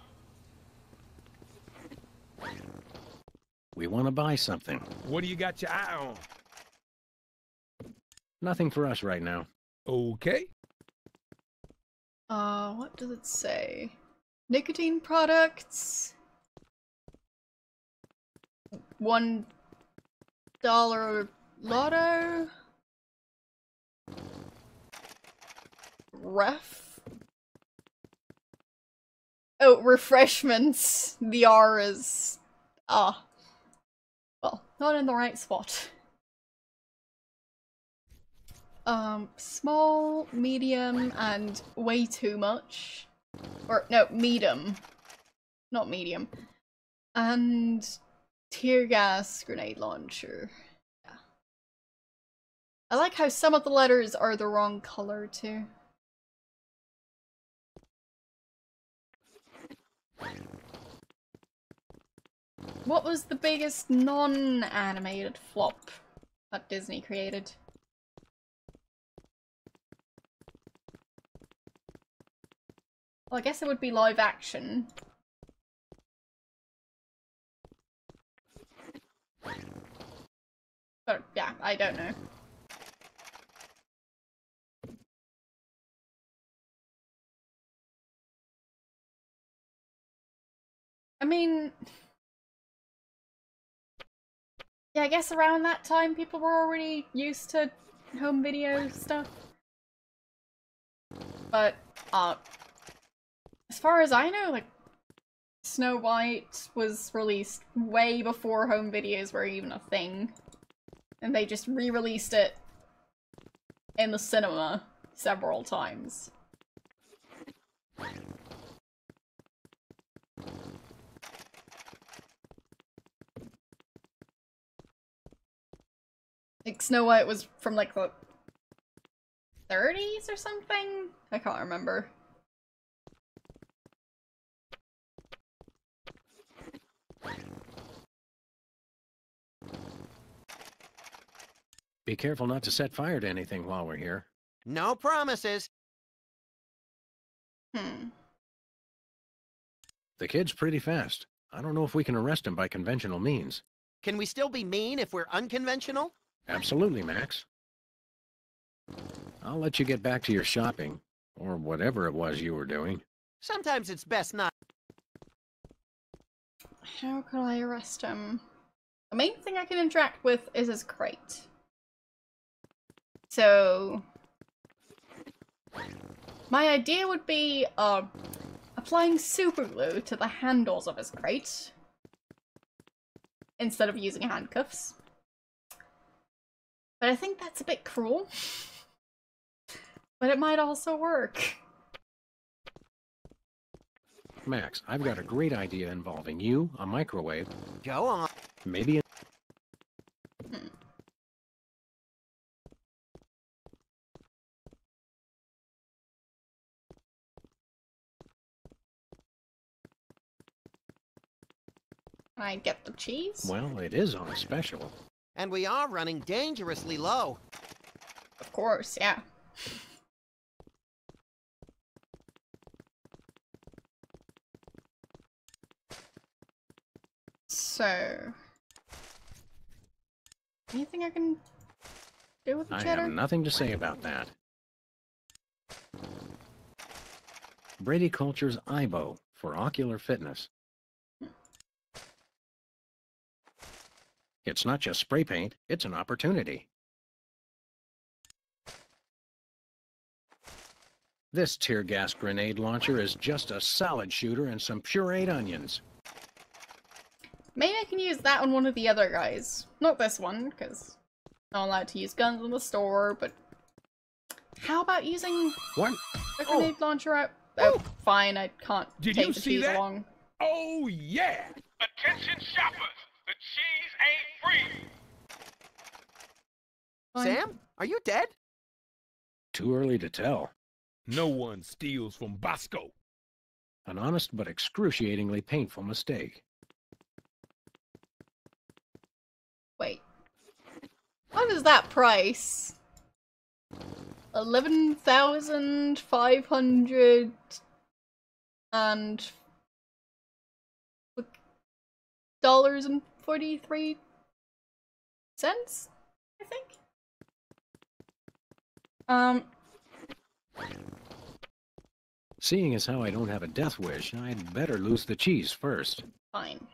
We want to buy something. What do you got your eye on? Nothing for us right now. Okay. What does it say? Nicotine products. $1 lotto. Ref. Oh, refreshments. The R is... well, not in the right spot. Small, medium, and way too much. Or, no, medium. Not medium. And tear gas grenade launcher. Yeah. I like how some of the letters are the wrong color, too. What was the biggest non-animated flop that Disney created? Well, I guess it would be live action. But yeah, I don't know. I mean... yeah, I guess around that time people were already used to home video stuff. But, as far as I know, like, Snow White was released way before home videos were even a thing. And they just re-released it in the cinema several times. Like, Snow White was from, like, the 30s or something? I can't remember. Be careful not to set fire to anything while we're here. No promises. The kid's pretty fast. I don't know if we can arrest him by conventional means. Can we still be mean if we're unconventional? Absolutely, Max. I'll let you get back to your shopping, or whatever it was you were doing. Sometimes it's best not. How could I arrest him? The main thing I can interact with is his crate. So... My idea would be, applying super glue to the handles of his crate instead of using handcuffs. But I think that's a bit cruel. But it might also work. Max, I've got a great idea involving you, a microwave. Go on. Maybe a... Can I get the cheese? Well, it is on a special. And we are running dangerously low. Of course, yeah. So... anything I can do with the I cheddar? have nothing to say about that. Brady Culture's IBO for ocular fitness. It's not just spray paint, it's an opportunity. This tear gas grenade launcher is just a salad shooter and some pureed onions. Maybe I can use that on one of the other guys. Not this one, because I'm not allowed to use guns in the store, but... how about using what? a grenade launcher out? Oh, fine, I can't Did take you the see cheese that? along. Oh, yeah! Attention shoppers! The cheese ain't free! Fine. Sam, are you dead? Too early to tell. No one steals from Bosco. An honest but excruciatingly painful mistake. Wait. What is that price? 11,500 and $43, I think. Seeing as how I don't have a death wish, I'd better lose the cheese first. Fine.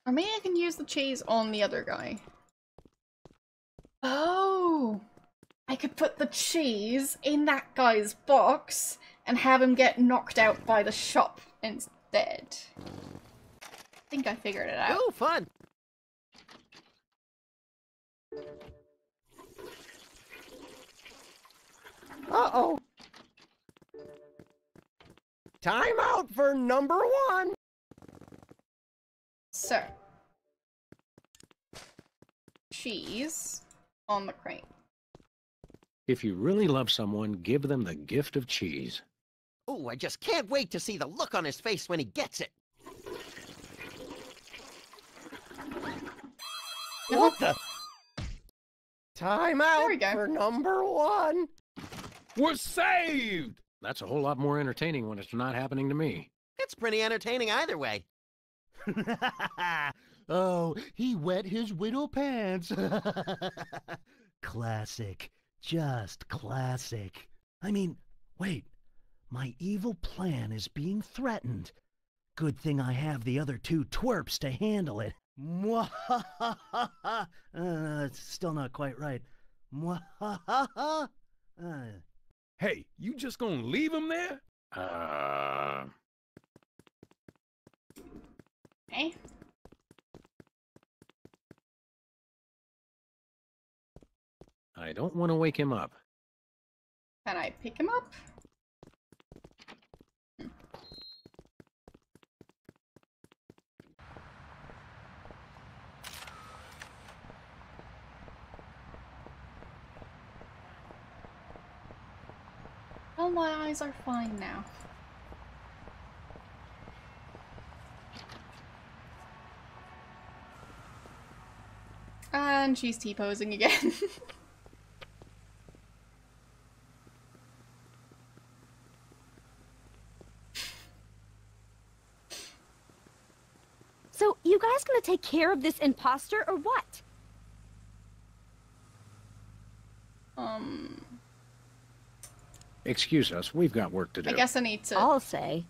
Or maybe I can use the cheese on the other guy. Oh! I could put the cheese in that guy's box and have him get knocked out by the shop instead. I think I figured it out. Oh, fun. Uh-oh. Time out for number one. So. Cheese on the crate. If you really love someone, give them the gift of cheese. Oh, I just can't wait to see the look on his face when he gets it. What the? Time out we go. for number one. We're saved! That's a whole lot more entertaining when it's not happening to me. It's pretty entertaining either way. Oh, he wet his widow pants. Classic. Just classic. I mean, wait. My evil plan is being threatened. Good thing I have the other two twerps to handle it. Mwahaha. It's still not quite right. Mwahaha. Hey, you just gonna leave him there? Okay. I don't want to wake him up. Can I pick him up? Well, my eyes are fine now. And she's T-posing again. So, you guys gonna take care of this imposter or what? Excuse us, we've got work to do. I guess I need to I'll say.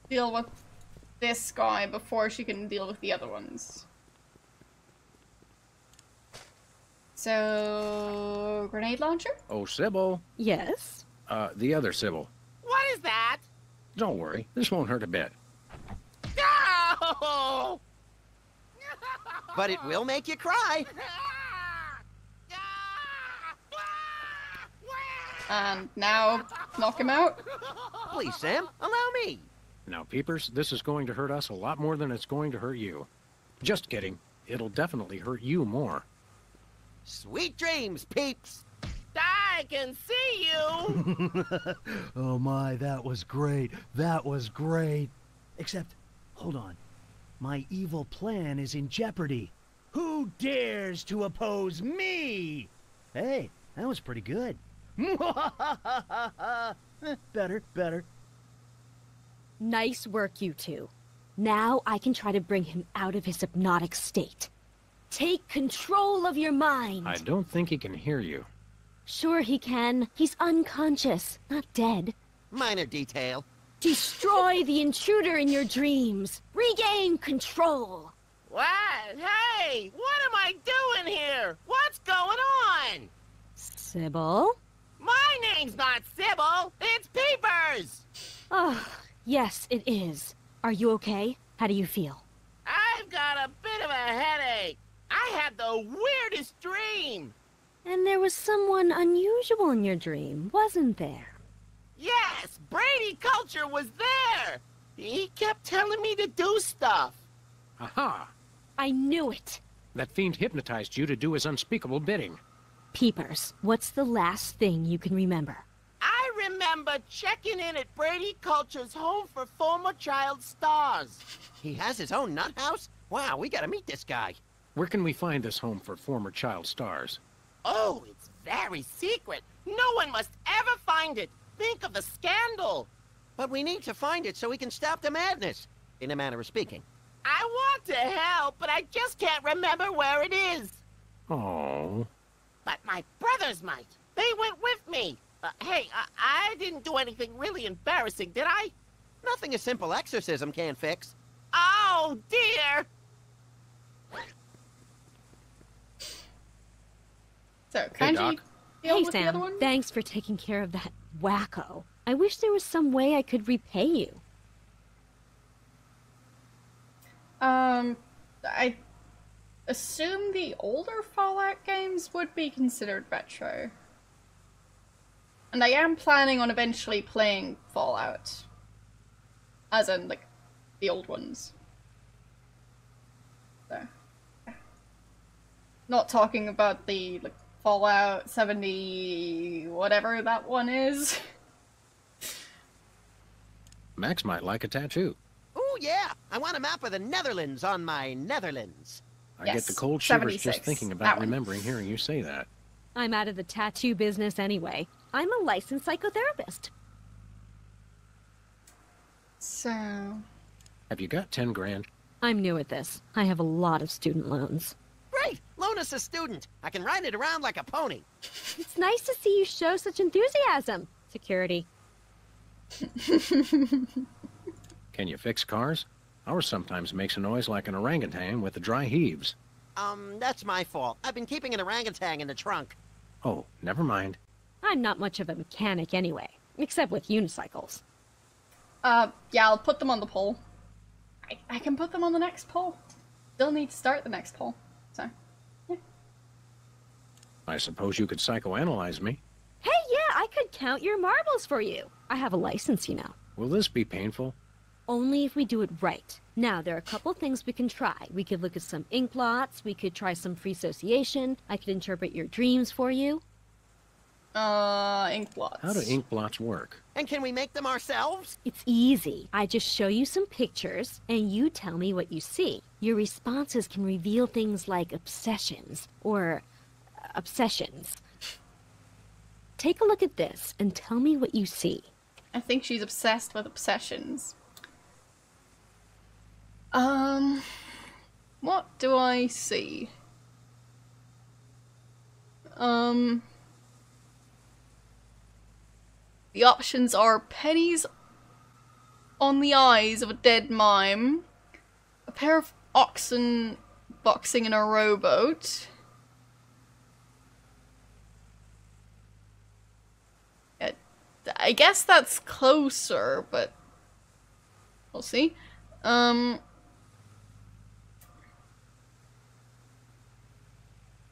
deal with this guy before she can deal with the other ones. So, grenade launcher? Oh, Sybil. Yes? The other Sybil. What is that? Don't worry, this won't hurt a bit. No! But it will make you cry. And now, knock him out. Please, Sam, allow me. Now, Peepers, this is going to hurt us a lot more than it's going to hurt you. Just kidding. It'll definitely hurt you more. Sweet dreams, peeps. I can see you. Oh my, that was great. That was great. Except, hold on. My evil plan is in jeopardy. Who dares to oppose me? Hey, that was pretty good. Better. Nice work, you two. Now I can try to bring him out of his hypnotic state. Take control of your mind. I don't think he can hear you. Sure he can. He's unconscious, not dead. Minor detail. Destroy the intruder in your dreams. Regain control. What? Hey, what am I doing here? What's going on? Sybil? My name's not Sybil. It's Peepers. Oh, yes, it is. Are you okay? How do you feel? I've got a bit of a headache. I had the weirdest dream. And there was someone unusual in your dream, wasn't there? Yes, Brady Culture was there. He kept telling me to do stuff. Aha! I knew it. That fiend hypnotized you to do his unspeakable bidding. Peepers, what's the last thing you can remember? I remember checking in at Brady Culture's home for former child stars. He has his own nut house? Wow, we gotta meet this guy. Where can we find this home for former child stars? Oh, it's very secret. No one must ever find it. Think of the scandal. But we need to find it so we can stop the madness, in a manner of speaking. I want to help, but I just can't remember where it is. Oh. But my brothers might. They went with me. Hey, I didn't do anything really embarrassing, did I? Nothing a simple exorcism can't fix. Oh, dear. So, Hey, Kanji, Doc. deal Hey, with the other Sam. one? Thanks for taking care of that wacko. I wish there was some way I could repay you. I assume the older Fallout games would be considered retro. And I am planning on eventually playing Fallout. As in, like, the old ones. So, yeah. Not talking about the, like, Fallout 70... whatever that one is. Max might like a tattoo. Ooh, yeah! I want a map of the Netherlands on my Netherlands. I Yes, get the cold shivers 76, just thinking that about one. remembering hearing you say that. I'm out of the tattoo business anyway. I'm a licensed psychotherapist. So... Have you got 10 grand? I'm new at this. I have a lot of student loans. Great! Loan us a student. I can ride it around like a pony. It's nice to see you show such enthusiasm. Security. Can you fix cars? Ours sometimes makes a noise like an orangutan with the dry heaves. That's my fault. I've been keeping an orangutan in the trunk. Oh, never mind. I'm not much of a mechanic anyway, except with unicycles. yeah, I'll put them on the poll. I can put them on the next poll. Still need to start the next poll. So, yeah. I suppose you could psychoanalyze me. Hey, yeah, I could count your marbles for you. I have a license, you know. Will this be painful? Only if we do it right. Now, there are a couple things we can try. We could look at some ink blots, we could try some free association, I could interpret your dreams for you. Ink blots. How do ink blots work? And can we make them ourselves? It's easy. I just show you some pictures, and you tell me what you see. Your responses can reveal things like obsessions, or obsessions. Take a look at this, and tell me what you see. I think she's obsessed with obsessions. What do I see? The options are pennies on the eyes of a dead mime, a pair of oxen boxing in a rowboat, I guess that's closer, but we'll see.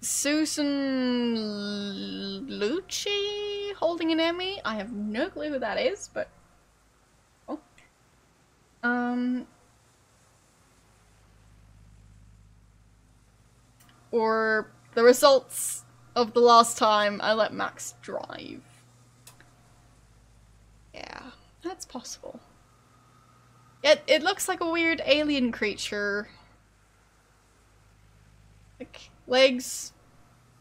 Susan Lucci holding an Emmy? I have no clue who that is, but oh. Or the results of the last time I let Max drive. Yeah, that's possible. It looks like a weird alien creature. Like legs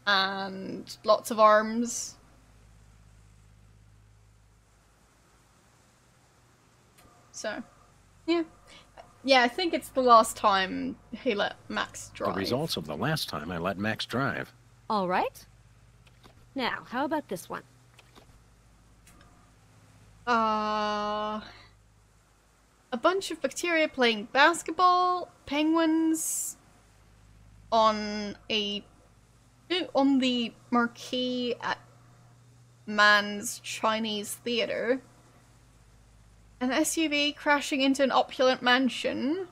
and lots of arms. So, yeah. Yeah, I think it's the last time he let Max drive. The results of the last time I let Max drive. All right. Now, how about this one? A bunch of bacteria playing basketball, penguins on the marquee at Man's Chinese Theater, an SUV crashing into an opulent mansion,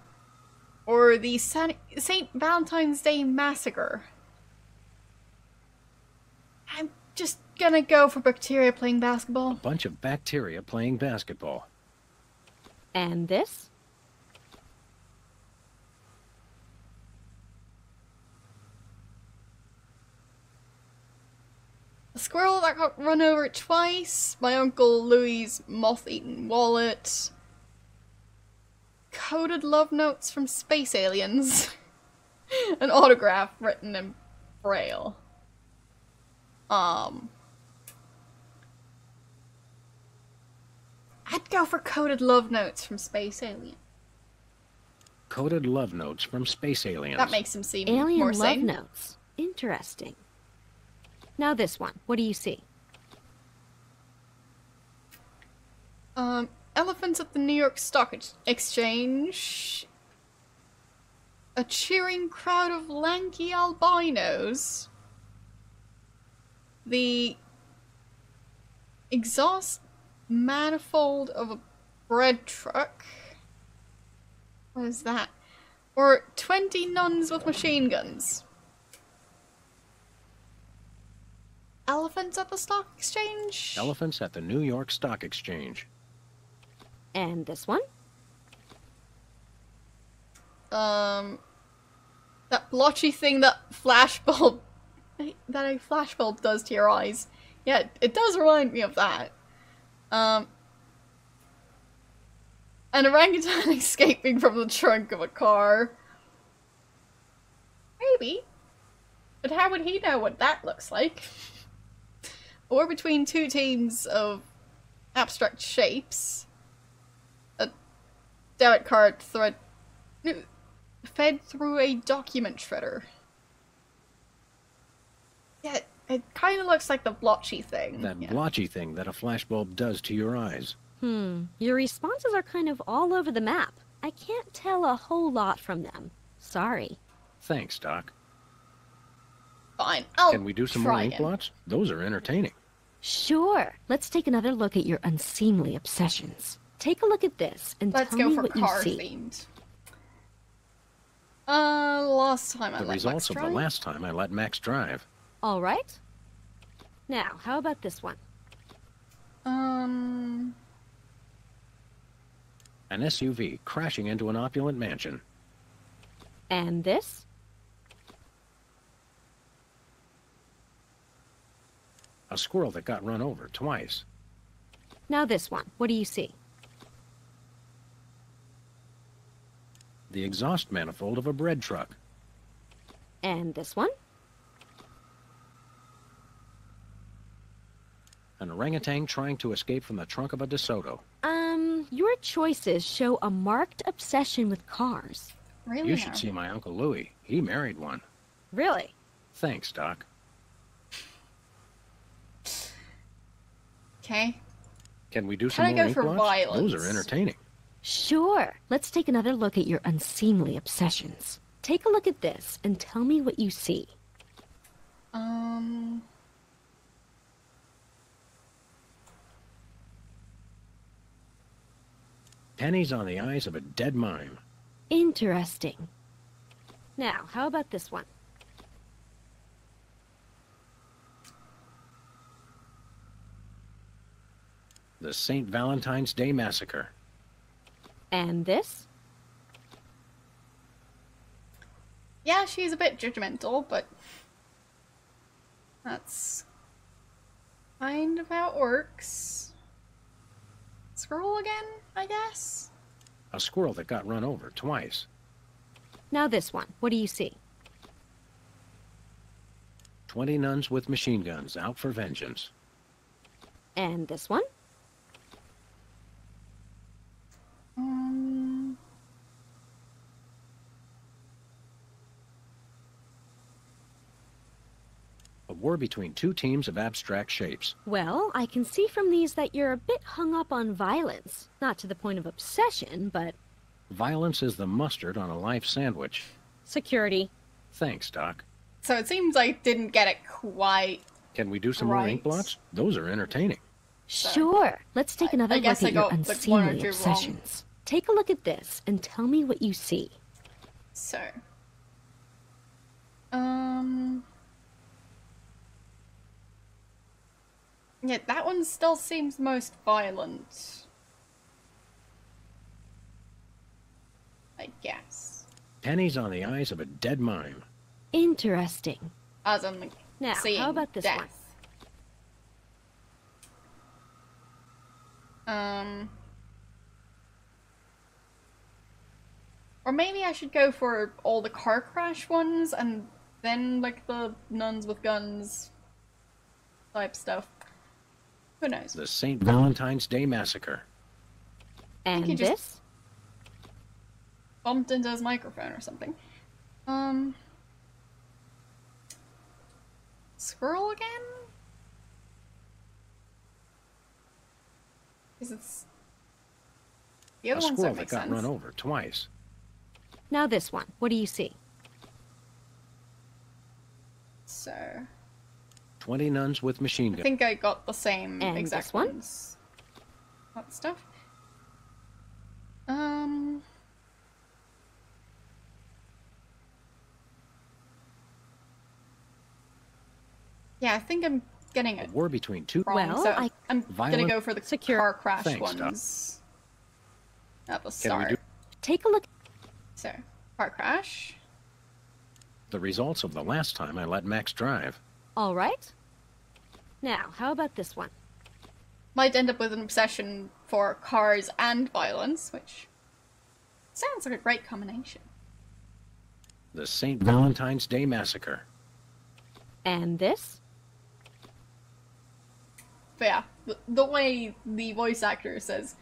or the St. Valentine's Day Massacre. I'm just gonna go for bacteria playing basketball. A bunch of bacteria playing basketball. And this? A squirrel that got run over twice, my Uncle Louis's moth-eaten wallet, coded love notes from space aliens, an autograph written in Braille. I'd go for coded love notes from space aliens. Coded love notes from space aliens. That makes him seem Alien more love sane. notes. Interesting. Now this one. What do you see? Elephants at the New York Stock Exchange. A cheering crowd of lanky albinos. The exhaust manifold of a bread truck. What is that? Or 20 nuns with machine guns. Elephants at the stock exchange? Elephants at the New York Stock Exchange. And this one? That blotchy thing that a flashbulb does to your eyes. Yeah, it does remind me of that. An orangutan escaping from the trunk of a car. Maybe. But how would he know what that looks like? Or between two teams of abstract shapes. A debit card fed through a document shredder. Yeah, it kind of looks like the blotchy thing. That blotchy thing that a flashbulb does to your eyes. Your responses are kind of all over the map. I can't tell a whole lot from them. Sorry. Thanks, Doc. Fine, Can we do some more ink blots? Those are entertaining. Sure. Let's take another look at your unseemly obsessions. Take a look at this and Let's tell go me for what you car see. themed. Last time I The let results Max of drive. the last time I let Max drive. All right. Now, how about this one? An SUV crashing into an opulent mansion. And this? A squirrel that got run over twice. Now this one. What do you see? The exhaust manifold of a bread truck. And this one? An orangutan trying to escape from the trunk of a DeSoto. Your choices show a marked obsession with cars. Really? You should see my Uncle Louis. He married one. Really? Thanks, Doc. Okay. Can we do some Can I more go ink for blots? violence? Those are entertaining. Sure. Let's take another look at your unseemly obsessions. Take a look at this and tell me what you see. Pennies on the eyes of a dead mime. Interesting. Now, how about this one? The St. Valentine's Day Massacre. And this? Yeah, she's a bit judgmental, but that's kind of how it works. Scroll again, I guess? A squirrel that got run over twice. Now this one. What do you see? 20 nuns with machine guns out for vengeance. And this one? A war between two teams of abstract shapes. Well, I can see from these that you're a bit hung up on violence. Not to the point of obsession, but... Violence is the mustard on a life sandwich. Security. Thanks, Doc. So it seems I didn't get it quite. Can we do some more ink blots? Those are entertaining. Sure. Let's take another look at your like, one or unseemly two obsessions. Take a look at this and tell me what you see. So. Yeah, that one still seems most violent. I guess. Pennies on the eyes of a dead mime. Interesting. As in, like, now, seeing how about this death. one? Or maybe I should go for all the car crash ones and then, like, the nuns with guns type stuff. Who knows? The St. Valentine's Day Massacre. And you just this? bumped into his microphone or something. Squirrel again? Because it's... The A other ones squirrel don't that make got sense. run over twice. Now this one. What do you see? So... 20 nuns with machine I guns. think I got the same And exact this one? ones. That stuff. Yeah, I think I'm getting A it war between two... wrong, Well, so I- I'm gonna Violent- go for the Secure. car crash Thanks, Doc. ones. At the Can we start. do Take a look. So, car crash. the results of the last time I let Max drive? All right. Now, how about this one? Might end up with an obsession for cars and violence, which sounds like a great combination. The St. Valentine's Day Massacre. And this? But yeah, the way the voice actor says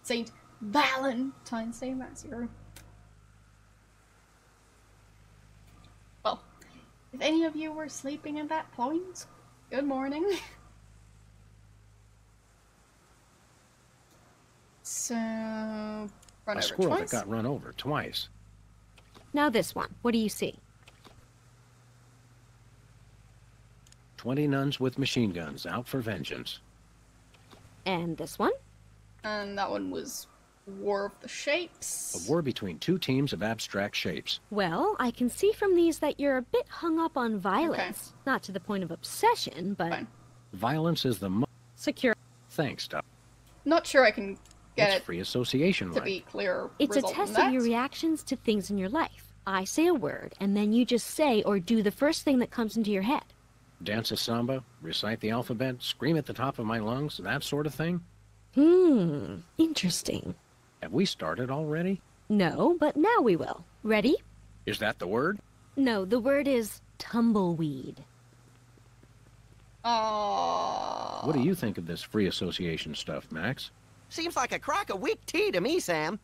St. Valentine's Day Massacre. Well, if any of you were sleeping at that point, good morning. So, run A over squirrel twice. that got run over twice. Now this one. What do you see? 20 nuns with machine guns out for vengeance. And this one? And that one was War of the Shapes. A war between two teams of abstract shapes. Well, I can see from these that you're a bit hung up on violence. Not to the point of obsession, but... Fine. Violence is the Secure. Thanks, Doc. Not sure I can get What's it free association to like? be clear. It's a result test than of your that. reactions to things in your life. I say a word, and then you just say or do the first thing that comes into your head. Dance a samba, recite the alphabet, scream at the top of my lungs, that sort of thing? Interesting. Have we started already? No, but now we will. Ready? Is that the word? No, the word is tumbleweed. What do you think of this free association stuff, Max? Seems like a crock of weak tea to me, Sam.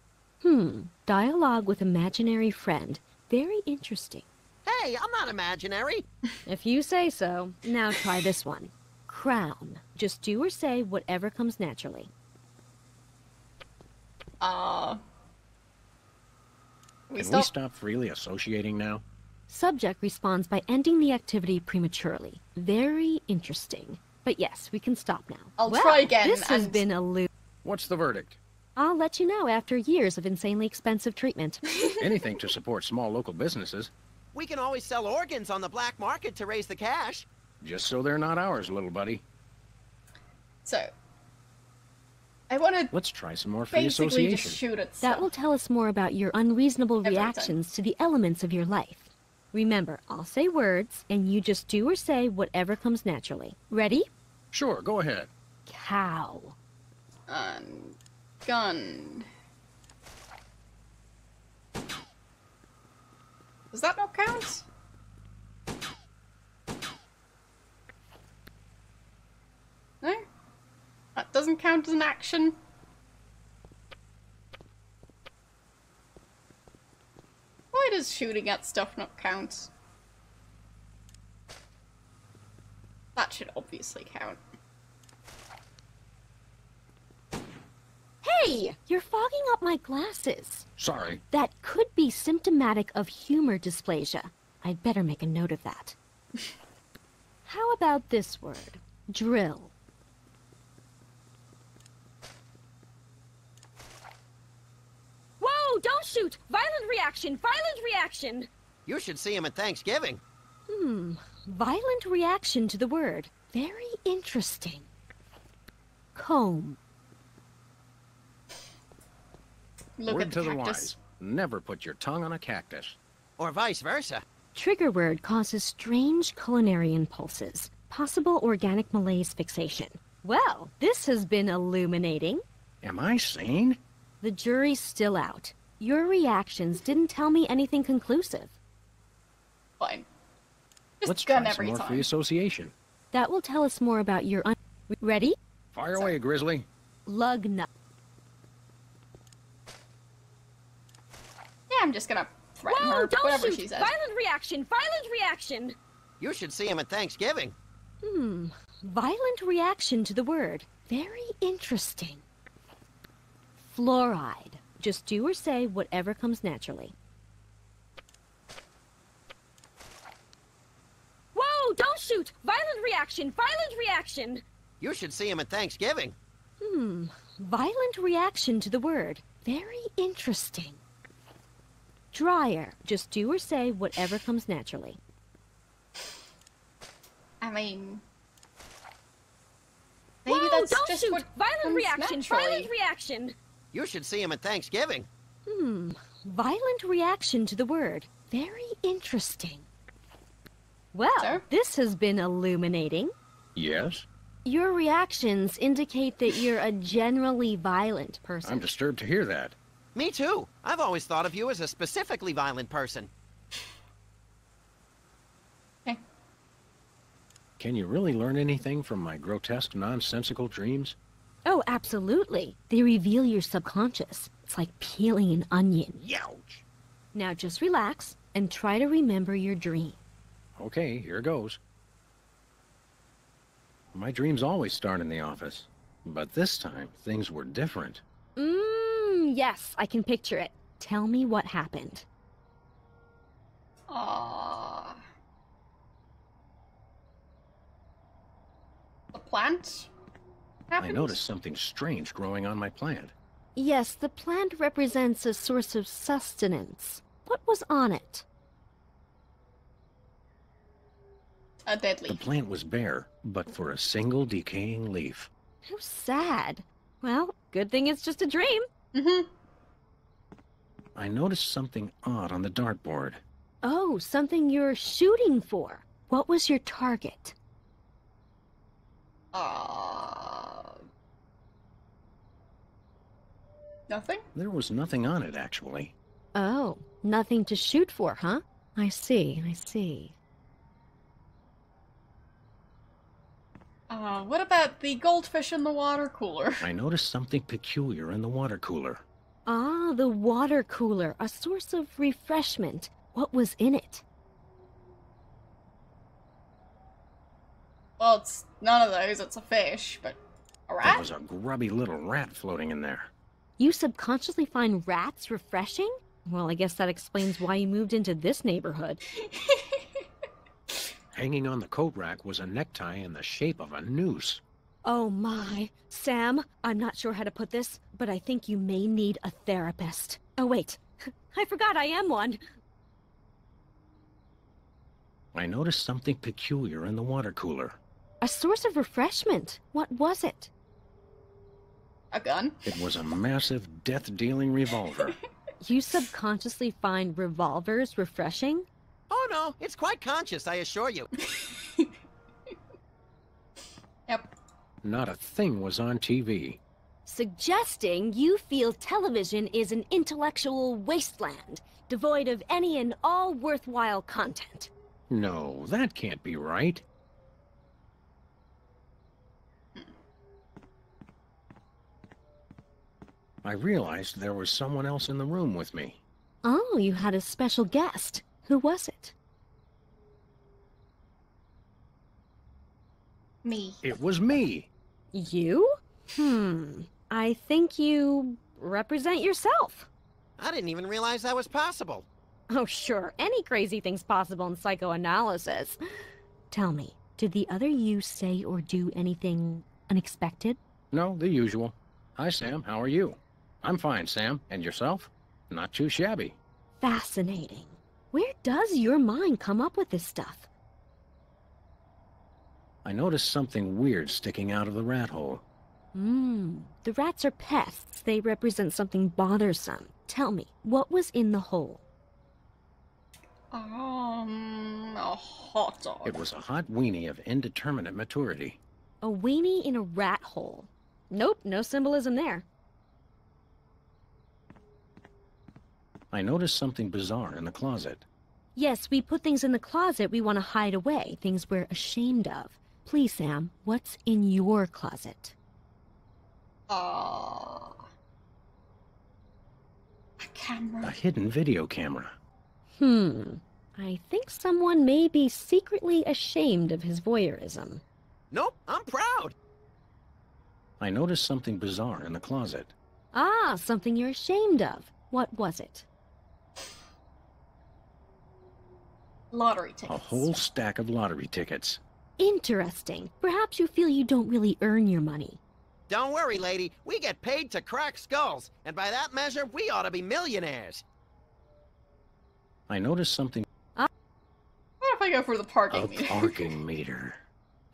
Dialogue with imaginary friend. Very interesting. Hey, I'm not imaginary. If you say so. Now try this one. Crown. Just do or say whatever comes naturally. Can we stop freely associating now? Subject responds by ending the activity prematurely. Very interesting. But yes, we can stop now. I'll try again This has and- been a loop. What's the verdict? I'll let you know after years of insanely expensive treatment. Anything to support small local businesses. We can always sell organs on the black market to raise the cash. Just so they're not ours, little buddy. So, I want to Let's try some more free basically association. just shoot at That stuff. will tell us more about your unreasonable Every time. reactions to the elements of your life. Remember, I'll say words, and you just do or say whatever comes naturally. Ready? Sure, go ahead. Cow. Gun. Does that not count? No? That doesn't count as an action? Why does shooting at stuff not count? That should obviously count. Hey! You're fogging up my glasses. Sorry. That could be symptomatic of humor dysplasia. I'd better make a note of that. How about this word? Drill. Whoa! Don't shoot! Violent reaction! Violent reaction! You should see him at Thanksgiving. Violent reaction to the word. Very interesting. Comb. Look Word at to the the cactus. wise. Never put your tongue on a cactus. Or vice versa. Trigger word causes strange culinary impulses. Possible organic malaise fixation. Well, this has been illuminating. Am I sane? The jury's still out. Your reactions didn't tell me anything conclusive. Fine. Just Let's gun try some every more time. free association. That will tell us more about your Ready? Fire away, Grizzly. Lug nut. Yeah, I'm just gonna threaten Whoa, her, don't whatever shoot! she says. Violent reaction! Violent reaction! You should see him at Thanksgiving. Violent reaction to the word. Very interesting. Fluoride. Just do or say whatever comes naturally. Whoa, don't shoot! Violent reaction! Violent reaction! You should see him at Thanksgiving. Violent reaction to the word. Very interesting. Dryer. Just do or say whatever comes naturally. I mean... Maybe Whoa, that's don't just shoot! what Violent comes reaction! naturally. Violent reaction! You should see him at Thanksgiving. Violent reaction to the word. Very interesting. Well, So? this has been illuminating. Yes? Your reactions indicate that you're a generally violent person. I'm disturbed to hear that. Me too. I've always thought of you as a specifically violent person. Okay. Can you really learn anything from my grotesque, nonsensical dreams? Oh, absolutely. They reveal your subconscious. It's like peeling an onion. Youch! Now just relax and try to remember your dream. Okay, here goes. My dreams always start in the office, but this time things were different. Yes, I can picture it. Tell me what happened. The plant? I Happened? noticed something strange growing on my plant. Yes, the plant represents a source of sustenance. What was on it? A dead The leaf. plant was bare, but for a single decaying leaf. How sad. Well, good thing it's just a dream. I noticed something odd on the dartboard. Oh, something you're shooting for. What was your target? Nothing? There was nothing on it, actually. Oh, nothing to shoot for, huh? I see, I see. What about the goldfish in the water cooler? I noticed something peculiar in the water cooler. Ah, the water cooler, a source of refreshment. What was in it? Well, it's none of those, it's a fish, but a There rat? was a grubby little rat floating in there. You subconsciously find rats refreshing? Well, I guess that explains why you moved into this neighborhood. Hanging on the coat rack was a necktie in the shape of a noose. Oh my. Sam, I'm not sure how to put this, but I think you may need a therapist. Oh wait, I forgot I am one. I noticed something peculiar in the water cooler. A source of refreshment. What was it? A gun? It was a massive, death-dealing revolver. You subconsciously find revolvers refreshing? Oh no, it's quite conscious, I assure you. Yep. Not a thing was on TV. Suggesting you feel television is an intellectual wasteland, devoid of any and all worthwhile content. No, that can't be right. I realized there was someone else in the room with me. Oh, you had a special guest. Who was it? Me. It was me. You? I think you represent yourself. I didn't even realize that was possible. Oh, sure. Any crazy thing's possible in psychoanalysis. Tell me, did the other you say or do anything unexpected? No, the usual. Hi, Sam. How are you? I'm fine, Sam. And yourself? Not too shabby. Fascinating. Where does your mind come up with this stuff? I noticed something weird sticking out of the rat hole. The rats are pests. They represent something bothersome. Tell me, what was in the hole? A hot dog. It was a hot weenie of indeterminate maturity. A weenie in a rat hole. Nope, no symbolism there. I noticed something bizarre in the closet. Yes, we put things in the closet we want to hide away, things we're ashamed of. Please, Sam, what's in your closet? A camera. A hidden video camera. I think someone may be secretly ashamed of his voyeurism. Nope, I'm proud. I noticed something bizarre in the closet. Ah, something you're ashamed of. What was it? Lottery tickets. A whole stack of lottery tickets. Interesting. Perhaps you feel you don't really earn your money. Don't worry, lady. We get paid to crack skulls, and by that measure, we ought to be millionaires. I noticed something. What if I go for the parking A meter? parking meter.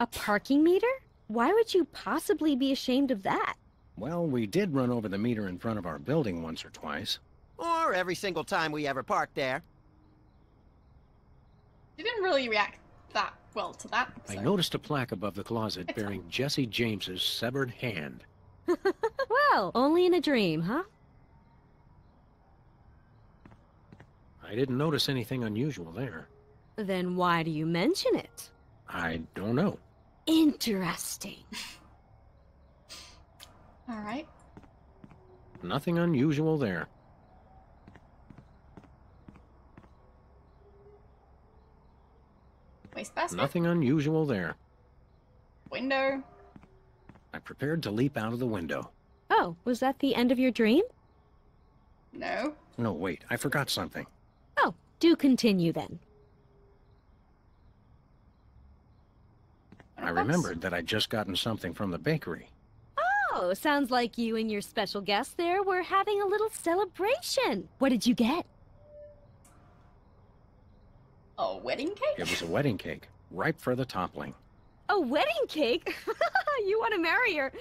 A parking meter? Why would you possibly be ashamed of that? Well, we did run over the meter in front of our building once or twice. Or every single time we ever park there. You didn't really react that well to that. I So. noticed a plaque above the closet bearing Jesse James's severed hand. Well, only in a dream, huh? I didn't notice anything unusual there. Then why do you mention it? I don't know. Interesting. Alright. Nothing unusual there. Wastebasket? Nothing unusual there. Window? I prepared to leap out of the window. Oh, was that the end of your dream? No. No, wait, I forgot something. Oh, do continue then. I remembered that I'd just gotten something from the bakery. Oh, sounds like you and your special guest there were having a little celebration. What did you get? A wedding cake? It was a wedding cake, ripe for the toppling. A wedding cake? You want to marry her?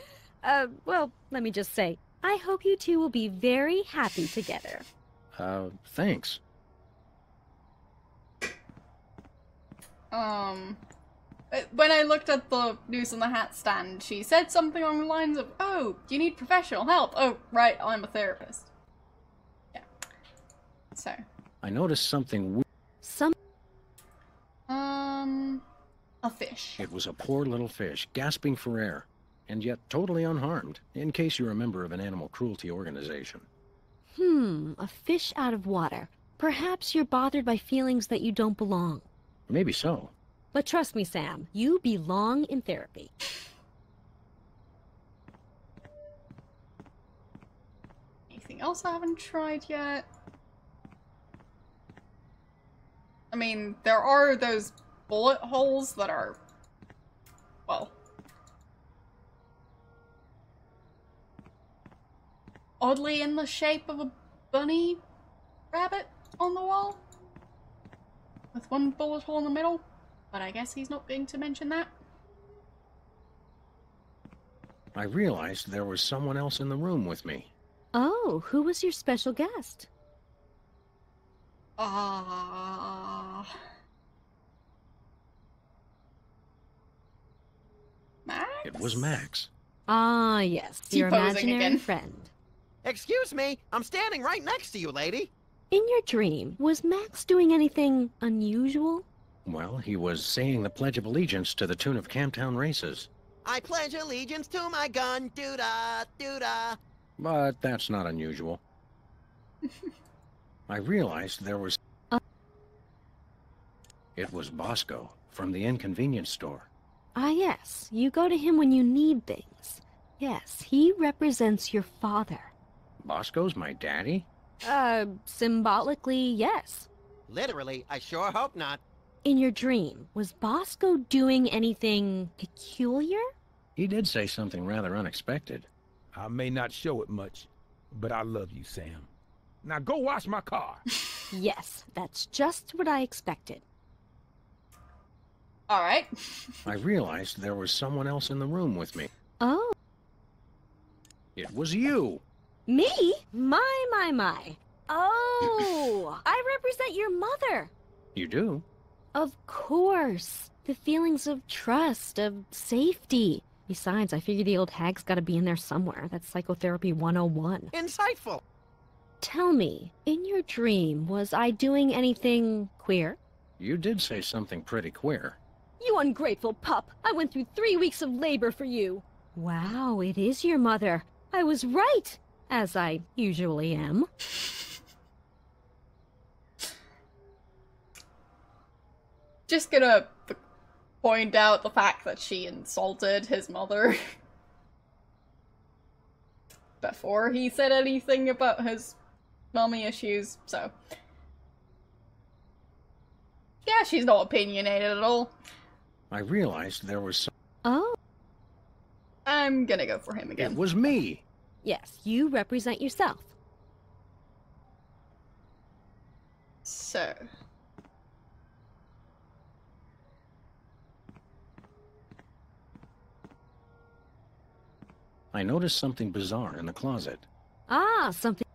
Well, let me just say, I hope you two will be very happy together. Thanks. When I looked at the news on the hat stand, she said something along the lines of, "Oh, do you need professional help?" Oh, right, I'm a therapist. Yeah. So. I noticed something weird. A fish. It was a poor little fish, gasping for air, and yet totally unharmed, in case you're a member of an animal cruelty organization. A fish out of water. Perhaps you're bothered by feelings that you don't belong. Maybe so. But trust me, Sam, you belong in therapy. Anything else I haven't tried yet? I mean, there are those bullet holes that are, well, oddly in the shape of a bunny rabbit on the wall. With one bullet hole in the middle. But I guess he's not going to mention that. I realized there was someone else in the room with me. Oh, who was your special guest? Max? It was Max. Ah, yes, your T-posing imaginary again. friend. Excuse me, I'm standing right next to you, lady. In your dream, was Max doing anything unusual? Well, he was saying the Pledge of Allegiance to the tune of Camptown Races. I pledge allegiance to my gun, doo-da, doo-da. But that's not unusual. I realized there was... It was Bosco, from the inconvenience store. Ah, yes, you go to him when you need things. Yes, he represents your father. Bosco's my daddy? Symbolically, yes. Literally, I sure hope not. In your dream, was Bosco doing anything peculiar? He did say something rather unexpected. I may not show it much, but I love you, Sam. Now go wash my car. Yes, that's just what I expected. Alright. I realized there was someone else in the room with me. Oh. It was you! Me? My. Oh, I represent your mother. You do? Of course. The feelings of trust, of safety. Besides, I figure the old hag's gotta be in there somewhere. That's Psychotherapy 101. Insightful. Tell me, in your dream, was I doing anything queer? You did say something pretty queer. You ungrateful pup! I went through 3 weeks of labor for you! Wow, it is your mother. I was right! As I usually am. Just gonna point out the fact that she insulted his mother before he said anything about his mommy issues, so... Yeah, she's not opinionated at all. I realized there was some... Oh. I'm gonna go for him again. It was me! Yes, you represent yourself. So... I noticed something bizarre in the closet. Ah, something...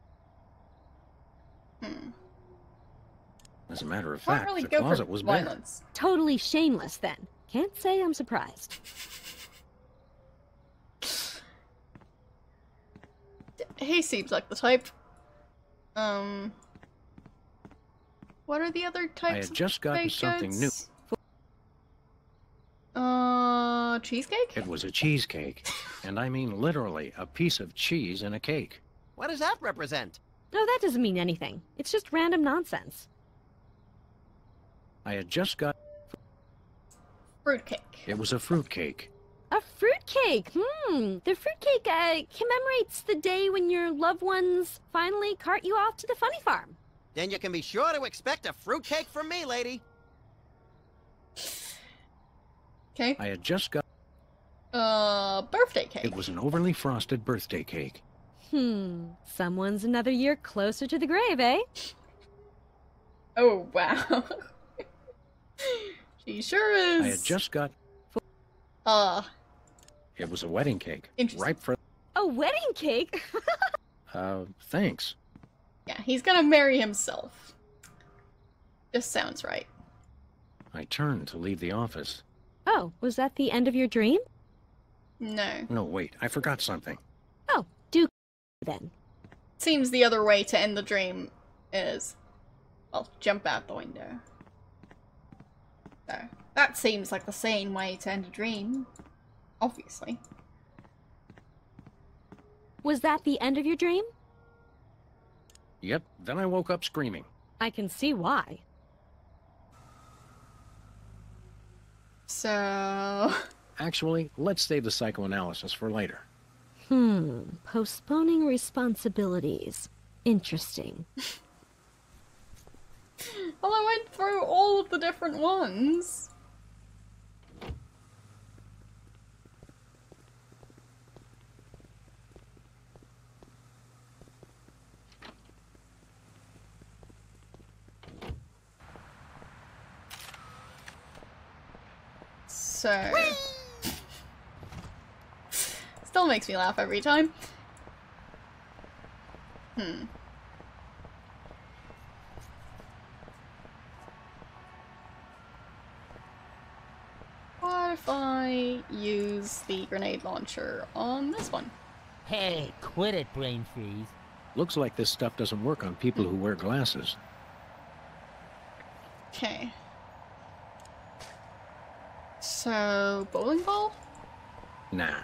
As a matter of Can't fact, really the go closet for was bare. violence. Totally shameless, then. Can't say I'm surprised. He seems like the type. What are the other types? I had just gotten baked something goods? Cheesecake? It was a cheesecake. And I mean literally a piece of cheese in a cake. What does that represent? No, that doesn't mean anything. It's just random nonsense. I had just got... Fruitcake. It was a fruitcake. A fruitcake! The fruitcake, commemorates the day when your loved ones finally cart you off to the funny farm. Then you can be sure to expect a fruitcake from me, lady. Okay. I had just got... birthday cake. It was an overly frosted birthday cake. Someone's another year closer to the grave, eh? Oh, wow. She sure is. I had just got... It was a wedding cake. Ripe for... A wedding cake? Thanks. Yeah, he's gonna marry himself. Just sounds right. I turned to leave the office. Oh, was that the end of your dream? No. No, wait, I forgot something. Oh, do then. Seems the other way to end the dream is... Well, jump out the window. So, that seems like the sane way to end a dream. Obviously. Was that the end of your dream? Yep, then I woke up screaming. I can see why. So... Actually, let's save the psychoanalysis for later. Postponing responsibilities. Interesting. Well, I went through all of the different ones. So... Still makes me laugh every time. What if I use the grenade launcher on this one? Hey, quit it, brain freeze. Looks like this stuff doesn't work on people who wear glasses. Okay. So, bowling ball? Nah.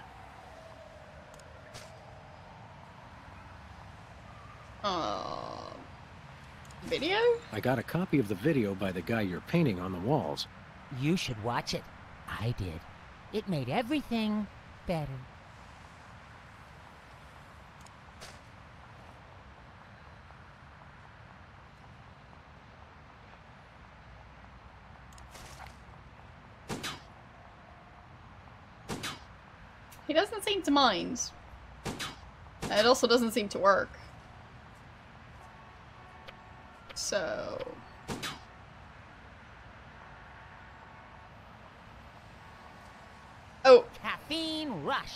Video? I got a copy of the video by the guy you're painting on the walls. You should watch it. I did. It made everything better. He doesn't seem to mind. It also doesn't seem to work. So... Oh! Caffeine rush!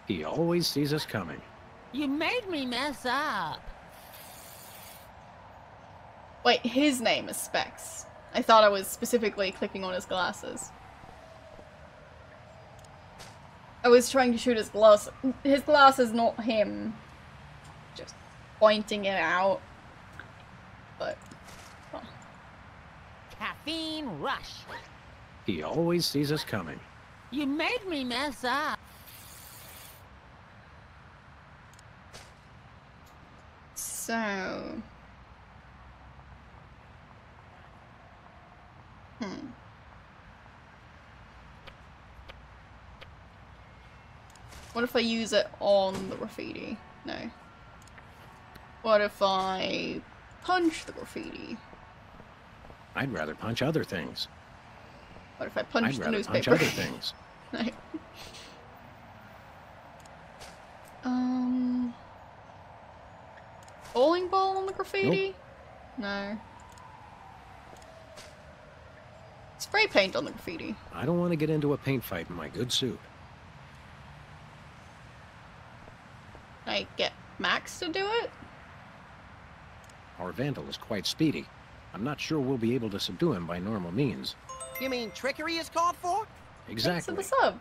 He always sees us coming. You made me mess up! Wait, his name is Specs. I thought I was specifically clicking on his glasses. I was trying to shoot his glass. His glasses, not him. Just pointing it out. But... well. Caffeine rush! He always sees us coming. You made me mess up! So... What if I use it on the graffiti? No. What if I punch the graffiti? I'd rather punch other things. What if I punch the newspaper? I'd rather punch other things. No. Bowling ball on the graffiti? Nope. No. Spray paint on the graffiti. I don't want to get into a paint fight in my good suit. Can I get Max to do it? Our vandal is quite speedy. I'm not sure we'll be able to subdue him by normal means. You mean trickery is called for? Exactly. Thanks for the sub.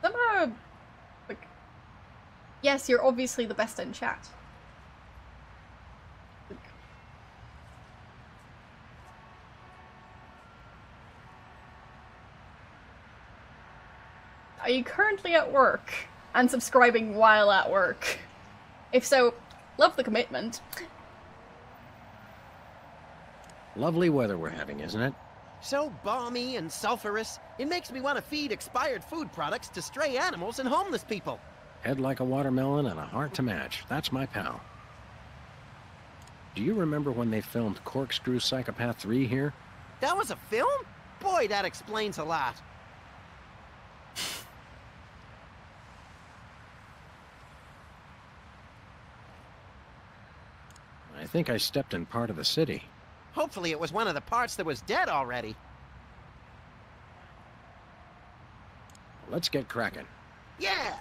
Somehow, like, yes, you're obviously the best in chat. Like, are you currently at work and subscribing while at work? If so, love the commitment. Lovely weather we're having, isn't it? So balmy and sulfurous, it makes me want to feed expired food products to stray animals and homeless people. Head like a watermelon and a heart to match. That's my pal. Do you remember when they filmed Corkscrew Psychopath 3 here? That was a film? Boy, that explains a lot. I think I stepped in part of the city. Hopefully it was one of the parts that was dead already. Let's get cracking. Yeah!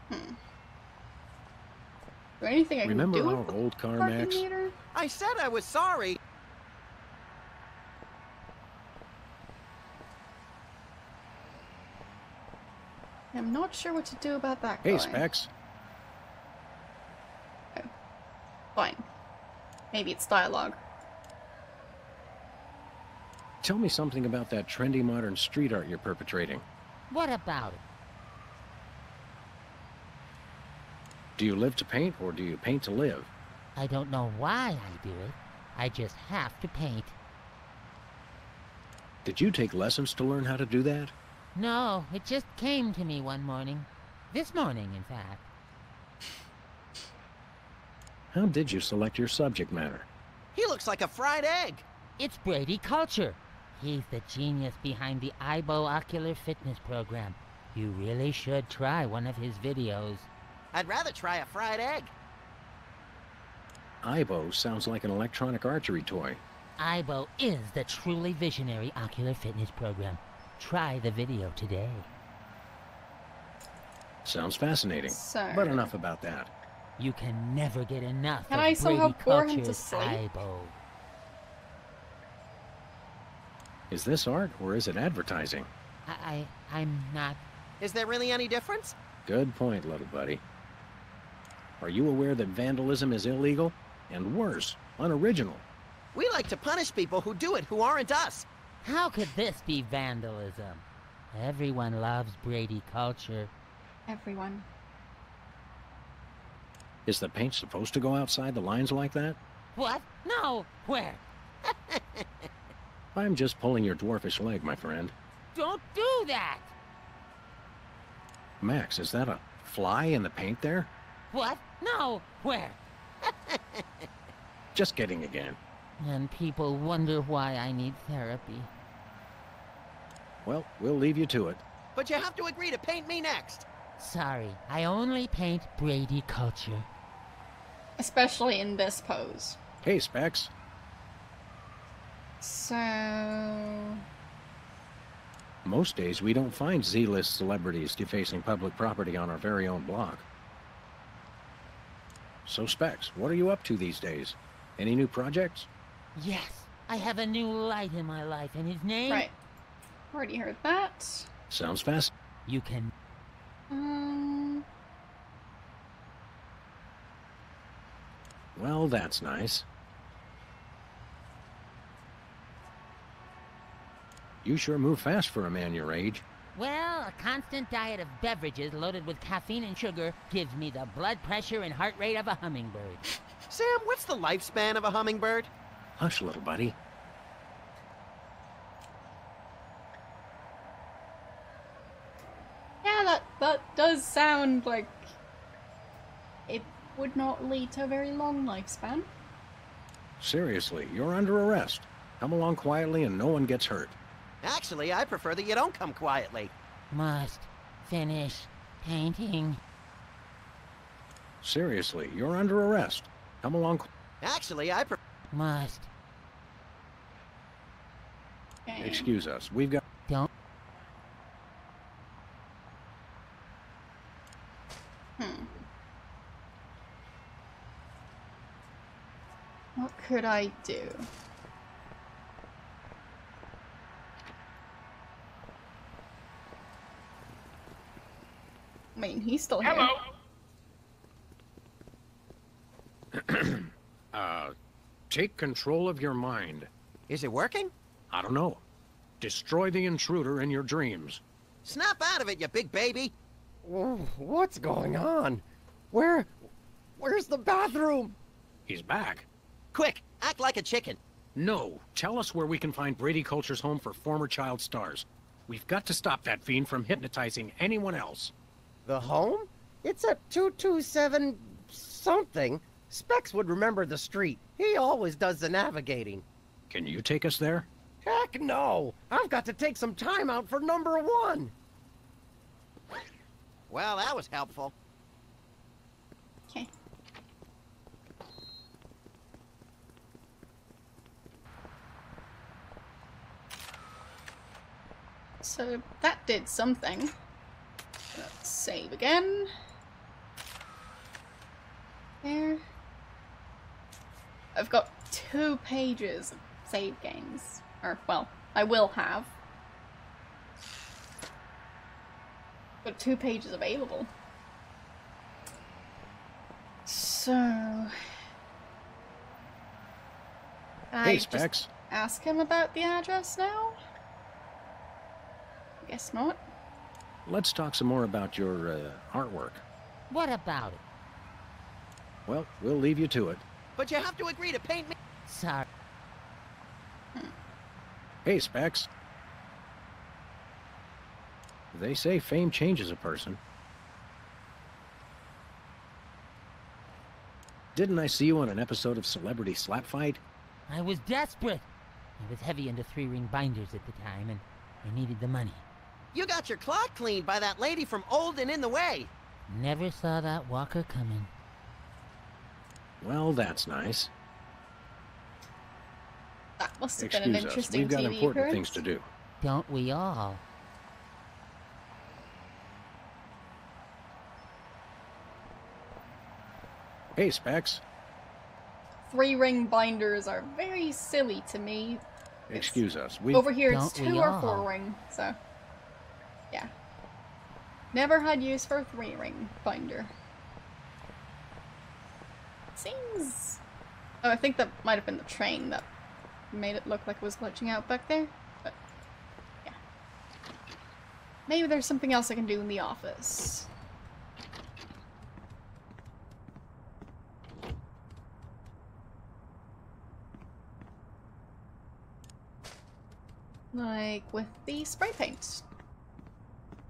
Is there anything I Remember can do our with the old car, parking Max? meter? I said I was sorry. I'm not sure what to do about that guy. Hey, Specs. Oh. Fine. Maybe it's dialogue. Tell me something about that trendy modern street art you're perpetrating. What about it? Do you live to paint, or do you paint to live? I don't know why I do it. I just have to paint. Did you take lessons to learn how to do that? No, it just came to me one morning. This morning, in fact. How did you select your subject matter? He looks like a fried egg. It's Brady Culture. He's the genius behind the IBO Ocular Fitness program. You really should try one of his videos. I'd rather try a fried egg. Ibo sounds like an electronic archery toy. IBO is the truly visionary ocular fitness program. Try the video today. Sounds fascinating. So- But enough about that. You can never get enough Can of I somehow Brady bore him to Culture's sleep? IBO. Is this art or is it advertising? I'm not... Is there really any difference? Good point, little buddy. Are you aware that vandalism is illegal? And worse, unoriginal. We like to punish people who do it who aren't us. How could this be vandalism? Everyone loves Brady Culture. Everyone. Is the paint supposed to go outside the lines like that? What? No! Where? I'm just pulling your dwarfish leg, my friend. Don't do that! Max, is that a fly in the paint there? What? No! Where? Just kidding again. And people wonder why I need therapy. Well, we'll leave you to it. But you have to agree to paint me next. Sorry, I only paint Brady Culture. Especially in this pose. Hey, Specs. So... Most days we don't find Z-list celebrities defacing public property on our very own block. So, Specs, what are you up to these days? Any new projects? Yes, I have a new light in my life, and his name... Right. Already heard that. Sounds fast. You can... Well, that's nice. You sure move fast for a man your age. Well, a constant diet of beverages loaded with caffeine and sugar gives me the blood pressure and heart rate of a hummingbird. Sam, what's the lifespan of a hummingbird? Hush, little buddy. Yeah, that does sound like it would not lead to a very long lifespan. Seriously, you're under arrest. Come along quietly and no one gets hurt. Actually, I prefer that you don't come quietly. Must finish painting. Seriously, you're under arrest. Come along. Actually, I prefer... Must. Okay. Excuse us. We've got... Don't. What could I do? I mean, he's still here. Take control of your mind. Is it working? I don't know. Destroy the intruder in your dreams. Snap out of it, you big baby. What's going on? Where's the bathroom? He's back. Quick, act like a chicken. No, tell us where we can find Brady Culture's home for former child stars. We've got to stop that fiend from hypnotizing anyone else. The home? It's at 227 something. Specs would remember the street. He always does the navigating. Can you take us there? Heck no! I've got to take some time out for number one. Well, that was helpful. Okay. So that did something. Let's save again. There. I've got 2 pages of save games. Or, well, I will have. Got 2 pages available. So... Hey, I Specs. just ask him about the address now? I guess not. Let's talk some more about your artwork. What about it? Well, we'll leave you to it. But you have to agree to paint me... Sorry. Hey, Specs. They say fame changes a person. Didn't I see you on an episode of Celebrity Slap Fight? I was desperate. I was heavy into 3-ring binders at the time, and I needed the money. You got your clock cleaned by that lady from Old and In the Way. Never saw that walker coming. Well, that's nice. That must have been an Excuse us, interesting we've got TV important occurrence. things to do. Don't we all? Hey, Specs. 3-ring binders are very silly to me. Excuse us, we... Over here it's Don't we 2 or all? 4-ring, so... yeah. Never had use for a 3-ring binder. Seems... oh, I think that might have been the train that made it look like it was glitching out back there. But, yeah. Maybe there's something else I can do in the office. Like with the spray paint.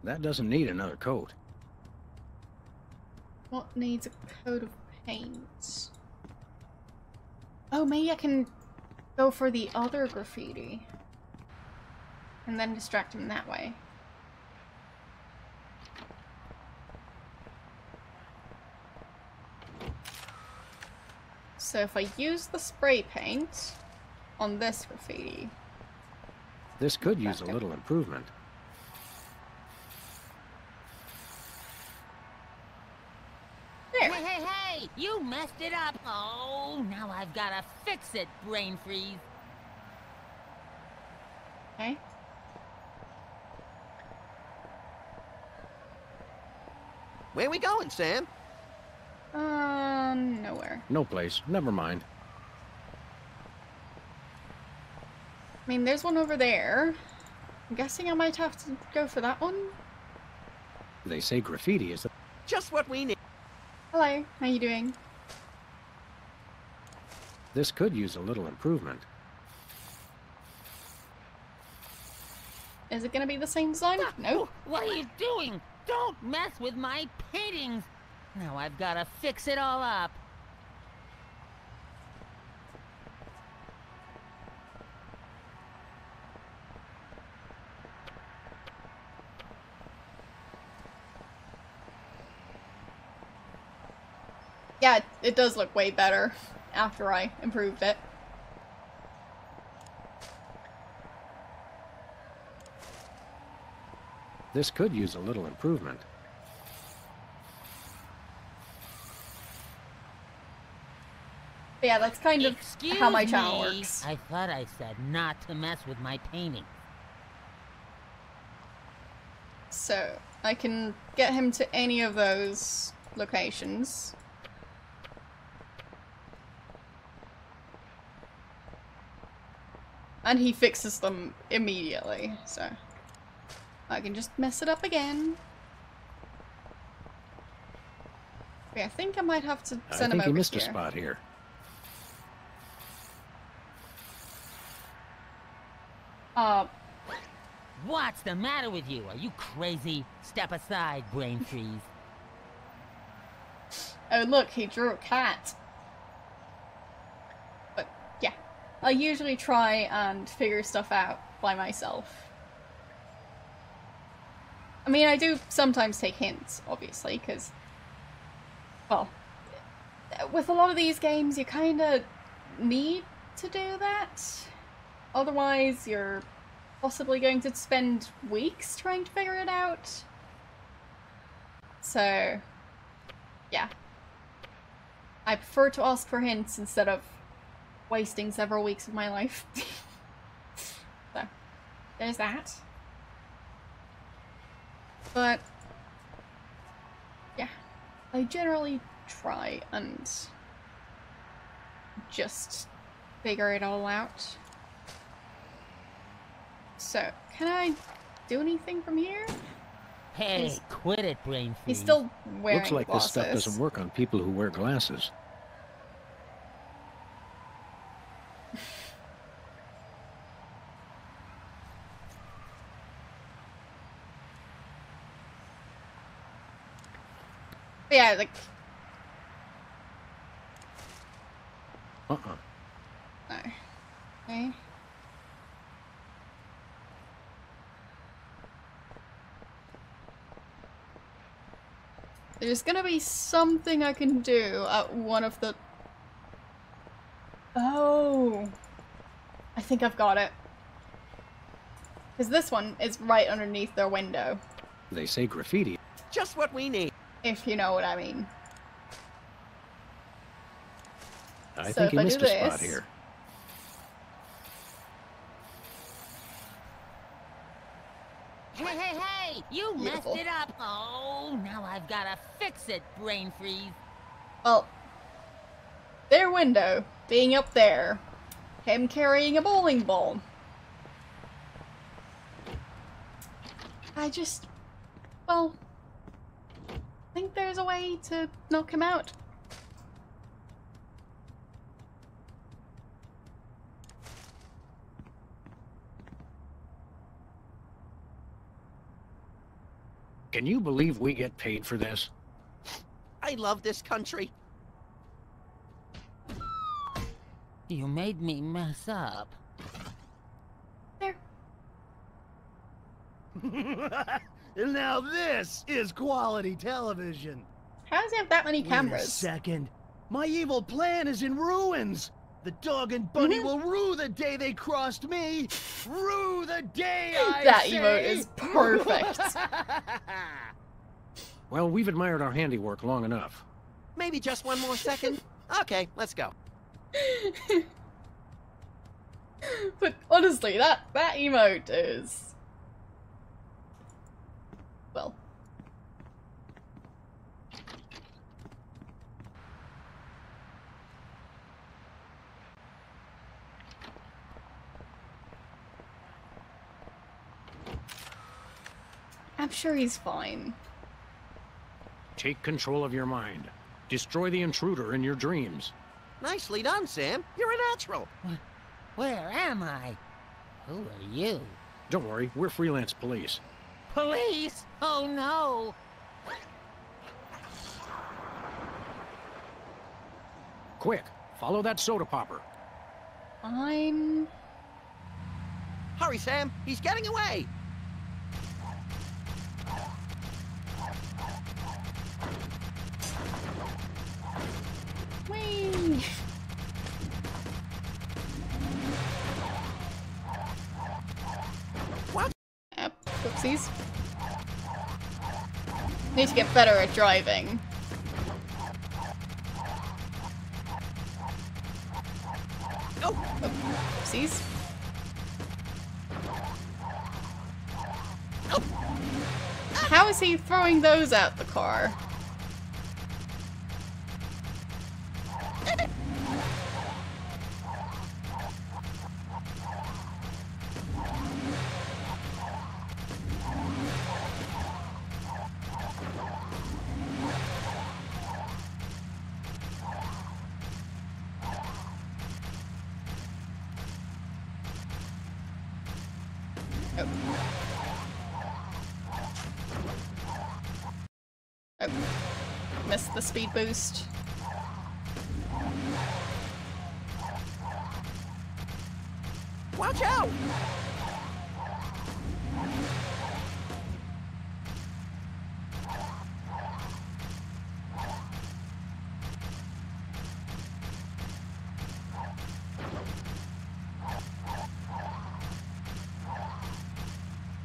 That doesn't need another coat. What needs a coat of paint? Oh, maybe I can go for the other graffiti. And then distract him that way. So if I use the spray paint on this graffiti... This could use a little improvement. There. Hey, hey, hey! You messed it up! Oh, now I've gotta fix it, brain freeze. Okay. Where we going, Sam? Nowhere. No place. Never mind. I mean, there's one over there. I'm guessing I might have to go for that one. They say graffiti is the... Just what we need. Hello, how you doing? This could use a little improvement. Is it gonna be the same design? No. What are you doing? Don't mess with my paintings! Now I've gotta fix it all up. Yeah, it does look way better after I improved it. This could use a little improvement. But yeah, that's kind of Excuse how my channel me. works. I thought I said not to mess with my painting. So, I can get him to any of those locations. And he fixes them immediately, so I can just mess it up again. Yeah, I think I might have to send him I think over he missed here. a spot here. What's the matter with you? Are you crazy? Step aside, brain freeze. Oh look, he drew a cat. But yeah, I usually try and figure stuff out by myself. I mean, I do sometimes take hints, obviously, because, well, with a lot of these games, you kind of need to do that. Otherwise, you're possibly going to spend weeks trying to figure it out. So, yeah. I prefer to ask for hints instead of wasting several weeks of my life. So, there's that. But, yeah. I generally try and just figure it all out. So, can I do anything from here? Hey, quit it, brain freeze. He's still wearing Looks like glasses. this stuff doesn't work on people who wear glasses. But yeah, like... Uh-uh. No. Okay. There's gonna be something I can do at one of the Oh. I think I've got it. Because this one is right underneath their window. They say graffiti. Just what we need. If you know what I mean. I So think if you I missed do a spot this- here. Hey, hey, hey! You Beautiful. messed it up! Oh, now I've gotta fix it, brain freeze. Well, their window being up there, him carrying a bowling ball. I just, well, think there's a way to knock him out. Can you believe we get paid for this? I love this country. You made me mess up. There. And now this is quality television. How does he have that many Wait a cameras? second. My evil plan is in ruins. The dog and bunny Mm-hmm. will rue the day they crossed me. Rue the day I That say. emote is perfect. Well, we've admired our handiwork long enough. Maybe just one more second? Okay, let's go. But honestly, that emote is... well... I'm sure he's fine. Take control of your mind. Destroy the intruder in your dreams. Nicely done, Sam. You're a natural. Where am I? Who are you? Don't worry, we're freelance police. Police? Oh no! Quick, follow that soda popper. I'm... Hurry, Sam. He's getting away. Whee! What? Whoopsies. Need to get better at driving. Oh! Whoopsies. Oh! How is he throwing those out the car? Oh. Oh. Missed the speed boost. Watch out!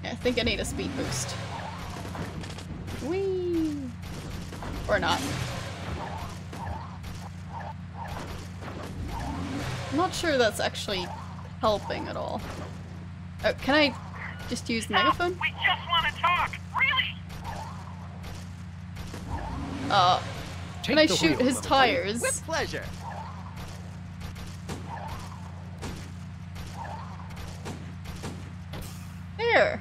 Yeah, I think I need a speed boost. Whee! Or not. I'm not sure that's actually helping at all. Oh, can I just use the megaphone? We just want to talk. Really? Can I the shoot wheel, his little buddy. tires? With pleasure. There!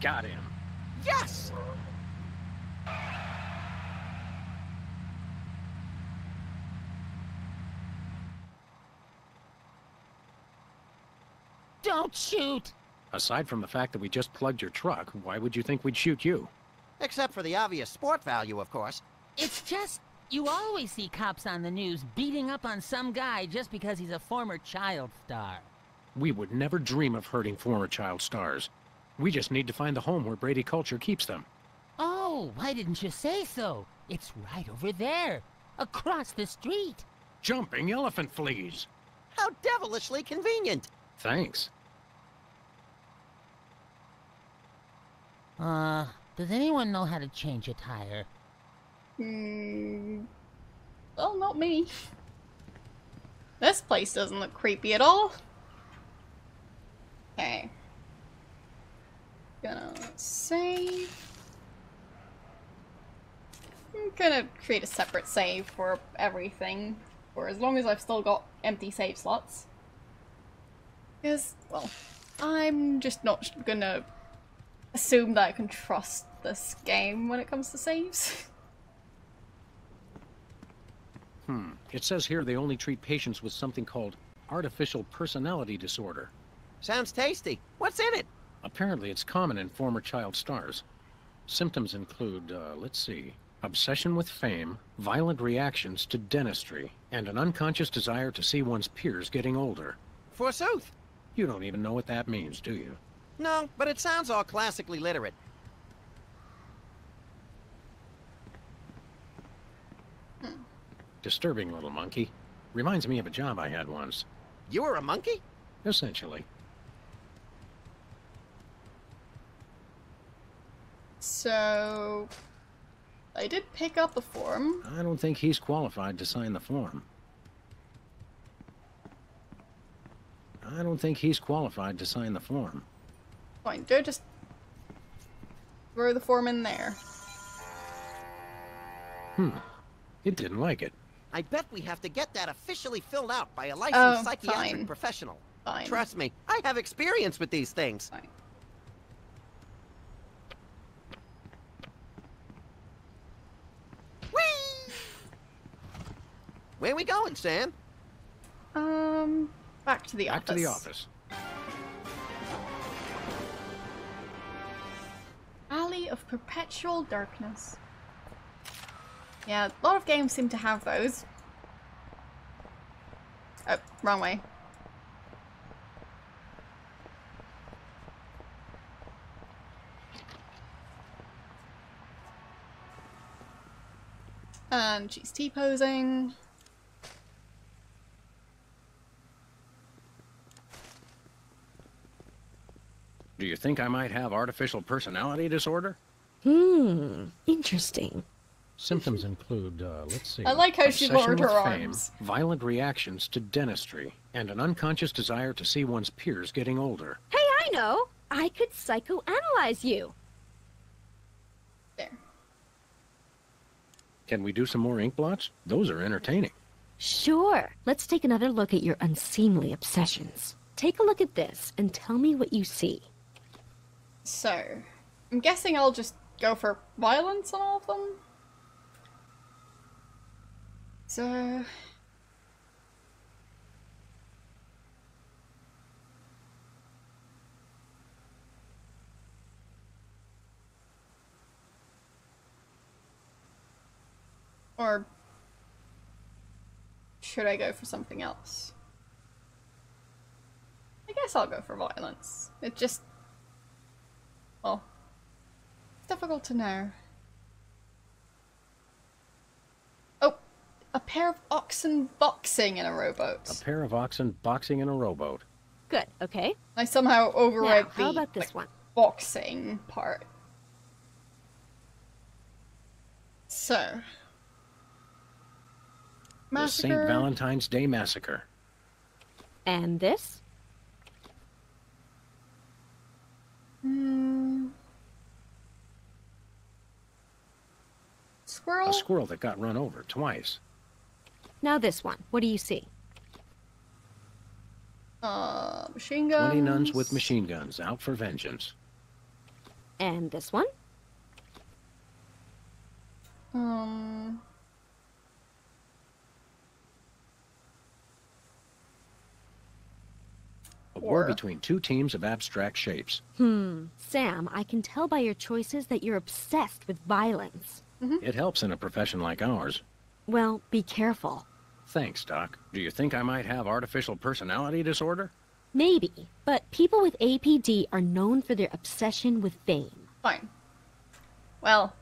Got him. Yes! Don't shoot! Aside from the fact that we just plugged your truck, why would you think we'd shoot you? Except for the obvious sport value, of course. It's just, you always see cops on the news beating up on some guy just because he's a former child star. We would never dream of hurting former child stars. We just need to find the home where Brady Culture keeps them. Oh, why didn't you say so? It's right over there, across the street. Jumping elephant fleas. How devilishly convenient. Thanks. Does anyone know how to change a tire? Well, not me. This place doesn't look creepy at all. Okay. Gonna save. I'm gonna create a separate save for everything, for as long as I've still got empty save slots. Because, well, I'm just not gonna assume that I can trust this game when it comes to saves. It says here they only treat patients with something called artificial personality disorder. Sounds tasty. What's in it? Apparently it's common in former child stars. Symptoms include, let's see, obsession with fame, violent reactions to dentistry, and an unconscious desire to see one's peers getting older. Forsooth. You don't even know what that means, do you? No, but it sounds all classically literate. Disturbing little monkey. Reminds me of a job I had once. You were a monkey? Essentially. So... I did pick up the form. I don't think he's qualified to sign the form. Fine, do just throw the form in there. It didn't like it. I bet we have to get that officially filled out by a licensed psychiatric fine. professional. Fine. Trust me, I have experience with these things. Fine. Whee! Where we going, Sam? Back to the office. Back to the office. Alley of Perpetual Darkness. Yeah, a lot of games seem to have those. Oh, wrong way. And she's T-posing. Do you think I might have artificial personality disorder? Interesting. Symptoms include, let's see. I like how she obsession lowered her with fame, arms. violent reactions to dentistry, and an unconscious desire to see one's peers getting older. Hey, I know! I could psychoanalyze you. There. Can we do some more ink blots? Those are entertaining. Sure. Let's take another look at your unseemly obsessions. Take a look at this and tell me what you see. So, I'm guessing I'll just go for violence on all of them. So... Or... should I go for something else? I guess I'll go for violence. It just... well... it's difficult to know. Oh! A pair of oxen boxing in a rowboat. A pair of oxen boxing in a rowboat. Good, okay. I somehow overread Now, how the about this one? boxing part. So... The St. Valentine's Day Massacre. And this? Squirrel? A squirrel that got run over twice. Now this one. What do you see? Machine guns. 20 nuns with machine guns out for vengeance. And this one? A war between two teams of abstract shapes. Sam, I can tell by your choices that you're obsessed with violence. It helps in a profession like ours. Well, be careful. Thanks, Doc. Do you think I might have artificial personality disorder? Maybe, but people with APD are known for their obsession with fame. Fine. Well...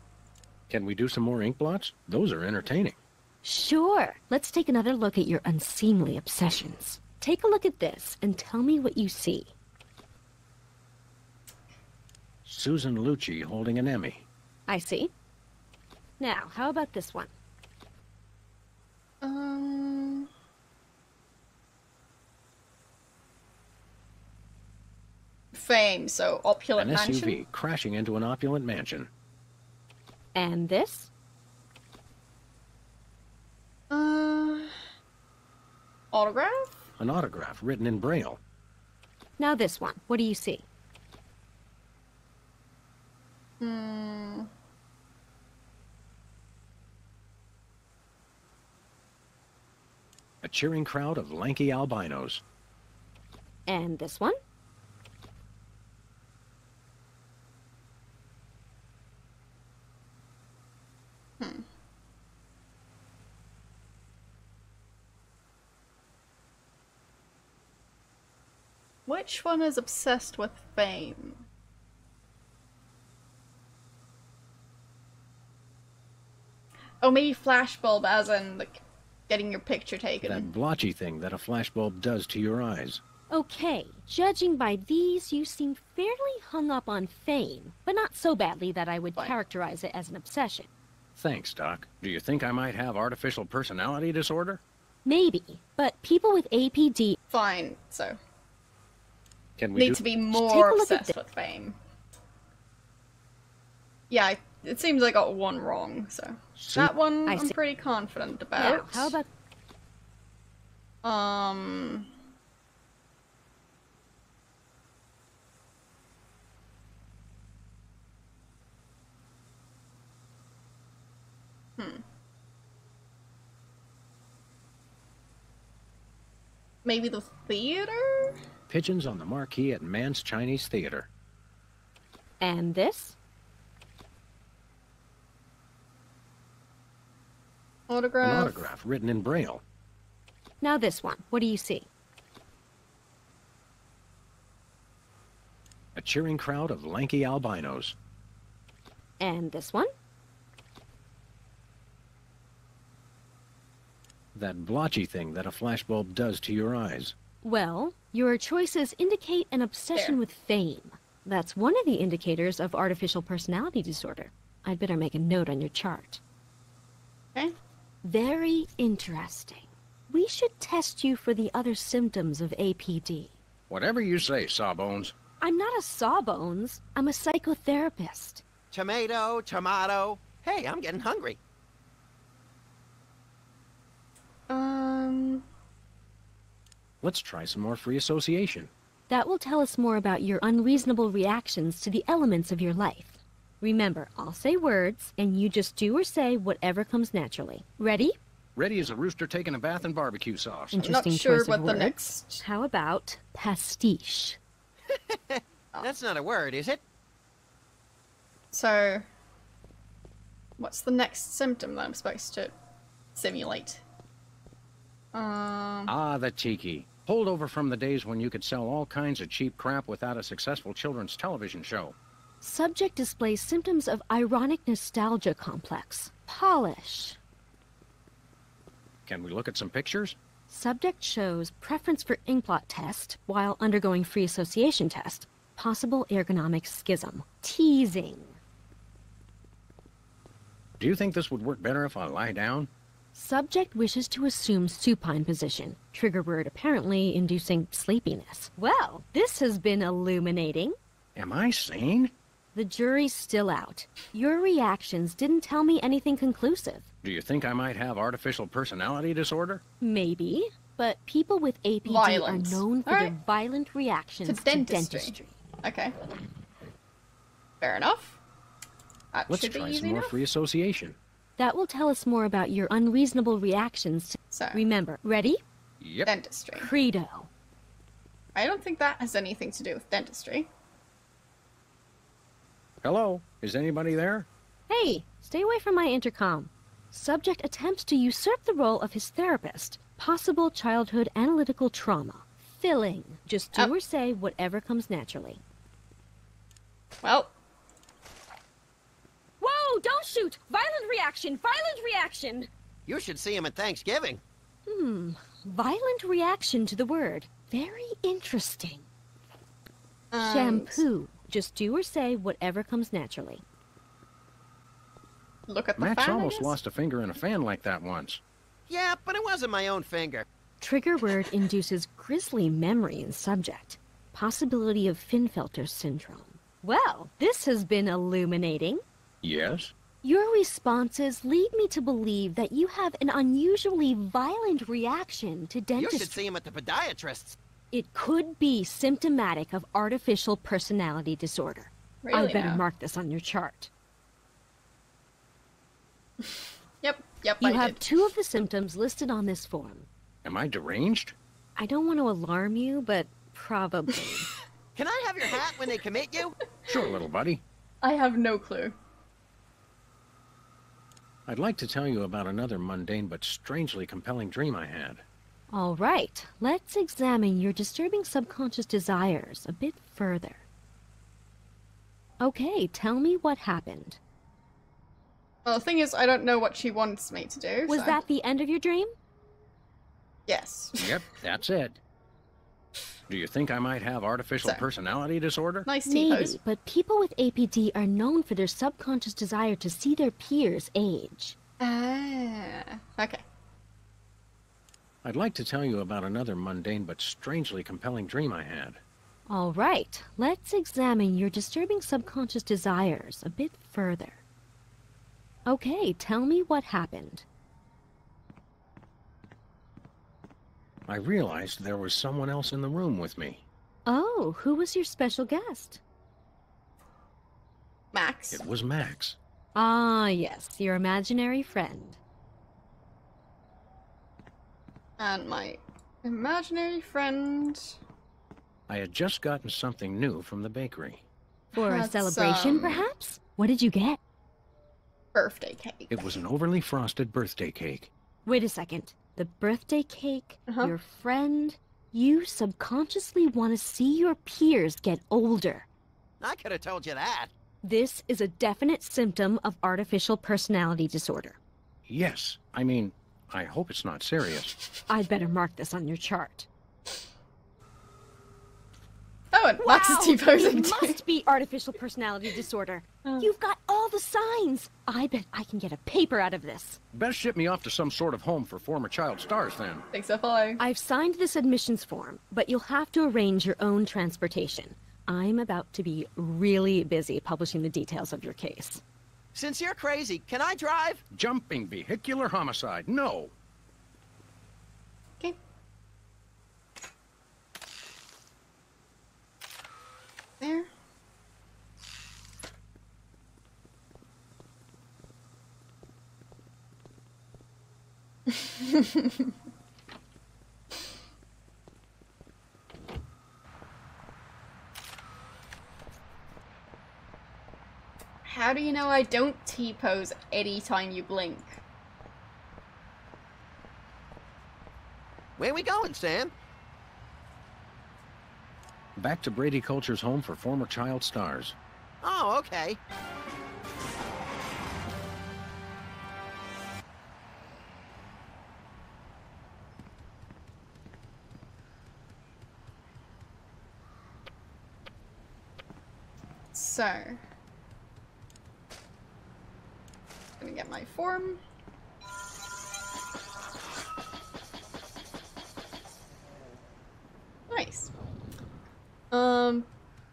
Can we do some more ink blots? Those are entertaining. Sure. Let's take another look at your unseemly obsessions. Take a look at this and tell me what you see. Susan Lucci holding an Emmy. I see. Now, how about this one? Fame, so opulent An mansion. SUV crashing into an opulent mansion. And this? Autograph? An autograph written in Braille. Now this one. What do you see? A cheering crowd of lanky albinos. And this one? Which one is obsessed with fame? Oh, maybe flashbulb as in, like, getting your picture taken. That blotchy thing that a flashbulb does to your eyes. Okay, judging by these, you seem fairly hung up on fame, but not so badly that I would characterize it as an obsession. Thanks, Doc. Do you think I might have artificial personality disorder? Maybe, but people with APD... Fine, so... Can we need to be more obsessed with fame. Yeah, it seems I got one wrong, so... That one I'm pretty confident about. Now, how about... Maybe the theater? Pigeons on the marquee at Mann's Chinese Theater. And this? Autograph. An autograph written in Braille. Now this one. What do you see? A cheering crowd of lanky albinos. And this one? That blotchy thing that a flashbulb does to your eyes. Well, your choices indicate an obsession with fame. That's one of the indicators of artificial personality disorder. I'd better make a note on your chart. Okay. Very interesting. We should test you for the other symptoms of APD. Whatever you say, Sawbones. I'm not a Sawbones. I'm a psychotherapist. Tomato, tomato. Hey, I'm getting hungry. Let's try some more free association. That will tell us more about your unreasonable reactions to the elements of your life. Remember, I'll say words, and you just do or say whatever comes naturally. Ready? Ready as a rooster taking a bath in barbecue sauce. Interesting Not sure choice what of the words. next... How about pastiche? That's not a word, is it? So... what's the next symptom that I'm supposed to simulate? The cheeky. Holdover from the days when you could sell all kinds of cheap crap without a successful children's television show. Subject displays symptoms of ironic nostalgia complex. Polish. Can we look at some pictures? Subject shows preference for inkblot test while undergoing free association test. Possible ergonomic schism. Teasing. Do you think this would work better if I lie down? Subject wishes to assume supine position. Trigger word apparently inducing sleepiness. Well, this has been illuminating. Am I sane? The jury's still out. Your reactions didn't tell me anything conclusive. Do you think I might have artificial personality disorder? Maybe, but people with APD Violence. are known for their violent reactions To dentistry. Okay. Fair enough. That Let's should be try easy some more enough. free association. That will tell us more about your unreasonable reactions to... So, Remember, ready? Yep. dentistry. Credo. I don't think that has anything to do with dentistry. Hello? Is anybody there? Hey, stay away from my intercom. Subject attempts to usurp the role of his therapist. Possible childhood analytical trauma. Filling. Just do or say whatever comes naturally. Well. Whoa, don't shoot! Violent reaction! Violent reaction! You should see him at Thanksgiving. Violent reaction to the word. Very interesting. Shampoo. Just do or say whatever comes naturally. Look at the Max fan, almost lost a finger in a fan like that once. Yeah, but it wasn't my own finger. Trigger word induces grisly memory in subject. Possibility of Finfelter syndrome. Well, this has been illuminating. Yes? Your responses lead me to believe that you have an unusually violent reaction to You dentistry. should see him at the podiatrist's. It could be symptomatic of artificial personality disorder. Really I better now? mark this on your chart. Yep, You I have did. 2 of the symptoms listed on this form. Am I deranged? I don't want to alarm you, but probably. Can I have your hat when they commit you? Sure, little buddy. I have no clue. I'd like to tell you about another mundane but strangely compelling dream I had. All right, let's examine your disturbing subconscious desires a bit further. Okay, tell me what happened. Well, the thing is, I don't know what she wants me to do. Was so- that the end of your dream? Yes. Yep, that's it. Do you think I might have artificial So- personality disorder? Nice Maybe, T-pose. but people with APD are known for their subconscious desire to see their peers age. Ah, okay. I'd like to tell you about another mundane but strangely compelling dream I had. All right, let's examine your disturbing subconscious desires a bit further. Okay, tell me what happened. I realized there was someone else in the room with me. Oh, who was your special guest? Max. It was Max. Ah, yes, your imaginary friend. And my imaginary friend... I had just gotten something new from the bakery. For a Had celebration, some perhaps? What did you get? birthday cake. It was an overly frosted birthday cake. Wait a second. The birthday cake, Uh-huh. your friend, you subconsciously want to see your peers get older. I could have told you that. This is a definite symptom of artificial personality disorder. Yes, I mean, I hope it's not serious. I'd better mark this on your chart. Oh, and Max is T-posing It too. must be artificial personality disorder. Oh. You've got all the signs. I bet I can get a paper out of this. Best ship me off to some sort of home for former child stars, then. Thanks, FLO. I've signed this admissions form, but you'll have to arrange your own transportation. I'm about to be really busy publishing the details of your case. Since you're crazy, can I drive? Jumping vehicular homicide, no. Okay. There. How do you know I don't T-pose anytime you blink? Where we going, Sam? Back to Brady Culture's home for former child stars. Oh, okay. So, gonna get my form. Nice.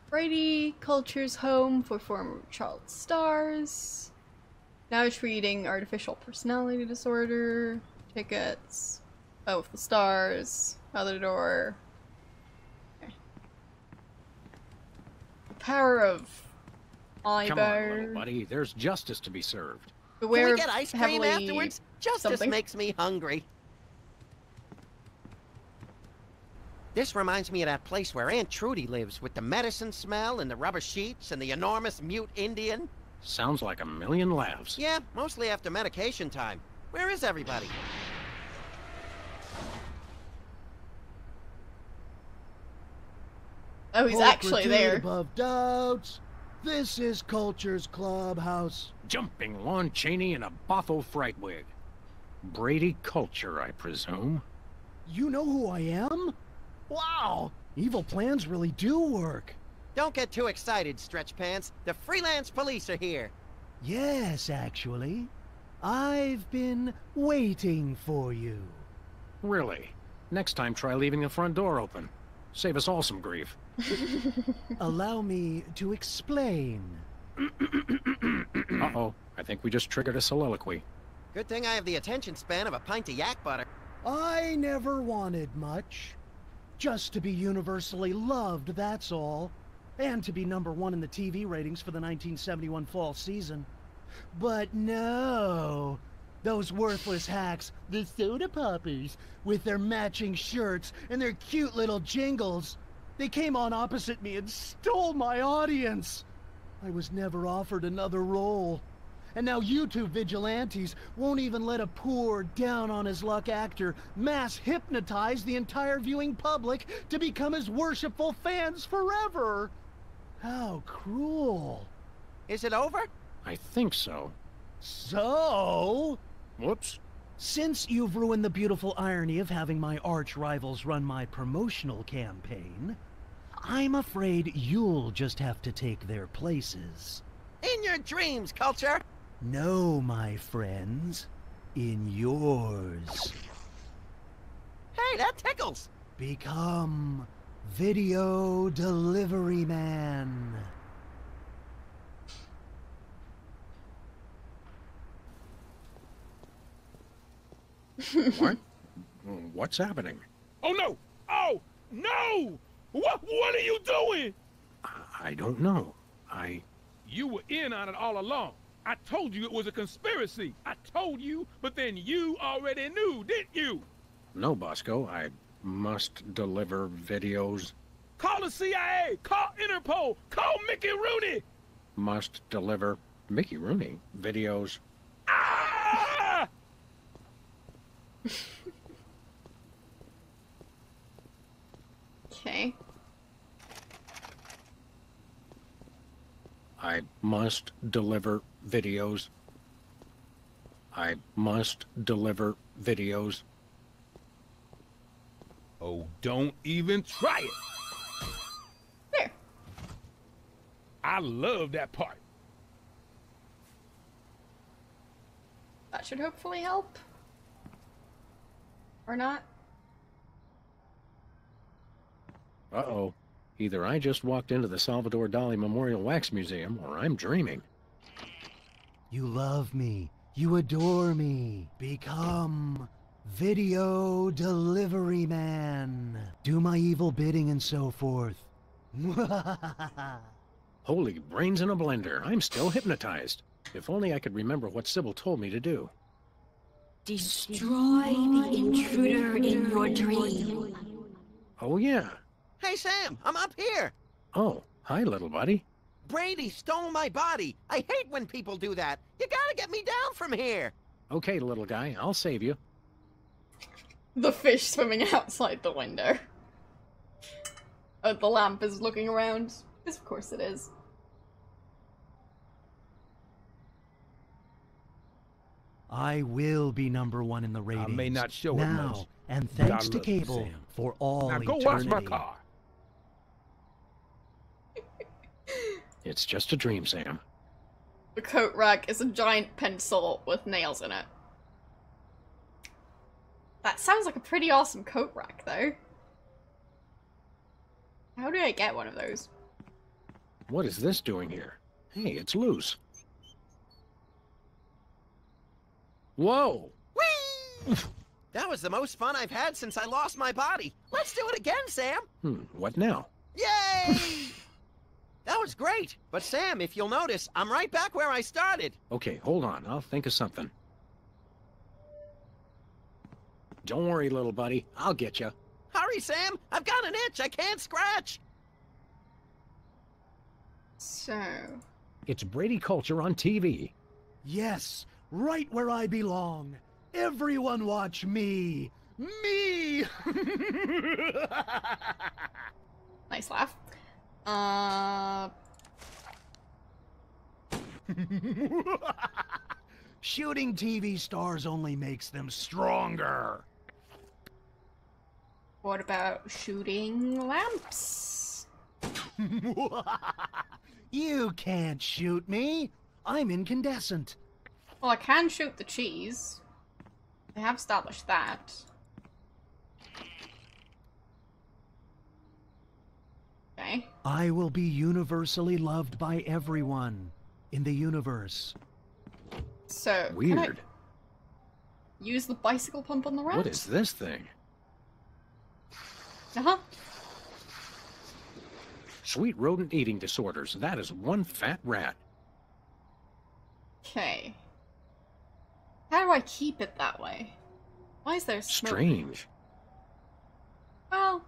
Brady Culture's home for former child stars. Now treating artificial personality disorder. Tickets. Oh, with the stars. Other door. Okay. The power of Come on, little Ibo. buddy. There's justice to be served. Beware Can we of get ice cream heavily afterwards? Justice something. makes me hungry. This reminds me of that place where Aunt Trudy lives, with the medicine smell and the rubber sheets and the enormous mute Indian. Sounds like a million laughs. Yeah, mostly after medication time. Where is everybody? Oh, he's actually Pulchritude there. Above doubts. This is Culture's clubhouse. Jumping Lon Chaney in a Bothell fright wig. Brady Culture, I presume. You know who I am? Wow! Evil plans really do work. Don't get too excited, Stretch Pants. The freelance police are here. Yes, actually. I've been waiting for you. Really? Next time try leaving the front door open. Save us all some grief. Allow me to explain. Uh-oh. I think we just triggered a soliloquy. Good thing I have the attention span of a pint of yak butter. I never wanted much. Just to be universally loved, that's all. And to be #1 in the TV ratings for the 1971 fall season. But no! Those worthless hacks, the soda poppers, with their matching shirts and their cute little jingles, they came on opposite me and stole my audience! I was never offered another role. And now you two vigilantes won't even let a poor, down-on-his-luck actor mass hypnotize the entire viewing public to become his worshipful fans forever! How cruel. Is it over? I think so. So? Whoops. Since you've ruined the beautiful irony of having my arch-rivals run my promotional campaign, I'm afraid you'll just have to take their places. In your dreams, Culture! No, my friends. In yours. Hey, that tickles! Become Video Delivery Man. What? What's happening? Oh, no! Oh, no! What are you doing? I don't know. You were in on it all along. I told you it was a conspiracy. I told you, but then you already knew, didn't you? No, Bosco. I must deliver videos. Call the CIA! Call Interpol! Call Mickey Rooney! Must deliver Mickey Rooney videos. Ah! Okay. I must deliver videos. I must deliver videos. Oh, don't even try it. There. I love that part. That should hopefully help. Or not. Uh-oh. Either I just walked into the Salvador Dali Memorial Wax Museum, or I'm dreaming. You love me. You adore me. Become Video Delivery Man. Do my evil bidding and so forth. Holy brains in a blender. I'm still hypnotized. If only I could remember what Sybil told me to do. Destroy the intruder in your dream. Oh, yeah. Hey, Sam, I'm up here! Oh, hi, little buddy. Brady stole my body! I hate when people do that! You gotta get me down from here! Okay, little guy, I'll save you. The fish swimming outside the window. Oh, the lamp is looking around. Yes, of course it is. I will be #1 in the ratings. I may not show it now, much. and but I thanks to love you, cable Sam. for all Now go eternity. wash my car. It's just a dream, Sam. The coat rack is a giant pencil with nails in it. That sounds like a pretty awesome coat rack, though. How do I get one of those? What is this doing here? Hey, it's loose. Whoa! Whee! That was the most fun I've had since I lost my body. Let's do it again, Sam! What now? Yay! That was great! But Sam, if you'll notice, I'm right back where I started. Okay, hold on. I'll think of something. Don't worry, little buddy. I'll get you. Hurry, Sam! I've got an itch! I can't scratch! So... It's Brady Culture on TV. Yes, right where I belong. Everyone watch me. Me! Nice laugh. Shooting TV stars only makes them stronger. What about shooting lamps? You can't shoot me. I'm incandescent. Well, I can shoot the cheese. I have established that. Okay. I will be universally loved by everyone in the universe. So, Weird. can I use the bicycle pump on the rat? What is this thing? Uh-huh. Sweet rodent eating disorders. That is one fat rat. Okay. How do I keep it that way? Why is there smoke? Strange. Well,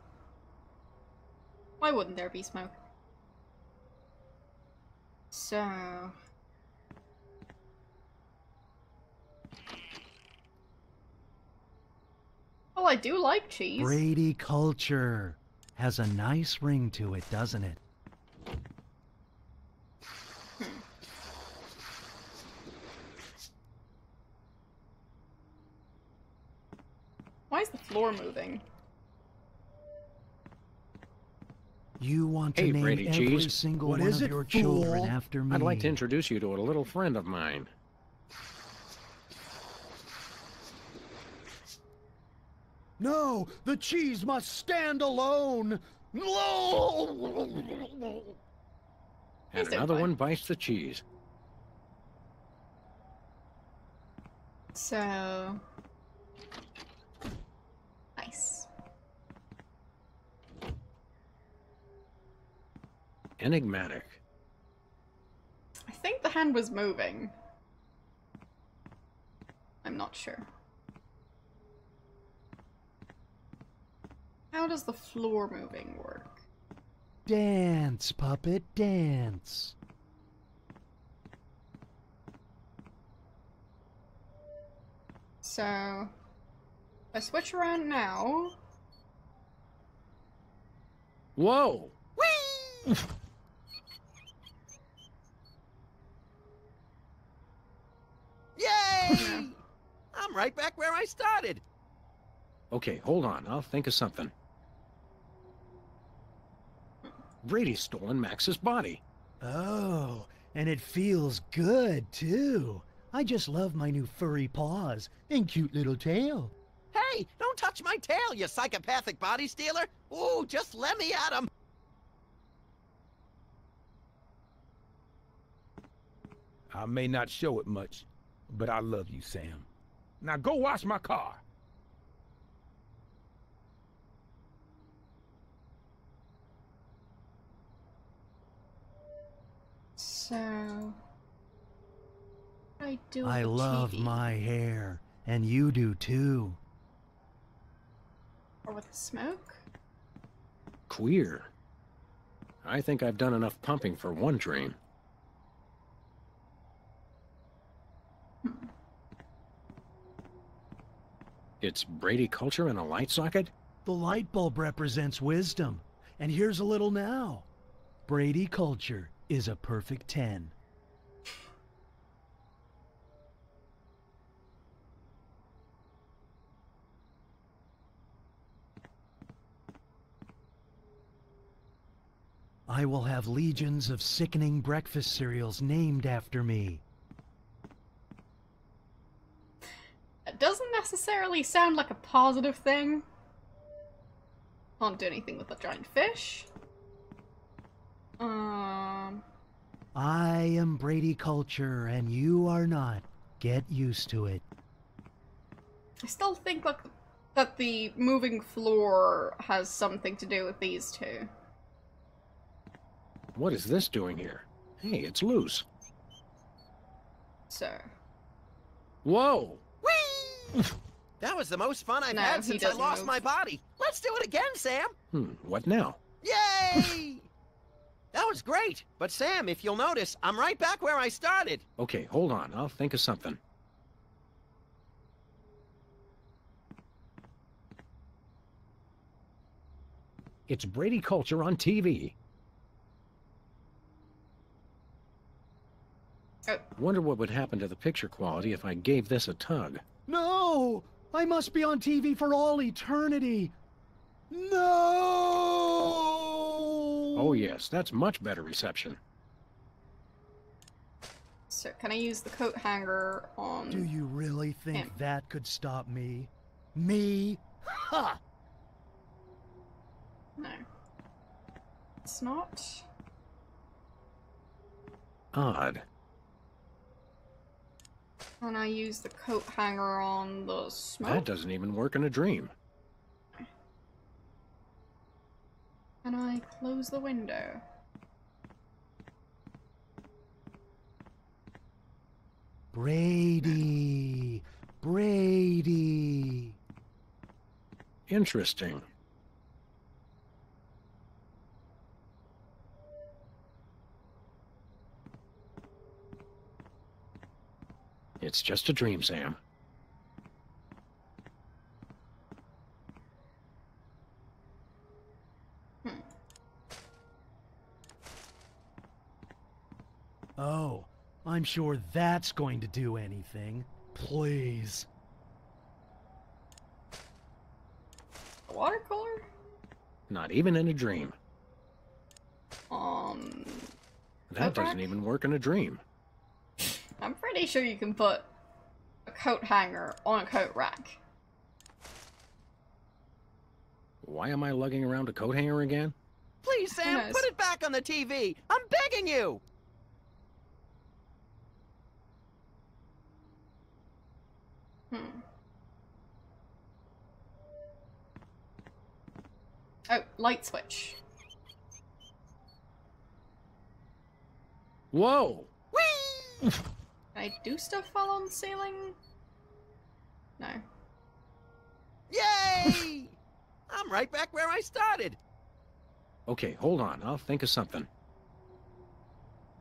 why wouldn't there be smoke? So... Well, I do like cheese. Brady culture has a nice ring to it, doesn't it? Why is the floor moving? You want to Hey, name Brady every Cheese. single What one is of it, your fool? children after me. I'd like to introduce you to a little friend of mine. No, the cheese must stand alone. No! And He's another fine. one bites the cheese. So... Nice. Enigmatic. I think the hand was moving. I'm not sure. How does the floor moving work? Dance, puppet, dance. So... I switch around now. Whoa! Whee! Yay! I'm right back where I started. Okay, hold on. I'll think of something. Brady's stolen Max's body. Oh, and it feels good, too. I just love my new furry paws and cute little tail. Hey, don't touch my tail, you psychopathic body stealer. Ooh, just let me at him. I may not show it much, but I love you, Sam. Now go wash my car. So... I do. I love my hair, and you do, too. Or with the smoke? Queer. I think I've done enough pumping for one dream. It's Brady culture in a light socket? The light bulb represents wisdom, and here's a little now. Brady culture is a perfect 10. I will have legions of sickening breakfast cereals named after me. It doesn't necessarily sound like a positive thing. Can't do anything with a giant fish. I am Brady culture, and you are not. Get used to it. I still think like that the moving floor has something to do with these two. What is this doing here? Hey, it's loose. So... Whoa! Whee! That was the most fun I've No, had he since I doesn't lost move. my body. Let's do it again, Sam. What now? Yay! That was great. But Sam, if you'll notice, I'm right back where I started. Okay, hold on. I'll think of something. It's Brady culture on TV. Oh, Wonder what would happen to the picture quality if I gave this a tug. No! I must be on TV for all eternity! No! Oh yes, that's much better reception. So, can I use the coat hanger on... Do you really think him? that could stop me? Me? Ha! No. It's not. Odd. Can I use the coat hanger on the smoke? That doesn't even work in a dream. Can I close the window? Brady! Brady! Interesting. It's just a dream, Sam. Oh, I'm sure that's going to do anything. Please. A watercolor? Not even in a dream. That coat doesn't rack? even work in a dream. I'm pretty sure you can put a coat hanger on a coat rack. Why am I lugging around a coat hanger again? Please, Sam, knows? put it back on the TV. I'm begging you. Oh, light switch. Whoa! Whee! Can I do stuff while on the ceiling? No. Yay! I'm right back where I started. Okay, hold on. I'll think of something.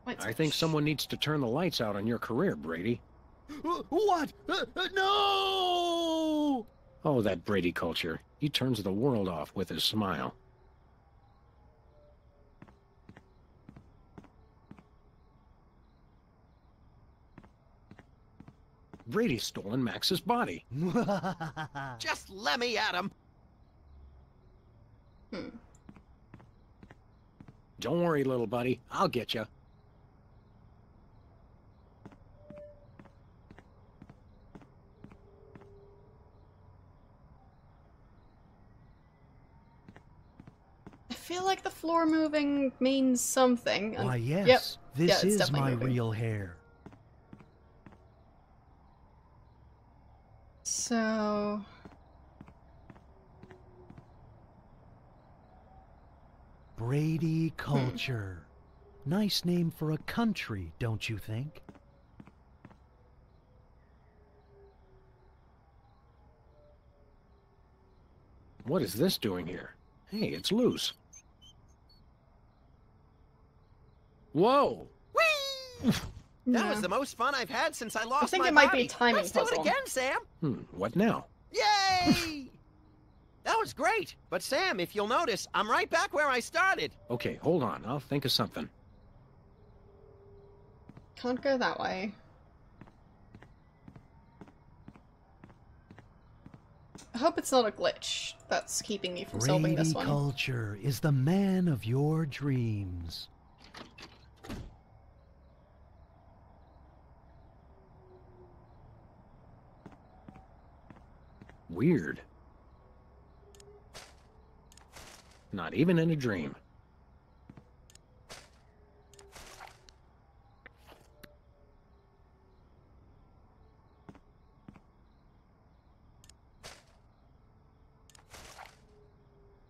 Light I think switch. someone needs to turn the lights out on your career, Brady. What? No! Oh, that Brady culture. He turns the world off with his smile. Brady's stolen Max's body. Just let me at him. Don't worry, little buddy. I'll get you. I feel like the floor moving means something. and- Why, yes. Yep. This Yeah, it's is definitely my moving. real hair. So... Brady culture. Nice name for a country, don't you think? What is this doing here? Hey, it's loose. Whoa! Whee! That Yeah. was the most fun I've had since I lost think my it might body. be a timing Let's do puzzle. it again, Sam. What now? Yay! That was great. But Sam, if you'll notice, I'm right back where I started. Okay, hold on. I'll think of something. Can't go that way. I hope it's not a glitch that's keeping me from solving Brady this one. culture is the man of your dreams. Weird. Not even in a dream.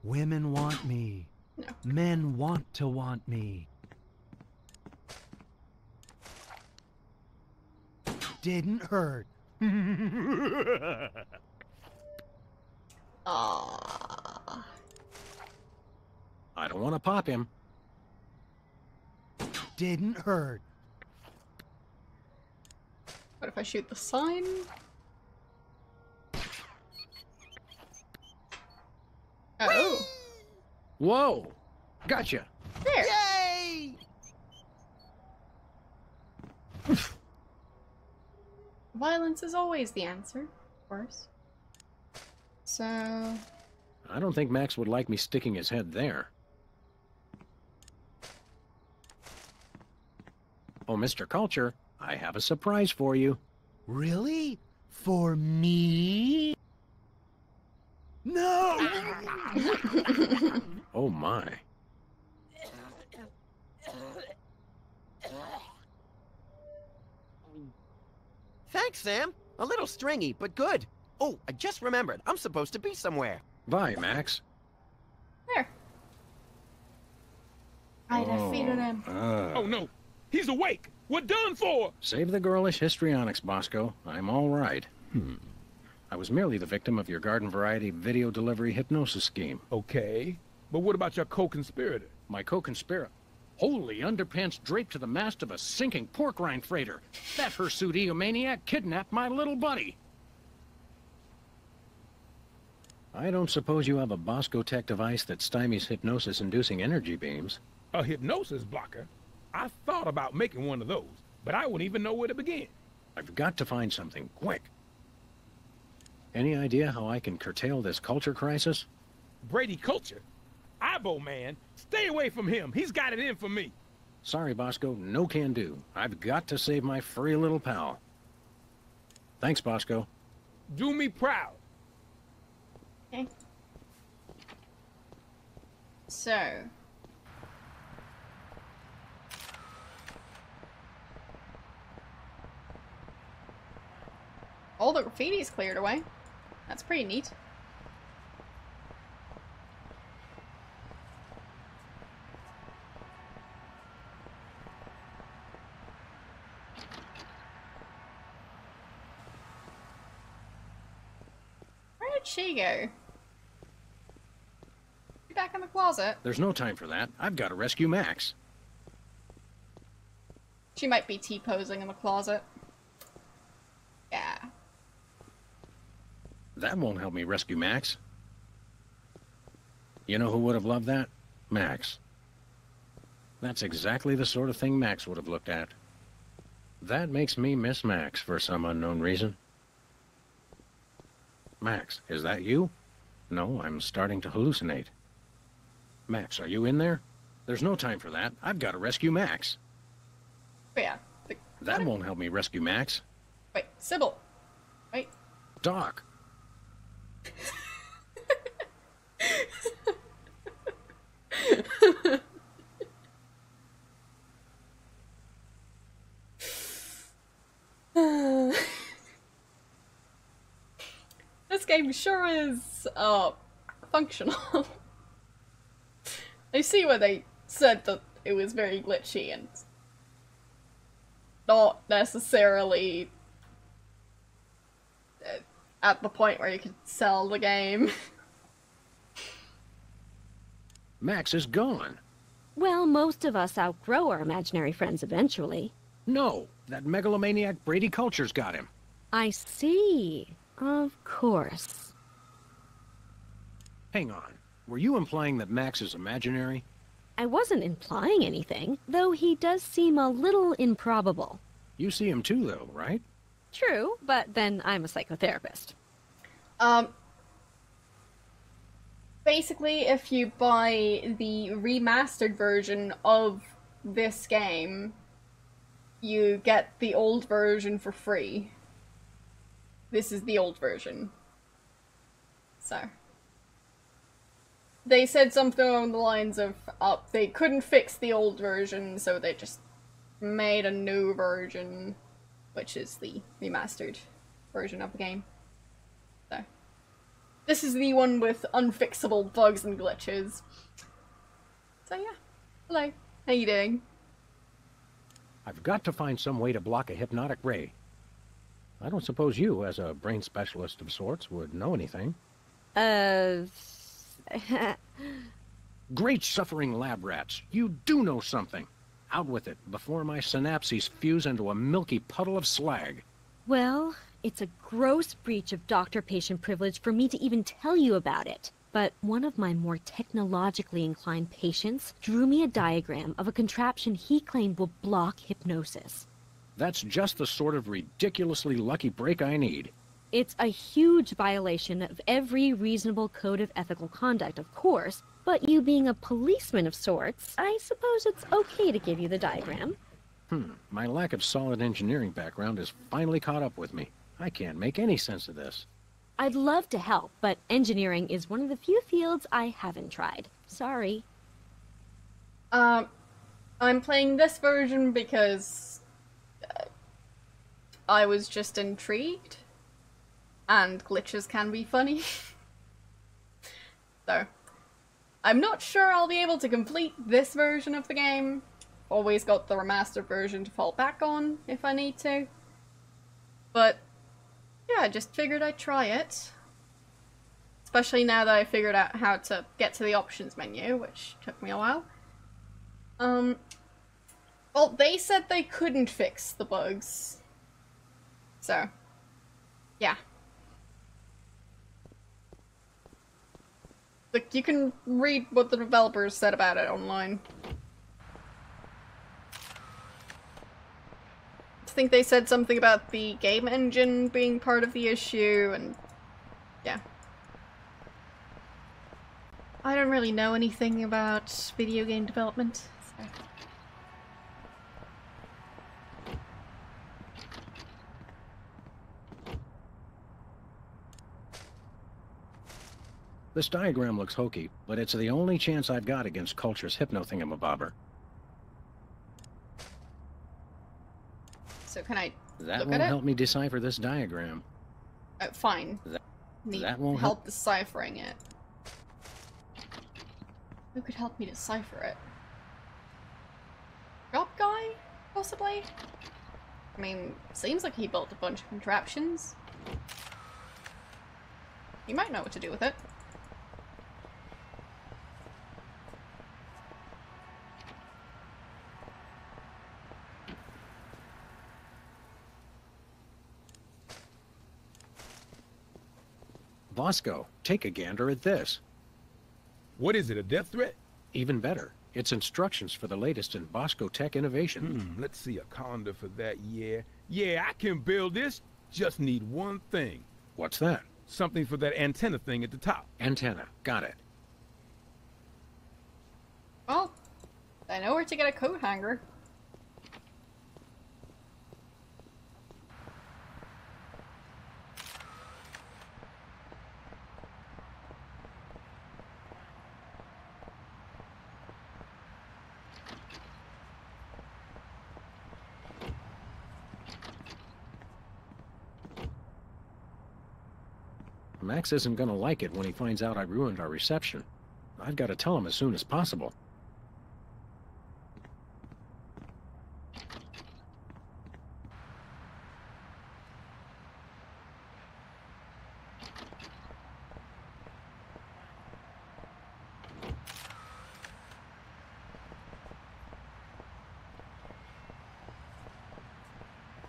Women want me. No. Men want to want me. Didn't hurt. Ah. I don't want to pop him. Didn't hurt. What if I shoot the sign? Oh. Whoa! Gotcha! There. Yay! Violence is always the answer, of course. So... I don't think Max would like me sticking his head there. Oh, Mr. Culture, I have a surprise for you. Really? For me? No! Oh my. Thanks, Sam. A little stringy, but good. Oh, I just remembered. I'm supposed to be somewhere. Bye, Max. There. I defeated him. Oh no, he's awake. We're done for. Save the girlish histrionics, Bosco. I'm all right. I was merely the victim of your garden variety video delivery hypnosis scheme. Okay, but what about your co-conspirator? My co-conspirator? Holy underpants draped to the mast of a sinking pork rind freighter. That hirsute eomaniac kidnapped my little buddy. I don't suppose you have a Bosco Tech device that stymies hypnosis-inducing energy beams? A hypnosis blocker? I thought about making one of those, but I wouldn't even know where to begin. I've got to find something, quick. Any idea how I can curtail this culture crisis? Brady Culture? Ibo, man. Stay away from him. He's got it in for me. Sorry, Bosco. No can do. I've got to save my furry little pal. Thanks, Bosco. Do me proud. Okay. So... all the graffiti's cleared away. That's pretty neat. Where did she go? She back in the closet? There's no time for that. I've got to rescue Max. She might be T-posing in the closet. Yeah. That won't help me rescue Max. You know who would have loved that? Max. That's exactly the sort of thing Max would have looked at. That makes me miss Max for some unknown reason. Max, is that you? No, I'm starting to hallucinate. Max, are you in there? There's no time for that. I've got to rescue Max. But yeah. That won't help me rescue Max. Wait, Sybil. Wait. Doc. This game sure is, functional. I see why they said that it was very glitchy and not necessarily at the point where you could sell the game. Max is gone. Well, most of us outgrow our imaginary friends eventually. No, that megalomaniac Brady Culture's got him. I see. Of course. Hang on. Were you implying that Max is imaginary? I wasn't implying anything, though he does seem a little improbable. You see him too, though, right? True, but then I'm a psychotherapist. Basically, if you buy the remastered version of this game, you get the old version for free. This is the old version. So. They said something along the lines of, they couldn't fix the old version, so they just made a new version, which is the remastered version of the game. So. This is the one with unfixable bugs and glitches. So yeah. Hello. How you doing? I've got to find some way to block a hypnotic ray. I don't suppose you, as a brain specialist of sorts, would know anything. Great suffering lab rats. You do know something. Out with it, before my synapses fuse into a milky puddle of slag. Well, it's a gross breach of doctor-patient privilege for me to even tell you about it. But one of my more technologically inclined patients drew me a diagram of a contraption he claimed will block hypnosis. That's just the sort of ridiculously lucky break I need. It's a huge violation of every reasonable code of ethical conduct, of course, but you being a policeman of sorts, I suppose it's okay to give you the diagram. My lack of solid engineering background has finally caught up with me. I can't make any sense of this. I'd love to help, but engineering is one of the few fields I haven't tried. Sorry. I'm playing this version because I was just intrigued, and glitches can be funny. So, I'm not sure I'll be able to complete this version of the game. Always got the remastered version to fall back on if I need to. But, yeah, I just figured I'd try it. Especially now that I figured out how to get to the options menu, which took me a while. Well, they said they couldn't fix the bugs. So, yeah. Look, you can read what the developers said about it online. I think they said something about the game engine being part of the issue, and yeah. I don't really know anything about video game development, so. This diagram looks hokey, but it's the only chance I've got against Culture's hypno-thingamabobber. So can I That look won't at it? help me decipher this diagram. Fine. That won't help deciphering it. Who could help me decipher it? Shop guy? Possibly? I mean, seems like he built a bunch of contraptions. He might know what to do with it. Bosco, take a gander at this. What is it, a death threat? Even better. It's instructions for the latest in Bosco tech innovation. Let's see, a colander for that, yeah. Yeah, I can build this. Just need one thing. What's that? Something for that antenna thing at the top. Antenna. Got it. Well, I know where to get a coat hanger. Max isn't gonna like it when he finds out I ruined our reception. I've got to tell him as soon as possible.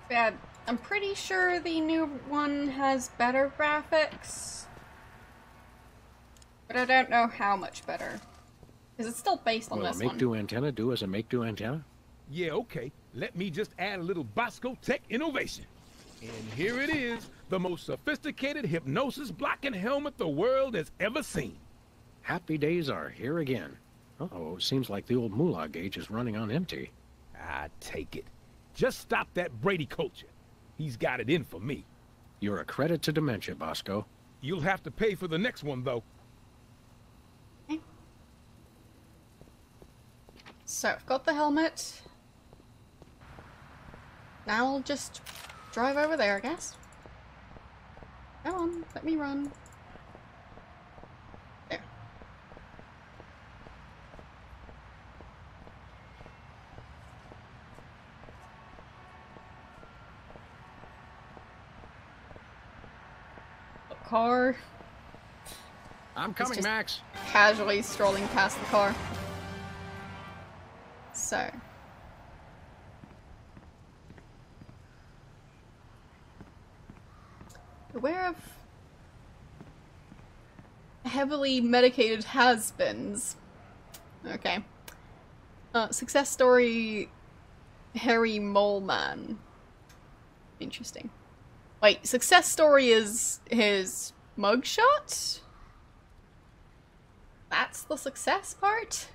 Yeah, I'm pretty sure the new one has better graphics. But I don't know how much better. Because it's still based on Will a this one. make-do antenna do as a make-do antenna? Yeah, okay. Let me just add a little Bosco tech innovation. And here it is, the most sophisticated hypnosis-blocking helmet the world has ever seen. Happy days are here again. Uh-oh, seems like the old moolah gauge is running on empty. I take it. Just stop that Brady culture. He's got it in for me. You're a credit to dementia, Bosco. You'll have to pay for the next one, though. So, I've got the helmet. Now I'll just drive over there, I guess. Come on, let me run. There. The car. I'm coming, Max. Casually strolling past the car. So. Beware of heavily medicated has-beens. Okay. Success story, Harry Moleman. Interesting. Wait, success story is his mugshot? That's the success part?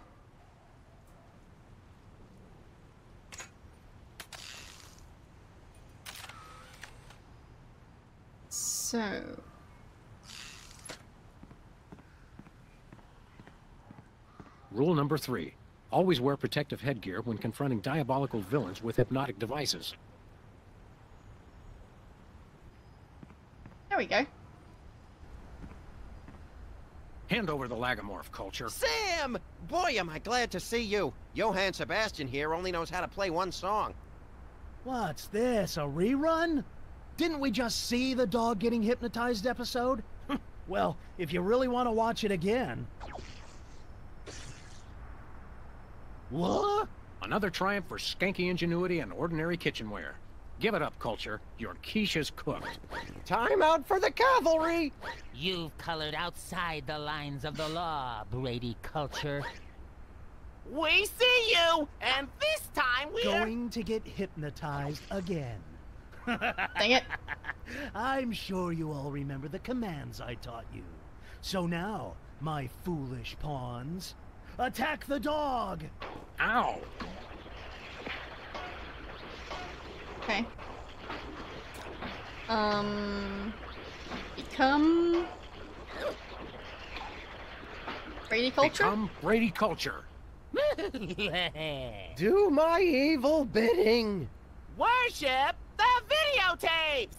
So... Rule number 3. Always wear protective headgear when confronting diabolical villains with hypnotic devices. There we go. Hand over the lagomorph, Culture. Sam! Boy, am I glad to see you. Johann Sebastian here only knows how to play one song. What's this, a rerun? Didn't we just see the dog getting hypnotized episode? Well, if you really want to watch it again... What? Another triumph for skanky ingenuity and ordinary kitchenware. Give it up, Culture. Your quiche is cooked. Time out for the cavalry! You've colored outside the lines of the law, Brady Culture. We see you, and this time we're Going to get hypnotized again. Dang it. I'm sure you all remember the commands I taught you. So now, my foolish pawns, attack the dog! Ow! Okay. Become... Brady Culture? Become Brady Culture. Do my evil bidding! worship the videotapes!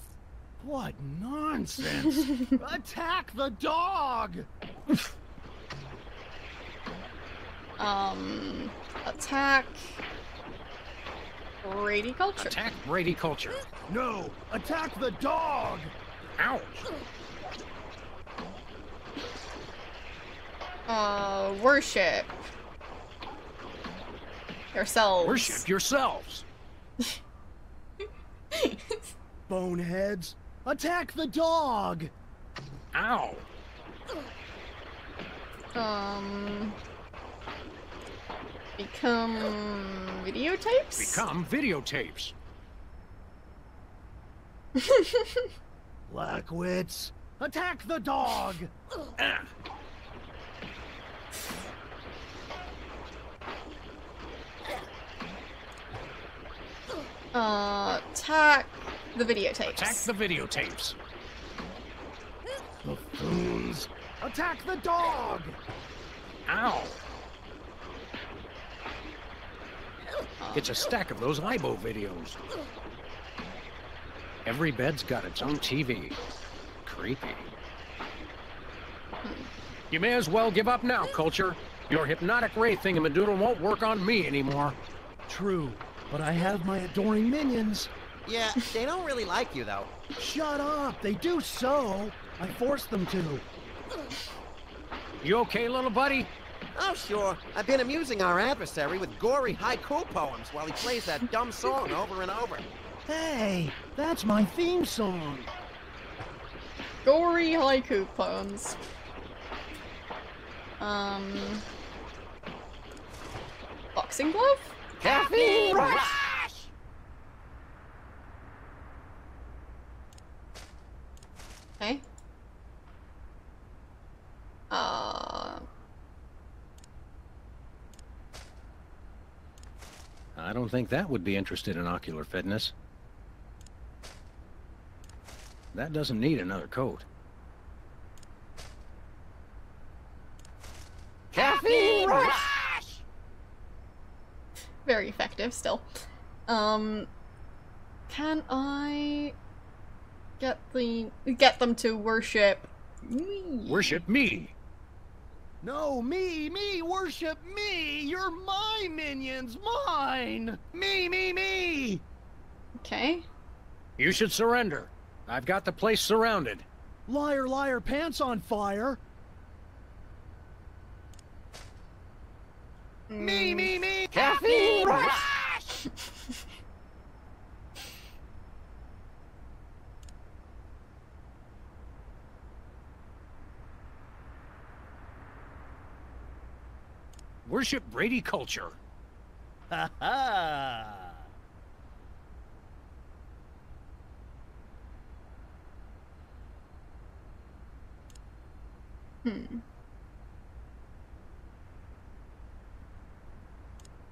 What nonsense! Attack the dog! Attack... Brady Culture. Attack Brady Culture. No! Attack the dog! Ouch! Worship. Yourselves. Worship yourselves. Boneheads! Attack the dog! Ow! Become videotapes? Become videotapes. Blackwits! Attack the dog! Attack the videotapes. Attack the videotapes. Buffoons! Attack the dog! Ow! It's a stack of those IBO videos. Every bed's got its own TV. Creepy. You may as well give up now, Culture. Your hypnotic ray thingamadoodle won't work on me anymore. True, but I have my adoring minions. Yeah, they don't really like you, though. Shut up! They do so! I forced them to. You okay, little buddy? Oh, sure. I've been amusing our adversary with gory haiku poems while he plays that dumb song over and over. Hey, that's my theme song. Gory haiku poems. Boxing glove? Caffeine rush! Okay. I don't think that would be interested in ocular fitness. That doesn't need another coat. Caffeine rush! Very effective still. Can I get them to worship me? Worship me! No, me, worship me! You're my minions, mine! Me! Okay. You should surrender. I've got the place surrounded. Liar, liar, pants on fire! Me! Caffeine rush! Worship Brady Culture. Ha ha!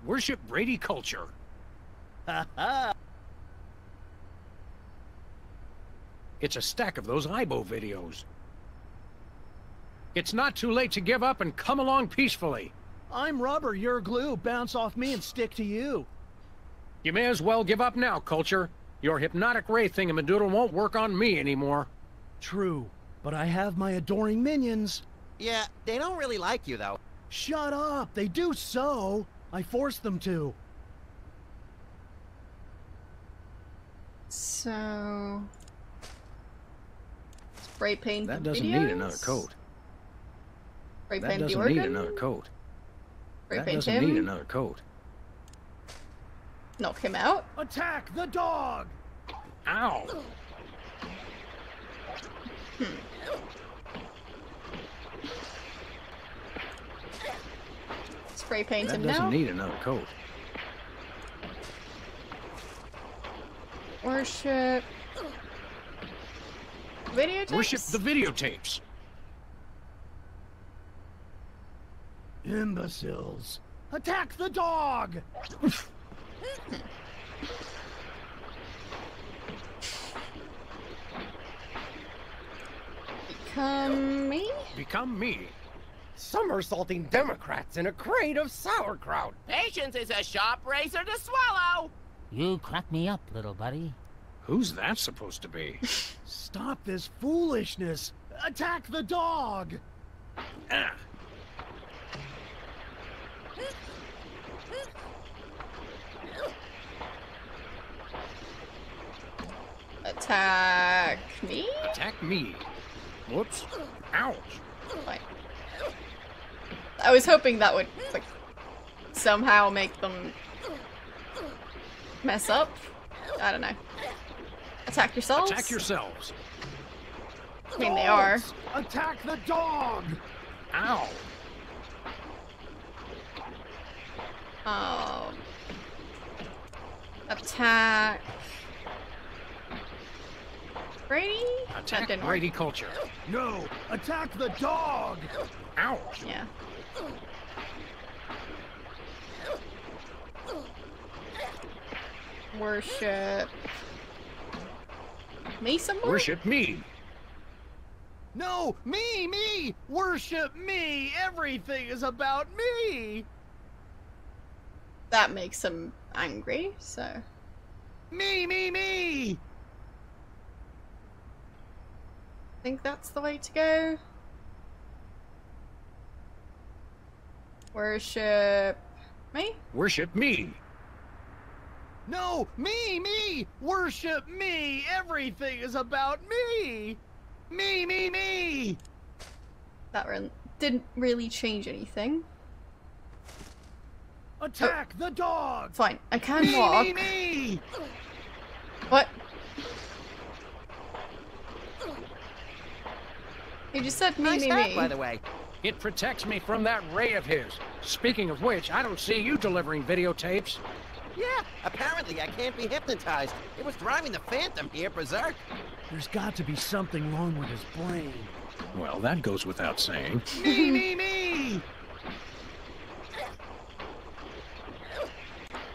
Worship Brady culture. It's a stack of those IBO videos. It's not too late to give up and come along peacefully. I'm rubber, you're glue. Bounce off me and stick to you. You may as well give up now, culture. Your hypnotic ray thingamadoodle won't work on me anymore. True, but I have my adoring minions. Yeah, they don't really like you, though. Shut up, they do so. I forced them to. So... spray paint That the doesn't videos? need another coat. Spray That paint the doesn't organ? need another coat. Spray That paint doesn't him? need another coat. Knock him out? Attack the dog! Ow! Spray paint That him doesn't now? need another coat. Worship... videotapes? Worship the videotapes. Imbeciles. Attack the dog! Become me? Become me. Somersaulting Democrats in a crate of sauerkraut. Patience is a sharp razor to swallow. You crack me up, little buddy. Who's that supposed to be? Stop this foolishness! Attack the dog! Ah. Attack me? Attack me. Whoops. Ouch. Fine. I was hoping that would, like, somehow make them mess up. I don't know. Attack yourselves? Attack yourselves. I mean, they are. Attack the dog! Ow. Attack... Brady? That Attack didn't Brady work. culture. No! Attack the dog! Ouch. Yeah. Worship... me somewhere? Worship me. No! Me! Worship me! Everything is about me! That makes him angry, so... Me! I think that's the way to go. Worship... me? Worship me. No! Me! Worship me! Everything is about me! Me! That didn't really change anything. Attack the dog! Fine, I can walk. Me! What? You just said Nice me. hat, by the way. It protects me from that ray of his. Speaking of which, I don't see you delivering videotapes. Yeah, apparently I can't be hypnotized. It was driving the Phantom here berserk. There's got to be something wrong with his brain. Well, that goes without saying. Me!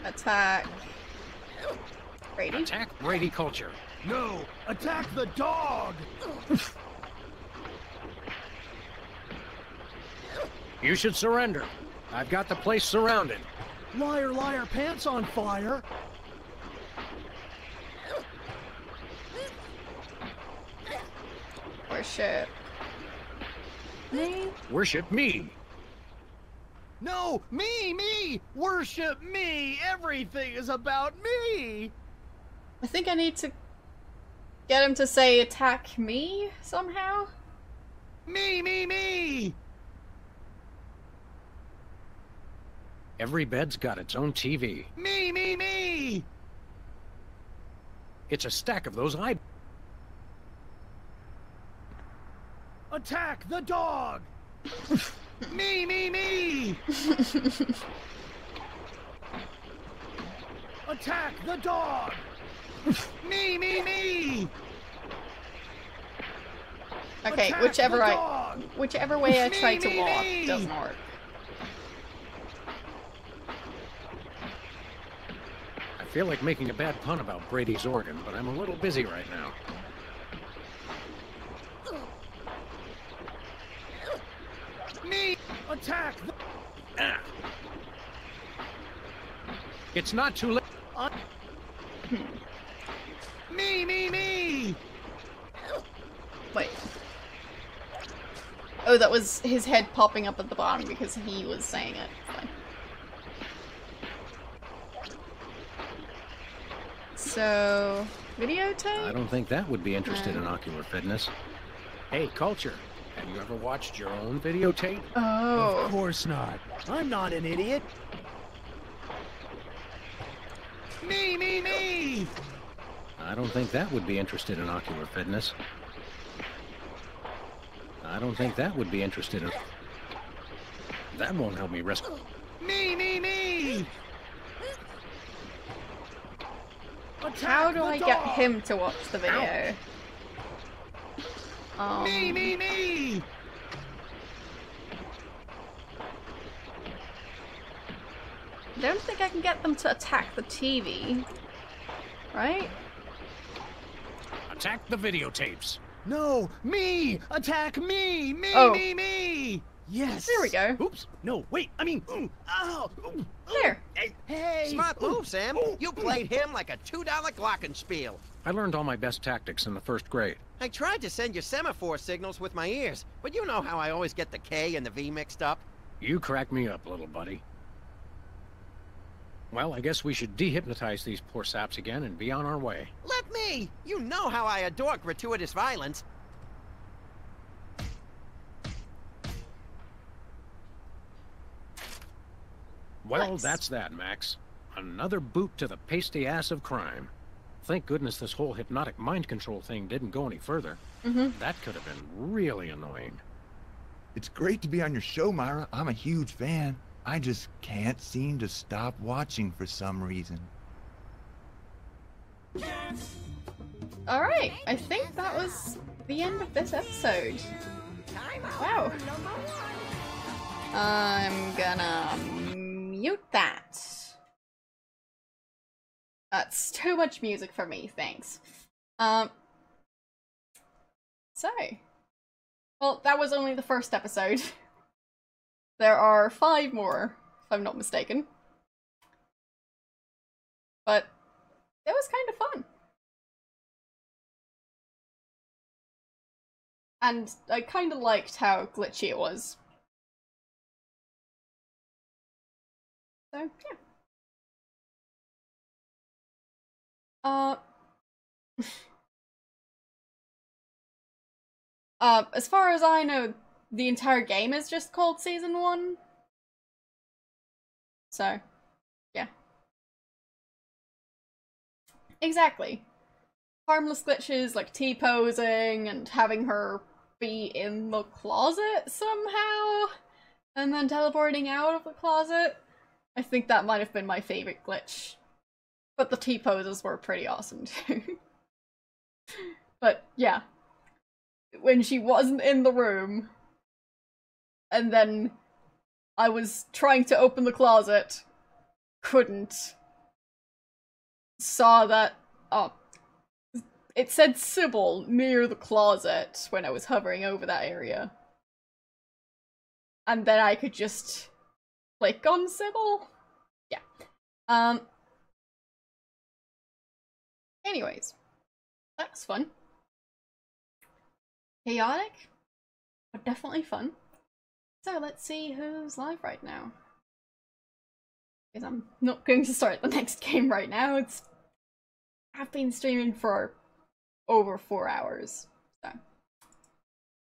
Attack... Brady? Attack Brady culture. No! Attack the dog! You should surrender. I've got the place surrounded. Liar, pants on fire! Worship... me? Worship me. No! Me! Worship me! Everything is about me! I think I need to get him to say attack me somehow? Me! Every bed's got its own TV. Me! It's a stack of those Attack the dog! Me! Attack the dog! Me! Okay, Attack whichever the I... dog! Whichever way I try to walk doesn't work. I feel like making a bad pun about Brady's organ, but I'm a little busy right now. Me! Attack! Ah. It's not too late. Me! Wait. Oh, that was his head popping up at the bottom because he was saying it. Fine. So, videotape? I don't think that would be interested in ocular fitness. Hey, Culture, have you ever watched your own videotape? Oh. Of course not. I'm not an idiot. Me! I don't think that would be interested in ocular fitness. I don't think that would be interested in... That won't help me rescue... Me! How do I get him to watch the video? Me! I don't think I can get them to attack the TV. Right? Attack the videotapes. No, me! Attack me! Me! Yes. There we go. Oops. No, wait. I mean, ow. There. Hey. Smart move, Sam. You played him like a $2 glockenspiel. I learned all my best tactics in the 1st grade. I tried to send you semaphore signals with my ears, but you know how I always get the K and the V mixed up. You crack me up, little buddy. Well, I guess we should dehypnotize these poor saps again and be on our way. Let me! You know how I adore gratuitous violence. Well, Nice. that's that, Max. Another boot to the pasty ass of crime. Thank goodness this whole hypnotic mind control thing didn't go any further. That could have been really annoying. It's great to be on your show, Myra. I'm a huge fan. I just can't seem to stop watching for some reason. Alright, I think that was the end of this episode. Wow. I'm gonna mute that. That's too much music for me, thanks. So. Well, that was only the first episode. There are 5 more, if I'm not mistaken. But it was kind of fun. And I kind of liked how glitchy it was. So, yeah. As far as I know, the entire game is just called Season 1. So, yeah. Exactly. Harmless glitches like T-posing and having her be in the closet somehow, and then teleporting out of the closet. I think that might have been my favorite glitch. But the T-poses were pretty awesome too. But, yeah. When she wasn't in the room, and then I was trying to open the closet, couldn't, saw that, it said Sybil near the closet when I was hovering over that area. And then I could just click on Sybil? Yeah. Anyways, that was fun. Chaotic, but definitely fun. So let's see who's live right now. Because I'm not going to start the next game right now. I've been streaming for over 4 hours. So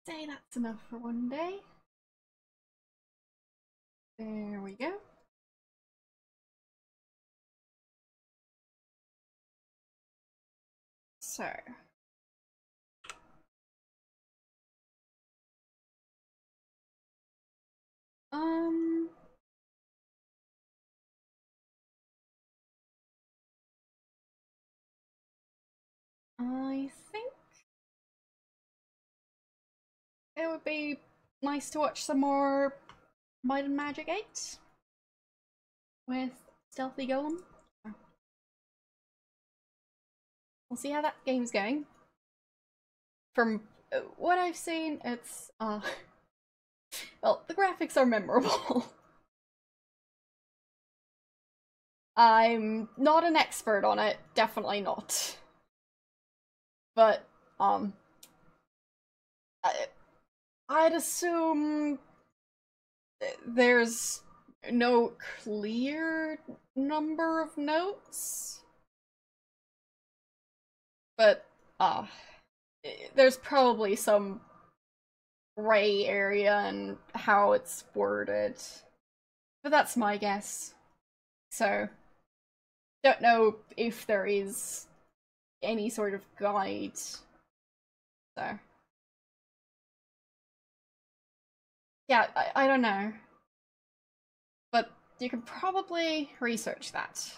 say that's enough for one day. There we go. So I think it would be nice to watch some more Might and Magic 8 with Stealthy Golem. We'll see how that game's going. From what I've seen, it's, well, the graphics are memorable. I'm not an expert on it, definitely not. But, I'd assume there's no clear number of notes. But, there's probably some gray area in how it's worded. But that's my guess. So, don't know if there is any sort of guide. So, yeah, I don't know. But you could probably research that.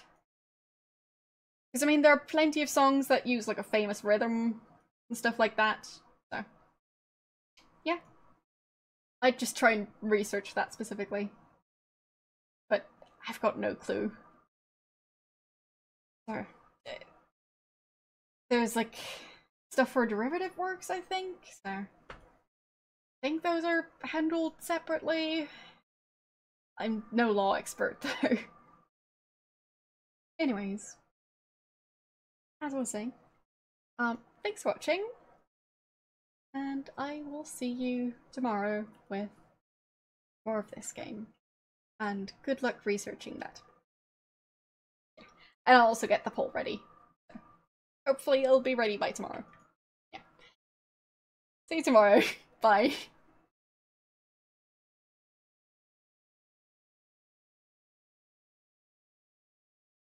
Because, I mean, there are plenty of songs that use, like, a famous rhythm and stuff like that. So, yeah. I'd just try and research that specifically. But I've got no clue. So, there's, like, stuff for derivative works, I think. So, I think those are handled separately. I'm no law expert, though. Anyways. As I was saying, thanks for watching, and I will see you tomorrow with more of this game, and good luck researching that. And I'll also get the poll ready. So hopefully it'll be ready by tomorrow. Yeah. See you tomorrow. Bye.